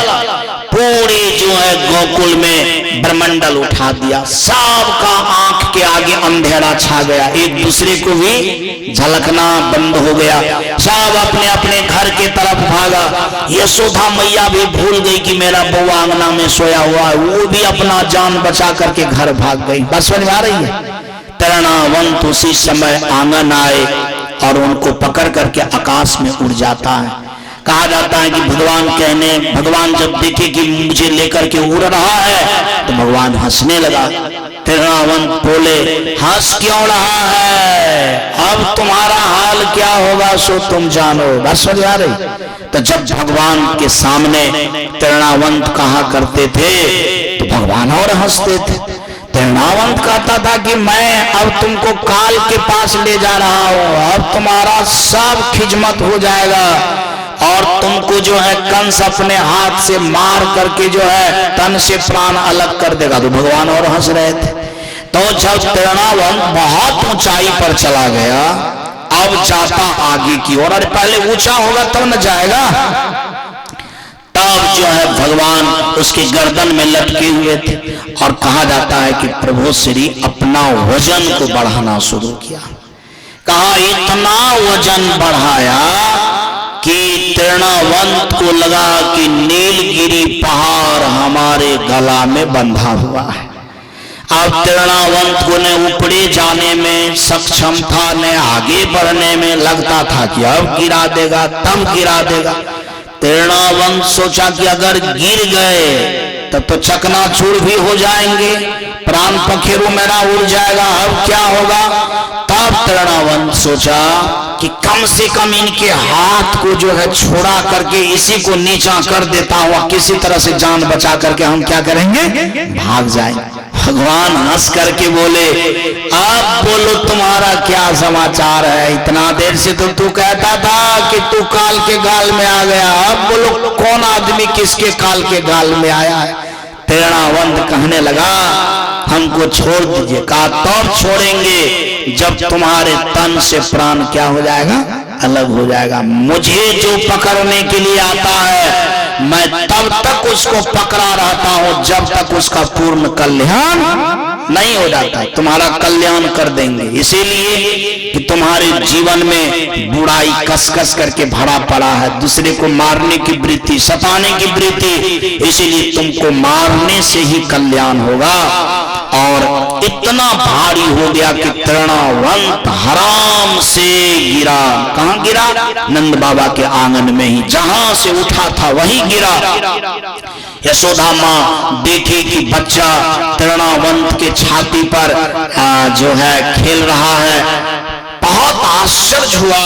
पूरे जो है गोकुल में बरमंडल उठा दिया। सबका आंख के आगे अंधेरा छा गया, एक दूसरे को भी झलकना बंद हो गया। सब अपने अपने घर के तरफ भागा। यशोदा मैया भी भूल गई कि मेरा बउआ आंगना में सोया हुआ है, वो भी अपना जान बचा करके घर भाग गई। बस समझ में आ रही है? तृणावंत उसी समय आंगन आए और उनको पकड़ करके आकाश में उड़ जाता है। कहा जाता है कि भगवान जब देखे कि मुझे लेकर के उड़ रहा है तो भगवान हंसने लगा। तृणावंत बोले, हंस क्यों रहा है? अब तुम्हारा हाल क्या होगा सो तुम जानो। बस समझ आ रही? तो जब भगवान के सामने तृणावंत कहा करते थे तो भगवान और हंसते थे। तृणावंत कहता था कि मैं अब तुमको काल के पास ले जा रहा हूं, अब तुम्हारा सब खिजमत हो जाएगा और तुमको जो है कंस अपने हाथ से मार करके जो है तन से प्राण अलग कर देगा। तो भगवान और हंस रहे थे। तो जब तृणावंत बहुत ऊंचाई पर चला गया, अब जाता आगे की ओर। अरे पहले ऊंचा होगा तब न जाएगा। तब जो है भगवान उसके गर्दन में लटके हुए थे और कहा जाता है कि प्रभु श्री अपना वजन को बढ़ाना शुरू किया। कहा इतना वजन बढ़ाया कि तृणावंत को लगा कि नीलगिरी पहाड़ हमारे गला में बंधा हुआ है। अब तृणावंत को न ऊपरे जाने में सक्षम था, न आगे बढ़ने में, लगता था कि अब गिरा देगा तब गिरा देगा। तृणावंत सोचा कि अगर गिर गए तब तो चकनाचूर भी हो जाएंगे, प्राण पखेरु मेरा उड़ जाएगा, अब क्या होगा। तब तृणावंत सोचा कि कम से कम इनके हाथ को जो है छोड़ा करके इसी को नीचा कर देता हूं, किसी तरह से जान बचा करके हम क्या करेंगे, भाग जाएंगे। भगवान हंस करके बोले, अब बोलो तुम्हारा क्या समाचार है, इतना देर से तो तू कहता था कि तू काल के गाल में आ गया, अब बोलो कौन आदमी किसके काल के गाल में आया है। तृणावंत कहने लगा हमको छोड़ दीजिए। कहा तब छोड़ेंगे जब तुम्हारे तन से प्राण क्या हो जाएगा, अलग हो जाएगा। मुझे जो पकड़ने के लिए आता है मैं तब तक उसको पकड़ा रहता हूं जब तक उसका पूर्ण कल्याण नहीं हो जाता। तुम्हारा कल्याण कर देंगे, इसीलिए कि तुम्हारे जीवन में बुराई कस कस करके भरा पड़ा है, दूसरे को मारने की वृत्ति, सताने की वृत्ति, इसीलिए तुमको मारने से ही कल्याण होगा। और इतना भारी हो गया कि तृणावंत हराम से गिरा। कहां गिरा, नंद बाबा के आंगन में ही, जहां से उठा था वहीं गिरा। यशोदा मां देखी कि बच्चा तृणावंत के छाती पर जो है खेल रहा है, बहुत आश्चर्य हुआ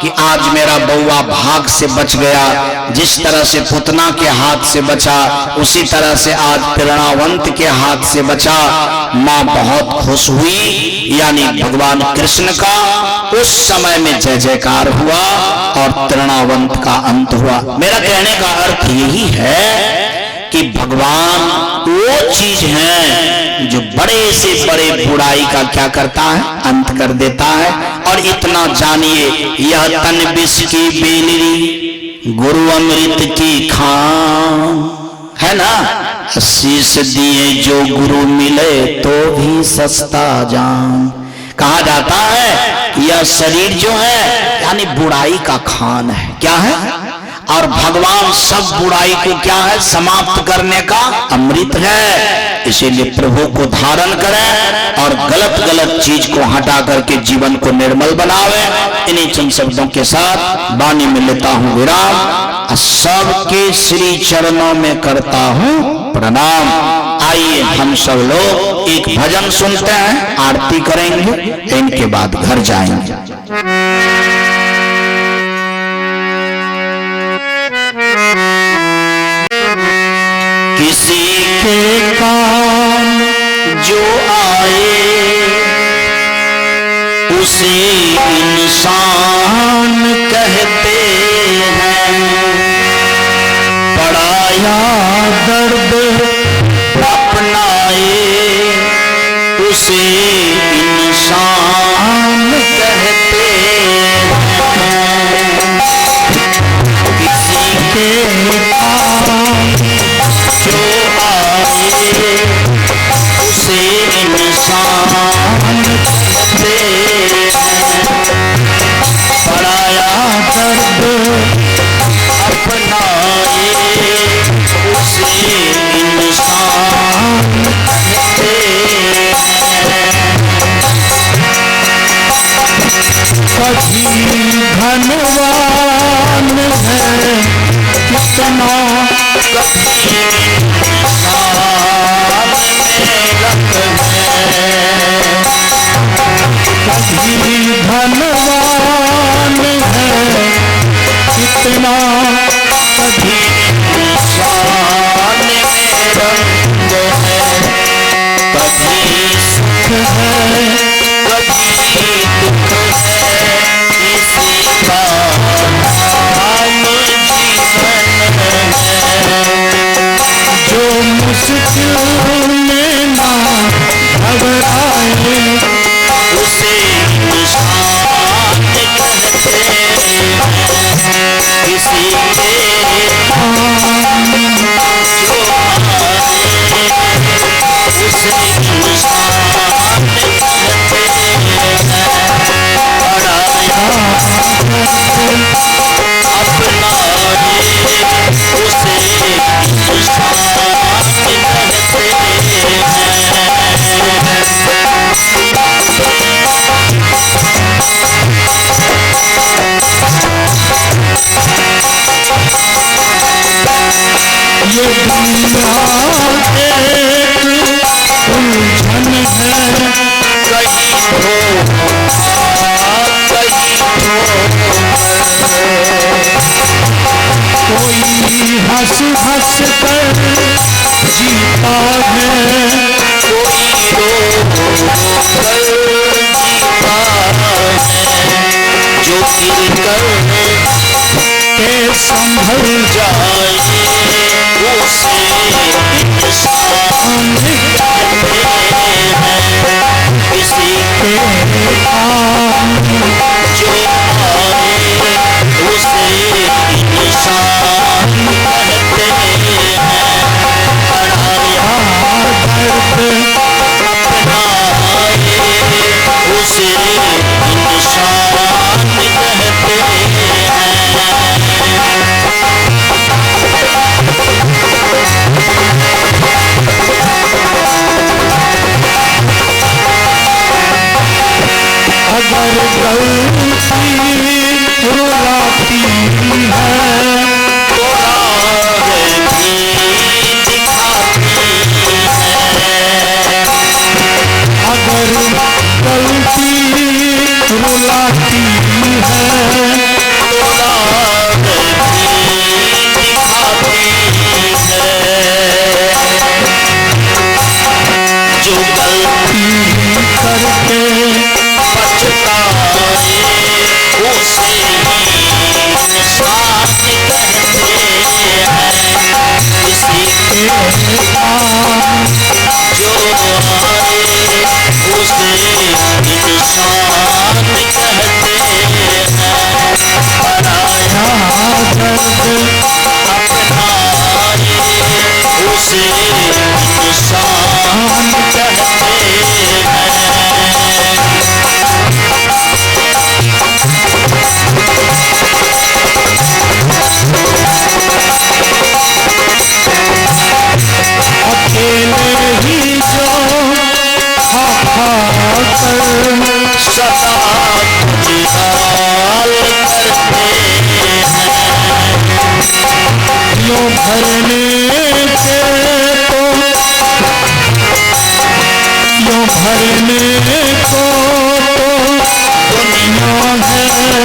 कि आज मेरा बउआ भाग से बच गया। जिस तरह से पुतना के हाथ से बचा उसी तरह से आज तृणावंत के हाथ से बचा। मां बहुत खुश हुई, यानी भगवान कृष्ण का उस समय में जय जयकार हुआ और तृणावंत का अंत हुआ। मेरा कहने का अर्थ यही है कि भगवान वो चीज है जो बड़े से बड़े बुराई का क्या करता है, अंत कर देता है। और इतना जानिए, यह तन विष की बेलरी गुरु अमृत की खान है ना। शीश दिए जो गुरु मिले तो भी सस्ता जान। कहा जाता है यह शरीर जो है यानी बुराई का खान है, क्या है, और भगवान सब बुराई को क्या है, समाप्त करने का अमृत है। इसीलिए प्रभु को धारण करें और गलत गलत चीज को हटा करके जीवन को निर्मल बनावे। इन्हीं चंद शब्दों के साथ वाणी में लेता हूं विराम। सबके श्री चरणों में करता हूं प्रणाम। आइए हम सब लोग एक भजन सुनते हैं, आरती करेंगे, इनके बाद घर जाएंगे। किसी के काम जो आए उसे इंसान कहते हैं। पराया दर्द अपनाए उसे इंसान कहते हैं। किसी के काम जो आए उसे इंसान कहते हैं। पराया दर्द अपनाए उसे इंसान कहते हैं। कभी धनवान है कितना, कभी कभी धनवान है कितना, कभी शान में रंग है, कभी सुख है कभी दुख है, इसी का नाम जीवन है। जो मुश्किल में ना घबराए उसे इंसान कहते हैं। किसी के काम जो आए उसे इंसान कहते हैं। दुनिया एक उलझन है, कहीं कोई हंस हंस कर जीता है, कोई रो कर जीता है, जो गिर कर के संभल जाए उसे इंसान कहते हैं। किसी के काम जो आए उसे इंसान कहते हैं। बड़ा दर्द अपना आए उसे इंसान कहते हैं। अगर गलती रुलाती है, तो राह भी दिखाती है। अगर गलती रुलाती है, तो राह भी दिखाती है। जो गलती करके पछताए उसे इंसान कहते हैं। किसी के काम जो आए उसे इंसान कहते हैं। पराया दर्द अपना आए उसे इंसान कहते हैं। अकेले ही जो हाहाकार सदा जिहाल करते हैं। यो भरने के तो यो भरने को तो दुनिया है,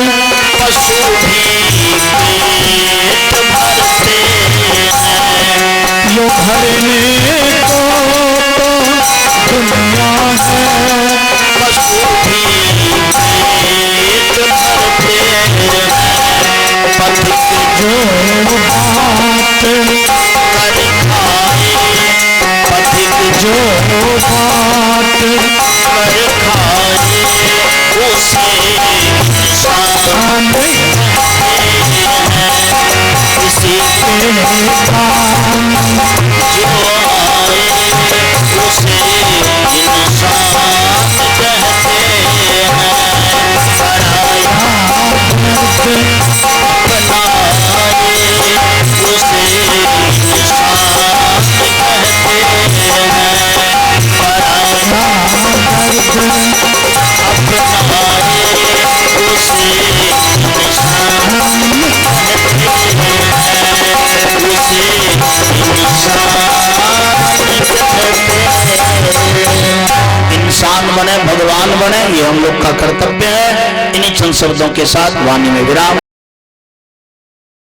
पशु भी पेट भरते हैं। यो भरने को तो दुनिया है, पशु भी पेट भरते हैं। पथिक जो बात कर खाए, पथिक जो बात कर खाए उसे इंसान कहते हैं। किसी के काम जो आए उसे इंसान कहते हैं। पराया अपना आए उसे इंसान कहते हैं। पराया दर्द अपना आए उसे इंसान कहते हैं। उसे इंसान बने, भगवान बने, ये हम लोग का कर्तव्य है। इन्हीं चंद शब्दों के साथ वाणी में विराम।